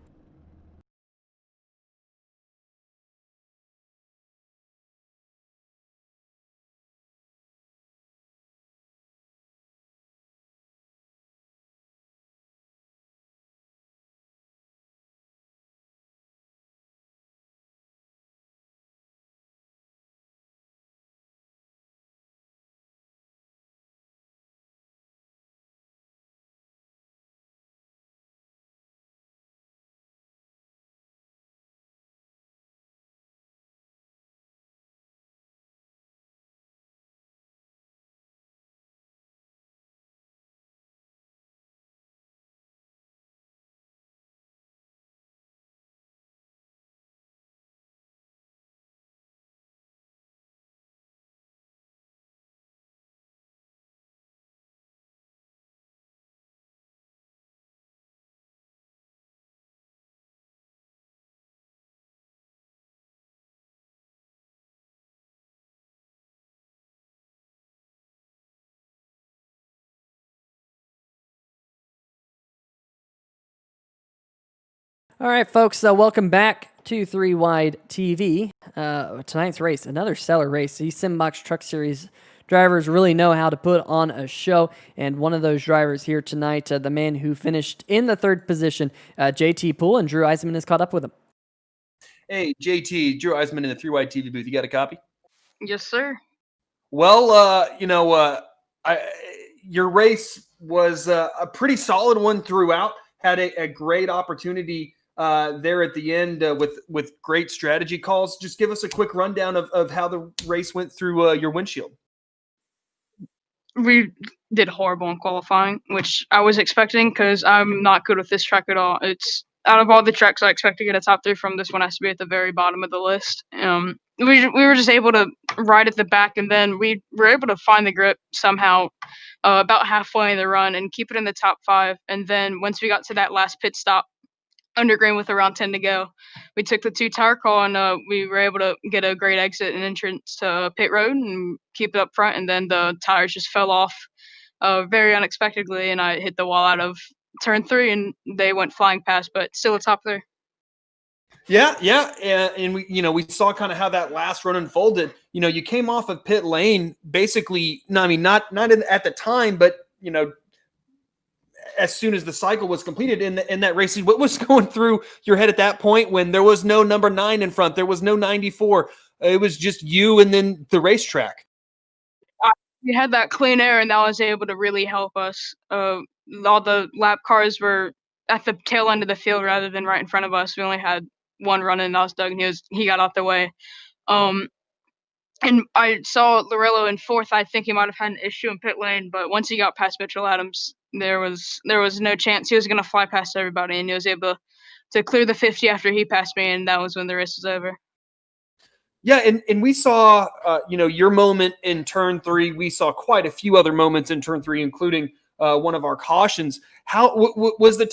All right, folks, welcome back to 3 Wide TV. Tonight's race, another stellar race. These Simbox Truck Series drivers really know how to put on a show, and one of those drivers here tonight, the man who finished in the 3rd position, JT Poole, and Drew Eisman has caught up with him. Hey, JT, Drew Eisman in the 3 Wide TV booth. You got a copy? Yes, sir. Well, your race was a pretty solid one throughout. Had a great opportunity there at the end with great strategy calls. Just give us a quick rundown of how the race went through your windshield. We did horrible in qualifying, which I was expecting because I'm not good with this track at all. It's out of all the tracks I expect to get a top 3 from, this one has to be at the very bottom of the list. We were just able to ride at the back, and then we were able to find the grip somehow about halfway in the run and keep it in the top 5. And then once we got to that last pit stop, under green with around 10 to go, we took the 2 tire call, and we were able to get a great exit and entrance to pit road and keep it up front. And then the tires just fell off very unexpectedly, and I hit the wall out of turn 3, and they went flying past, but still a top there. Yeah, and we saw kind of how that last run unfolded. You came off of pit lane basically. No, I mean not at the time, but as soon as the cycle was completed in that race. What was going through your head at that point when there was no number 9 in front? There was no 94. It was just you and then the racetrack. We had that clean air, and that was able to really help us. All the lap cars were at the tail end of the field rather than right in front of us. We only had one running, and that was Doug, and he got out the way. And I saw Lorello in 4th. I think he might have had an issue in pit lane, but once he got past Mitchell Adams, there was no chance. He was going to fly past everybody, and he was able to clear the 50 after he passed me, and that was when the race was over. Yeah, and we saw, your moment in turn 3. We saw quite a few other moments in turn 3, including one of our cautions. How was the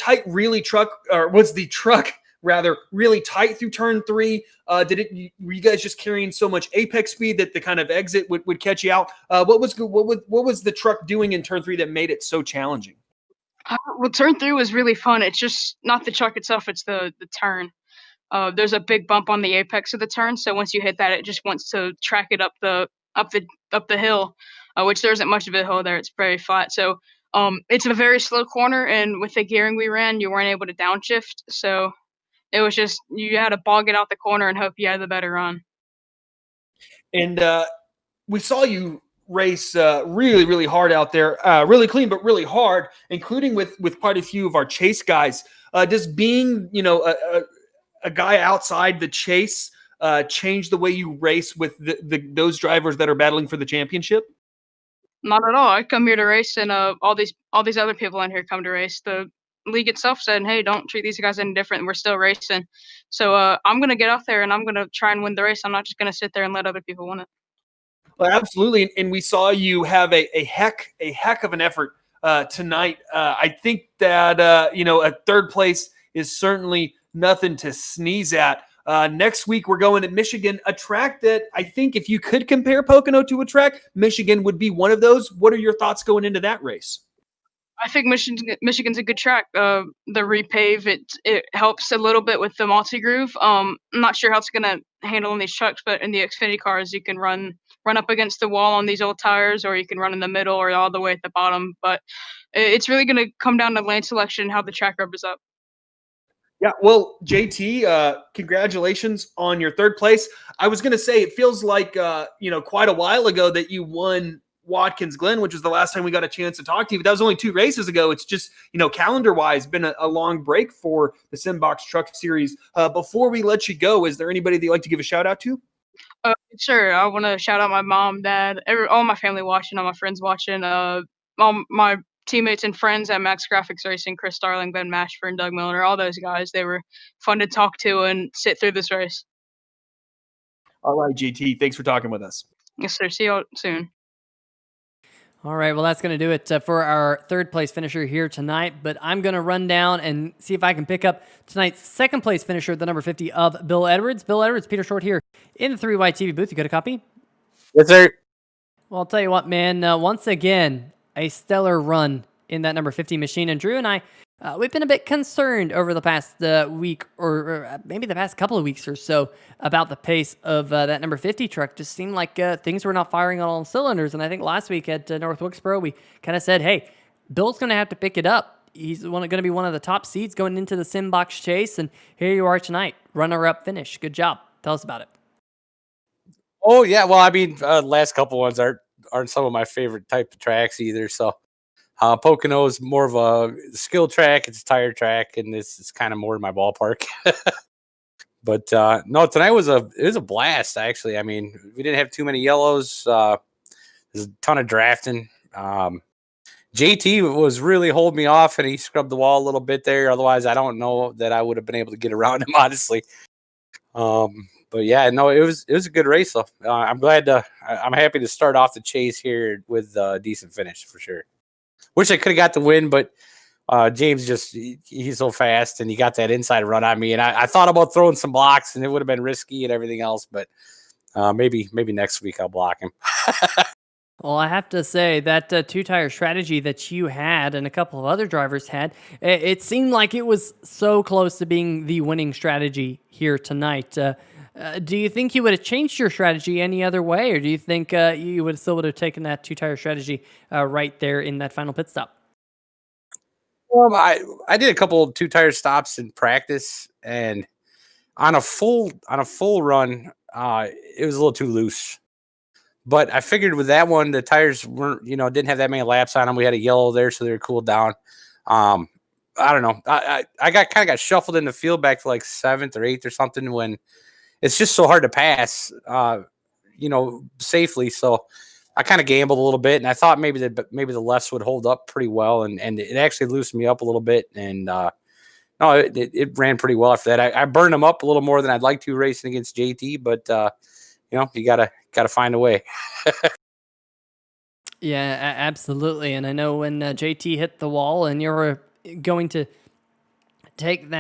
truck rather really tight through turn 3? Were you guys just carrying so much apex speed that the kind of exit would catch you out? What was the truck doing in turn 3 that made it so challenging? Well, turn 3 was really fun. It's just not the truck itself; it's the turn. There's a big bump on the apex of the turn, so once you hit that, it just wants to track it up the hill, which there isn't much of a hill there. It's very flat, so it's a very slow corner, and with the gearing we ran, you weren't able to downshift, so it was just you had to bog it out the corner and hope you had the better run. And we saw you race really, really hard out there, really clean, but really hard, including with quite a few of our chase guys. Does being, a guy outside the chase change the way you race with those drivers that are battling for the championship? Not at all. I come here to race, and all these other people in here come to race. The league itself said, "Hey, don't treat these guys any different. We're still racing." So I'm gonna get out there and I'm gonna try and win the race. I'm not just gonna sit there and let other people win it. Well, absolutely, and we saw you have a heck of an effort tonight. I think that a third place is certainly nothing to sneeze at. Next week we're going to Michigan, a track that I think if you could compare Pocono to a track, Michigan would be one of those. What are your thoughts going into that race? I think Michigan's a good track. The repave it helps a little bit with the multi groove. I'm not sure how it's gonna handle in these trucks, but in the Xfinity cars, you can run up against the wall on these old tires, or you can run in the middle, or all the way at the bottom. But it's really gonna come down to lane selection, how the track rubs up. Yeah, well, JT, congratulations on your third place. I was going to say it feels like quite a while ago that you won Watkins Glen, which was the last time we got a chance to talk to you. But that was only 2 races ago. It's just calendar-wise, been a long break for the Simbox Truck Series. Before we let you go, is there anybody that you'd like to give a shout out to? Sure. I want to shout out my mom, dad, all my family watching, all my friends watching, all my teammates and friends at Max Grafix Racing, Chris Starling, Ben Mashburn, Doug Miller, all those guys. They were fun to talk to and sit through this race. All right, JT, thanks for talking with us. Yes, sir. See you soon. All right, well, that's going to do it for our third place finisher here tonight. But I'm going to run down and see if I can pick up tonight's second place finisher, the number 50 of Bill Edwards. Bill Edwards, Peter Short here in the 3Y TV booth. You got a copy? Yes, sir. Well, I'll tell you what, man. Once again, a stellar run in that number 50 machine. And Drew and I, we've been a bit concerned over the past week or maybe the past couple of weeks or so about the pace of that number 50 truck. Just seemed like things were not firing on all cylinders. And I think last week at North Wilkesboro, we kind of said, hey, Bill's going to have to pick it up. He's going to be one of the top seeds going into the Simbox Chase. And here you are tonight, runner-up finish. Good job. Tell us about it. Oh, yeah. Well, I mean, last couple ones aren't some of my favorite type of tracks either. So Pocono is more of a skill track. It's a tire track, and this is kind of more in my ballpark. But no, tonight it was a blast, actually. I mean, we didn't have too many yellows. There's a ton of drafting. JT was really holding me off, and he scrubbed the wall a little bit there. Otherwise, I don't know that I would have been able to get around him, honestly. But yeah, no, it was a good race. So I'm happy to start off the chase here with a decent finish for sure. Wish I could have got the win, but James he's so fast and he got that inside run on me. And I thought about throwing some blocks and it would have been risky and everything else, but maybe next week I'll block him. Well, I have to say that 2-tire strategy that you had and a couple of other drivers had, it seemed like it was so close to being the winning strategy here tonight. Do you think you would have changed your strategy any other way, or do you think you would have taken that 2-tire strategy right there in that final pit stop? I did a couple of 2-tire stops in practice, and on a full run, it was a little too loose. But I figured with that one, the tires weren't, didn't have that many laps on them. We had a yellow there, so they were cooled down. I don't know. I got shuffled in the field back to like 7th or 8th or something when it's just so hard to pass, safely. So I kind of gambled a little bit, and I thought maybe the lefts would hold up pretty well, and it actually loosened me up a little bit. And no, it ran pretty well after that. I burned them up a little more than I'd like to racing against JT, but you gotta find a way. Yeah, absolutely. And I know when JT hit the wall and you were going to take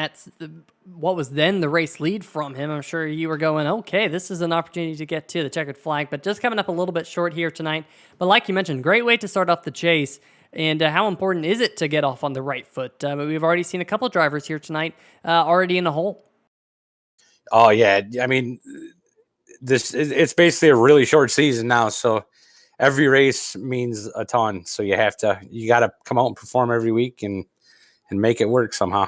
what was then the race lead from him, I'm sure you were going, okay, this is an opportunity to get to the checkered flag, but just coming up a little bit short here tonight. But like you mentioned, great way to start off the chase. And how important is it to get off on the right foot? But we've already seen a couple of drivers here tonight already in the hole. Oh, yeah. I mean, it's basically a really short season now, so every race means a ton. So you got to come out and perform every week and make it work somehow.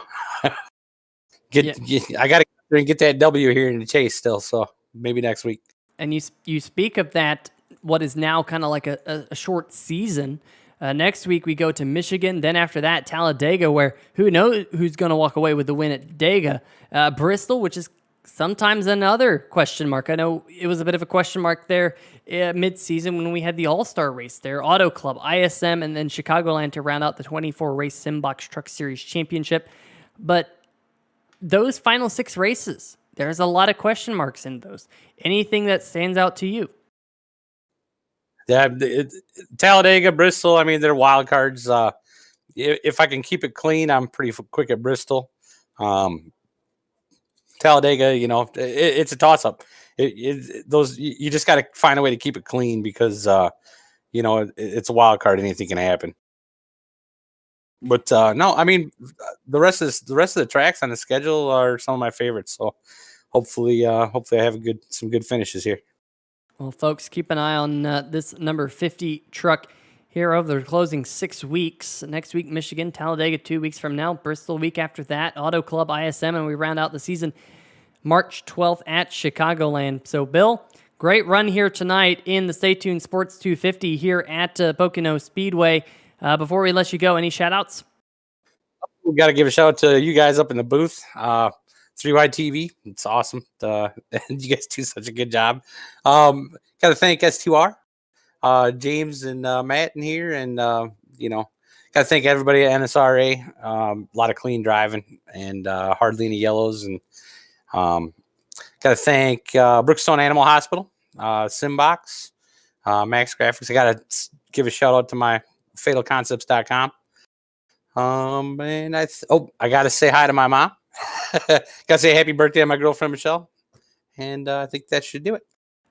I got to get that W here in the chase still, so maybe next week. And you speak of that, what is now kind of like a short season. Next week we go to Michigan. Then after that, Talladega, where who knows who's going to walk away with the win at Dega. Bristol, which is sometimes another question mark. I know it was a bit of a question mark there mid-season when we had the All-Star race there. Auto Club, ISM, and then Chicagoland to round out the 24-race Simbox Truck Series Championship. But those final 6 races, there's a lot of question marks in those. Anything that stands out to you? Yeah, Talladega, Bristol. I mean, they're wild cards. If I can keep it clean, I'm pretty quick at Bristol. Talladega, it's a toss up. Those you just got to find a way to keep it clean because it's a wild card. Anything can happen. But no, I mean the rest of the tracks on the schedule are some of my favorites. So hopefully I have some good finishes here. Well, folks, keep an eye on this number 50 truck here over the closing 6 weeks. Next week, Michigan, Talladega 2 weeks from now, Bristol week after that, Auto Club ISM, and we round out the season March 12th at Chicagoland. So, Bill, great run here tonight in the Stay Tuned Sports 250 here at Pocono Speedway. Before we let you go, any shout-outs? We got to give a shout out to you guys up in the booth. 3Y TV, it's awesome. You guys do such a good job. Got to thank S2R, James and Matt in here, and got to thank everybody at NSRA. A lot of clean driving and hardly any yellows, and got to thank Brookstone Animal Hospital, Simbox, Max Grafix. I got to give a shout out to my fatalconcepts.com. And I got to say hi to my mom. Got to say happy birthday to my girlfriend, Michelle. And I think that should do it.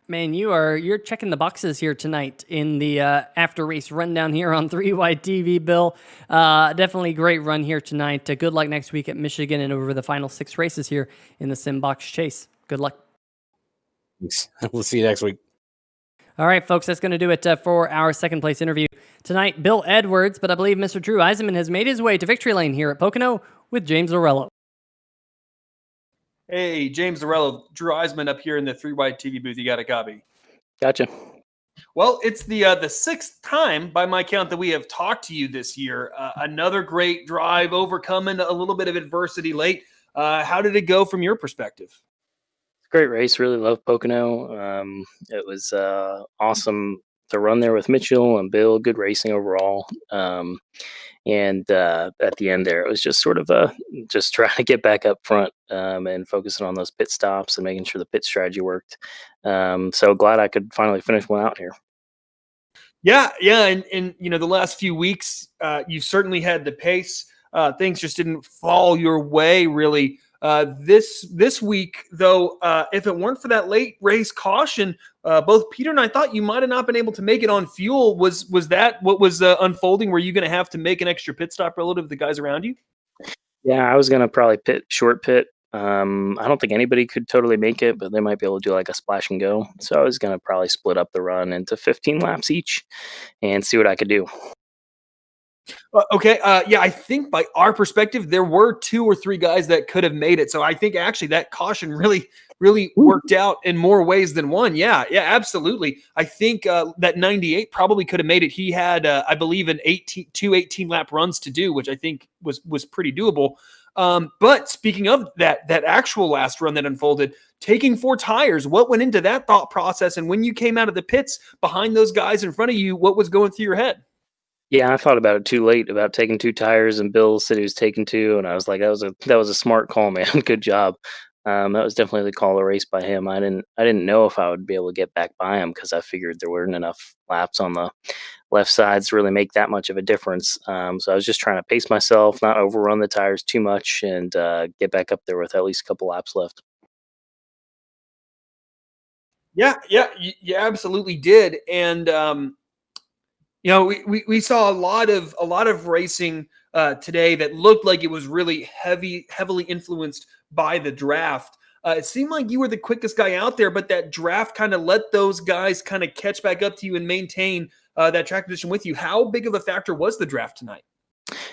Man, you're checking the boxes here tonight in the after race rundown here on 3Y TV, Bill. Definitely great run here tonight. Good luck next week at Michigan and over the final 6 races here in the Simbox Chase. Good luck. Thanks. We'll see you next week. All right, folks, that's going to do it for our second place interview tonight. Bill Edwards, but I believe Mr. Drew Eisenman has made his way to victory lane here at Pocono with James Lorello. Hey, James Lorello, Drew Eisenman up here in the 3Y TV booth. You got a copy? Gotcha. Well, it's the 6th time by my count that we have talked to you this year. Another great drive, overcoming a little bit of adversity late. How did it go from your perspective? Great race. Really love Pocono. It was awesome to run there with Mitchell and Bill. Good racing overall. And at the end there, it was just sort of just trying to get back up front and focusing on those pit stops and making sure the pit strategy worked. So glad I could finally finish one out here. Yeah, and the last few weeks, you've certainly had the pace. Things just didn't fall your way really. This week, though, if it weren't for that late race caution, both Peter and I thought you might have not been able to make it on fuel. Was that what was unfolding? Were you going to have to make an extra pit stop relative to the guys around you? Yeah, I was going to probably short pit. I don't think anybody could totally make it, but they might be able to do like a splash and go. So I was going to probably split up the run into 15 laps each and see what I could do. Okay. I think by our perspective, there were 2 or 3 guys that could have made it. So I think actually that caution really worked out in more ways than one. Yeah, absolutely. I think that 98 probably could have made it. He had, I believe, two 18-lap runs to do, which I think was pretty doable. But speaking of that actual last run that unfolded, taking 4 tires, what went into that thought process? And when you came out of the pits behind those guys in front of you, what was going through your head? Yeah, I thought about it too late about taking 2 tires, and Bill said he was taking 2, and I was like, that was a smart call, man. Good job. That was definitely the call of the race by him. I didn't know if I would be able to get back by him because I figured there weren't enough laps on the left sides to really make that much of a difference. So I was just trying to pace myself, not overrun the tires too much, and get back up there with at least a couple laps left. Yeah, you absolutely did, and we saw a lot of racing today that looked like it was really heavily influenced by the draft. It seemed like you were the quickest guy out there, but that draft kind of let those guys kind of catch back up to you and maintain that track position with you. How big of a factor was the draft tonight?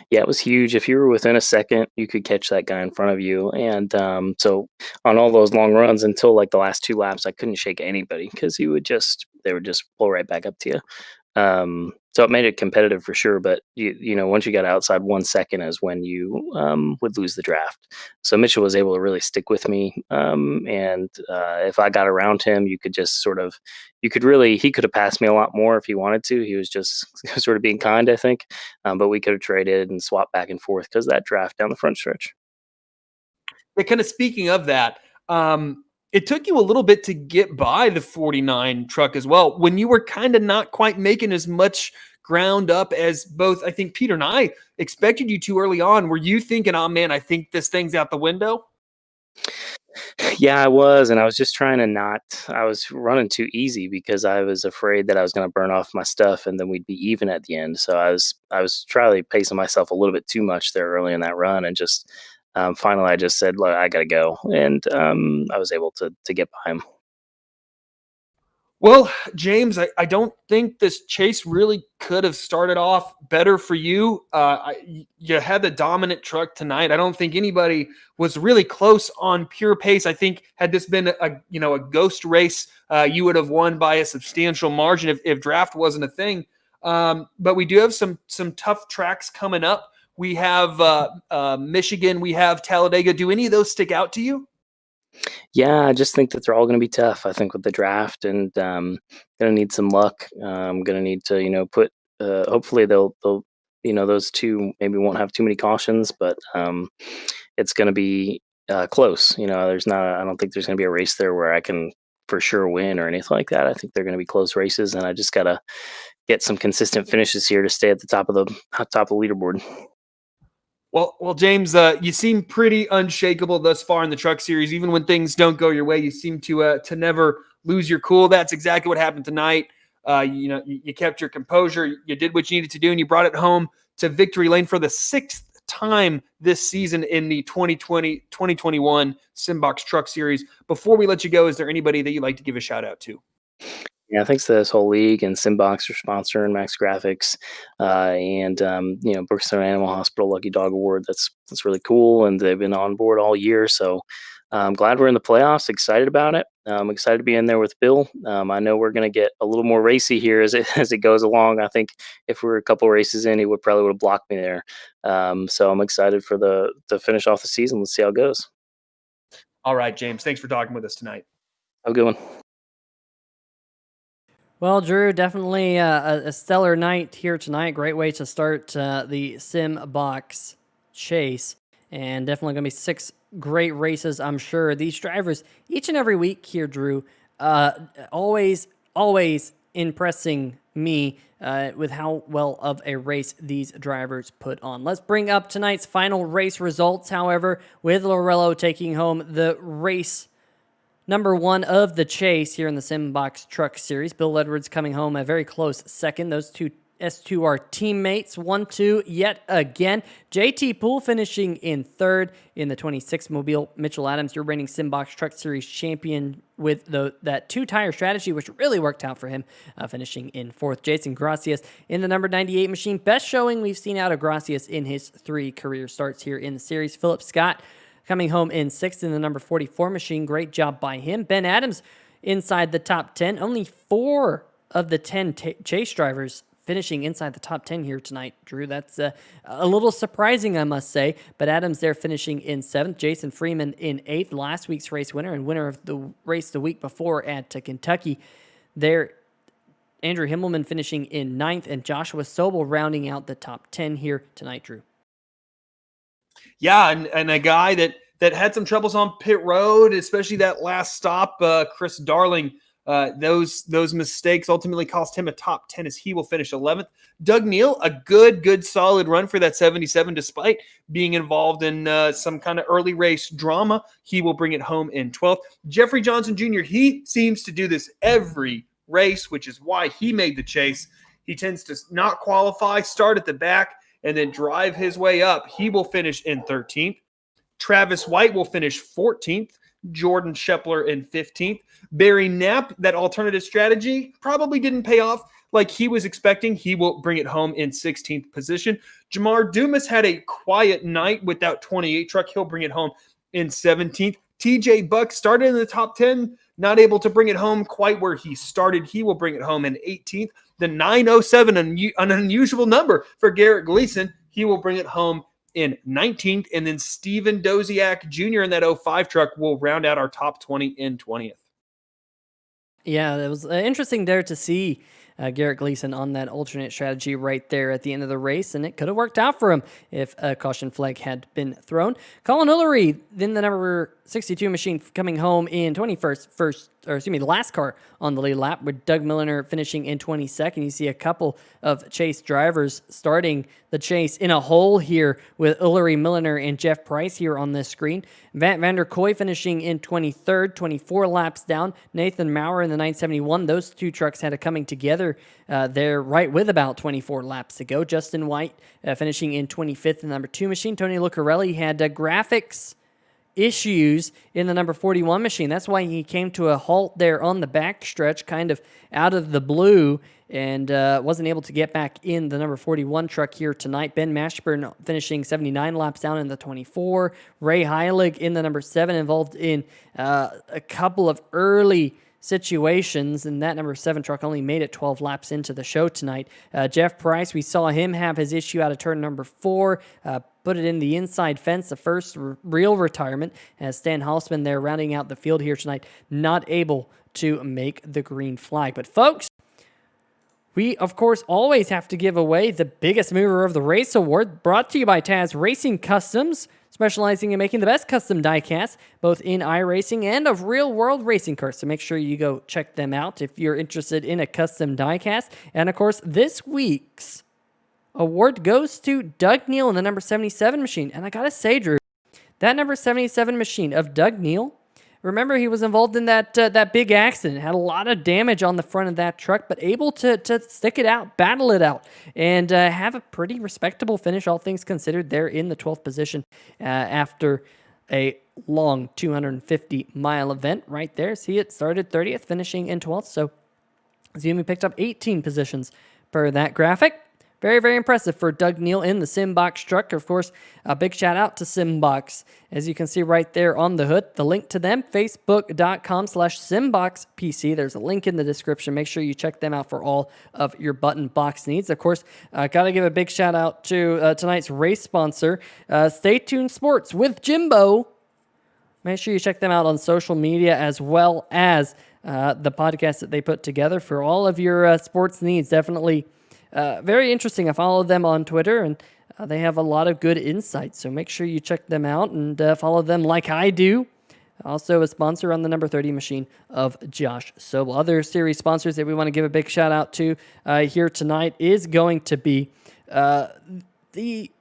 Yeah, it was huge. If you were within a second, you could catch that guy in front of you. And so on all those long runs until like the last 2 laps, I couldn't shake anybody because they would just pull right back up to you. So it made it competitive for sure, but once you got outside 1 second is when you would lose the draft. So Mitchell was able to really stick with me, and if I got around him, he could have passed me a lot more if he wanted to. He was just sort of being kind, I think, but we could have traded and swapped back and forth because that draft down the front stretch. Yeah, kind of speaking of that, it took you a little bit to get by the 49 truck as well, when you were kind of not quite making as much ground up as both, I think, Peter and I expected you to early on. Were you thinking, oh man, I think this thing's out the window? Yeah, I was, and I was just trying to not. I was running too easy because I was afraid that I was going to burn off my stuff, and then we'd be even at the end. So I was trying pacing myself a little bit too much there early in that run, and just finally I just said, "Look, I got to go," and I was able to get by him. Well, James, I don't think this chase really could have started off better for you. You had the dominant truck tonight. I don't think anybody was really close on pure pace. I think had this been a ghost race, you would have won by a substantial margin if draft wasn't a thing. But we do have some tough tracks coming up. We have Michigan. We have Talladega. Do any of those stick out to you? Yeah, I just think that they're all going to be tough. I think with the draft, and going to need some luck. I'm going to need to, put. Hopefully, they'll, those two maybe won't have too many cautions, but it's going to be close. There's not. I don't think there's going to be a race there where I can for sure win or anything like that. I think they're going to be close races, and I just got to get some consistent finishes here to stay at the top of the leaderboard. Well, James, you seem pretty unshakable thus far in the Truck Series. Even when things don't go your way, you seem to never lose your cool. That's exactly what happened tonight. You kept your composure. You did what you needed to do, and you brought it home to victory lane for the sixth time this season in the 2021 Simbox Truck Series. Before we let you go, is there anybody that you'd like to give a shout out to? Yeah, thanks to this whole league and Simbox for sponsoring Max Grafix, and Brookstone Animal Hospital Lucky Dog Award. That's really cool, and they've been on board all year. So I'm glad we're in the playoffs. Excited about it. I'm excited to be in there with Bill. I know we're going to get a little more racy here as it goes along. I think if we were a couple races in, he would have blocked me there. So I'm excited for to finish off the season. Let's see how it goes. All right, James. Thanks for talking with us tonight. Have a good one. Well, Drew, definitely a stellar night here tonight. Great way to start the Simbox Chase. And definitely going to be 6 great races, I'm sure. These drivers, each and every week here, Drew, always impressing me with how well of a race these drivers put on. Let's bring up tonight's final race results, however, with Lorello taking home the race number 1 of the chase here in the Simbox Truck Series. Bill Edwards coming home a very close second. Those two S2 are teammates. 1-2 yet again. JT Poole finishing in third in the 26 Mobile. Mitchell Adams, your reigning Simbox Truck Series champion with that 2-tire strategy, which really worked out for him, finishing in fourth. Jason Gracias in the number 98 machine. Best showing we've seen out of Gracias in his 3 career starts here in the series. Philip Scott coming home in 6th in the number 44 machine. Great job by him. Ben Adams inside the top 10. Only 4 of the 10 chase drivers finishing inside the top 10 here tonight, Drew. That's a little surprising, I must say. But Adams there finishing in 7th. Jason Freeman in 8th. Last week's race winner and winner of the race the week before at Kentucky. There, Andrew Himmelman finishing in 9th. And Joshua Sobel rounding out the top 10 here tonight, Drew. Yeah, and a guy that had some troubles on pit road, especially that last stop, Chris Darling. Those mistakes ultimately cost him a top 10 as he will finish 11th. Doug Neal, a good solid run for that 77 despite being involved in some kind of early race drama. He will bring it home in 12th. Jeffrey Johnson Jr., he seems to do this every race, which is why he made the chase. He tends to not qualify, start at the back, and then drive his way up. He will finish in 13th. Travis White will finish 14th. Jordan Shepler in 15th. Barry Knapp, that alternative strategy probably didn't pay off like he was expecting. He will bring it home in 16th position. Jamar Dumas had a quiet night with that 28 truck. He'll bring it home in 17th. TJ Buck started in the top 10, not able to bring it home quite where he started. He will bring it home in 18th. The 907, an unusual number for Garrett Gleason. He will bring it home in 19th. And then Steven Doziak Jr. in that 05 truck will round out our top 20 in 20th. Yeah, it was interesting there to see Garrett Gleason on that alternate strategy right there at the end of the race, and it could have worked out for him if a caution flag had been thrown. Colin Hillary, then the number 62 machine coming home in 21st, the last car on the lead lap, with Doug Milliner finishing in 22nd. You see a couple of Chase drivers starting the chase in a hole here with Ullery Milliner and Jeff Price here on this screen. Van der Kooi finishing in 23rd, 24 laps down. Nathan Maurer in the 971. Those two trucks had a coming together there right with about 24 laps to go. Justin White finishing in 25th in the number 2 machine. Tony Lucarelli had Grafix issues in the number 41 machine. That's why he came to a halt there on the backstretch, kind of out of the blue, and wasn't able to get back in the number 41 truck here tonight. Ben Mashburn finishing 79 laps down in the 24. Ray Heilig in the number 7, involved in a couple of early situations, and that number 7 truck only made it 12 laps into the show tonight. Jeff Price, we saw him have his issue out of turn number 4, put it in the inside fence, the first real retirement, as Stan Hausman there rounding out the field here tonight, not able to make the green flag. But folks, we, of course, always have to give away the biggest mover of the race award, brought to you by Taz Racing Customs, specializing in making the best custom diecasts, both in iRacing and of real-world racing cars. So make sure you go check them out if you're interested in a custom diecast. And, of course, this week's award goes to Doug Neal in the number 77 machine. And I got to say, Drew, that number 77 machine of Doug Neal, remember, he was involved in that big accident, had a lot of damage on the front of that truck, but able to stick it out, battle it out, and have a pretty respectable finish, all things considered, there in the 12th position after a long 250-mile event right there. See, it started 30th, finishing in 12th, so Zumi picked up 18 positions per that graphic. Very, very impressive for Doug Neal in the Simbox truck. Of course, a big shout out to Simbox. As you can see right there on the hood, the link to them, facebook.com/SimboxPC. There's a link in the description. Make sure you check them out for all of your button box needs. Of course, got to give a big shout out to tonight's race sponsor, Stay Tuned Sports with Jimbo. Make sure you check them out on social media, as well as the podcast that they put together for all of your sports needs. Definitely very interesting. I follow them on Twitter, and they have a lot of good insights. So make sure you check them out and follow them like I do. Also a sponsor on the number 30 machine of Josh Sobel. Other series sponsors that we want to give a big shout out to here tonight is going to be we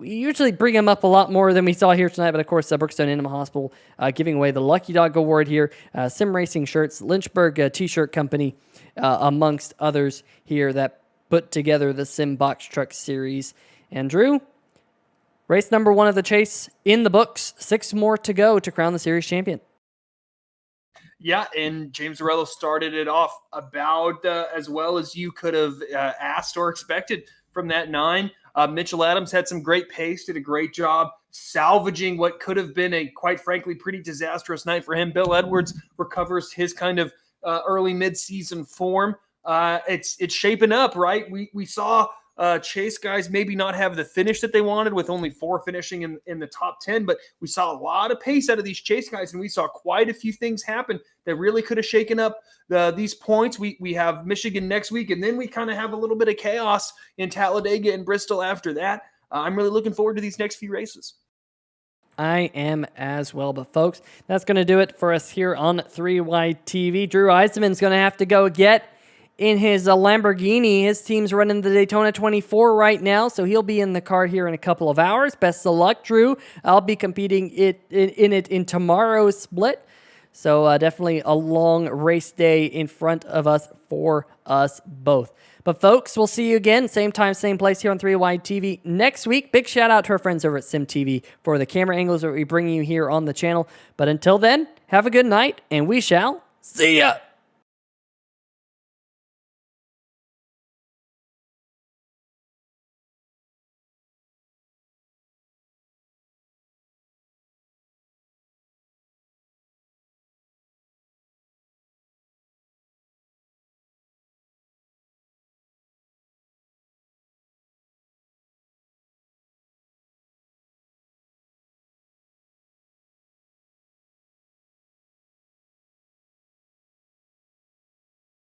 usually bring them up a lot more than we saw here tonight, but of course, Brookstone Animal Hospital giving away the Lucky Dog Award here, Sim Racing Shirts, Lynchburg T-Shirt Company, amongst others here that put together the Simbox Truck Series. And Drew, race number 1 of the chase in the books. 6 more to go to crown the series champion. Yeah, and James Zarello started it off about as well as you could have asked or expected from that 9. Mitchell Adams had some great pace, did a great job salvaging what could have been a, quite frankly, pretty disastrous night for him. Bill Edwards recovers his kind of early mid-season form. It's shaping up, right? We saw Chase guys maybe not have the finish that they wanted, with only 4 finishing in the top 10, but we saw a lot of pace out of these Chase guys, and we saw quite a few things happen that really could have shaken up these points. We have Michigan next week, and then we kind of have a little bit of chaos in Talladega and Bristol after that. I'm really looking forward to these next few races. I am as well. But folks, that's going to do it for us here on 3Wide TV. Drew Eisenman's going to have to go get in his Lamborghini. His team's running the Daytona 24 right now, so he'll be in the car here in a couple of hours. Best of luck, Drew. I'll be competing in tomorrow's split. So definitely a long race day in front of us for us both. But folks, we'll see you again, same time, same place here on 3Wide TV next week. Big shout out to our friends over at SimTV for the camera angles that we bring you here on the channel. But until then, have a good night, and we shall see ya.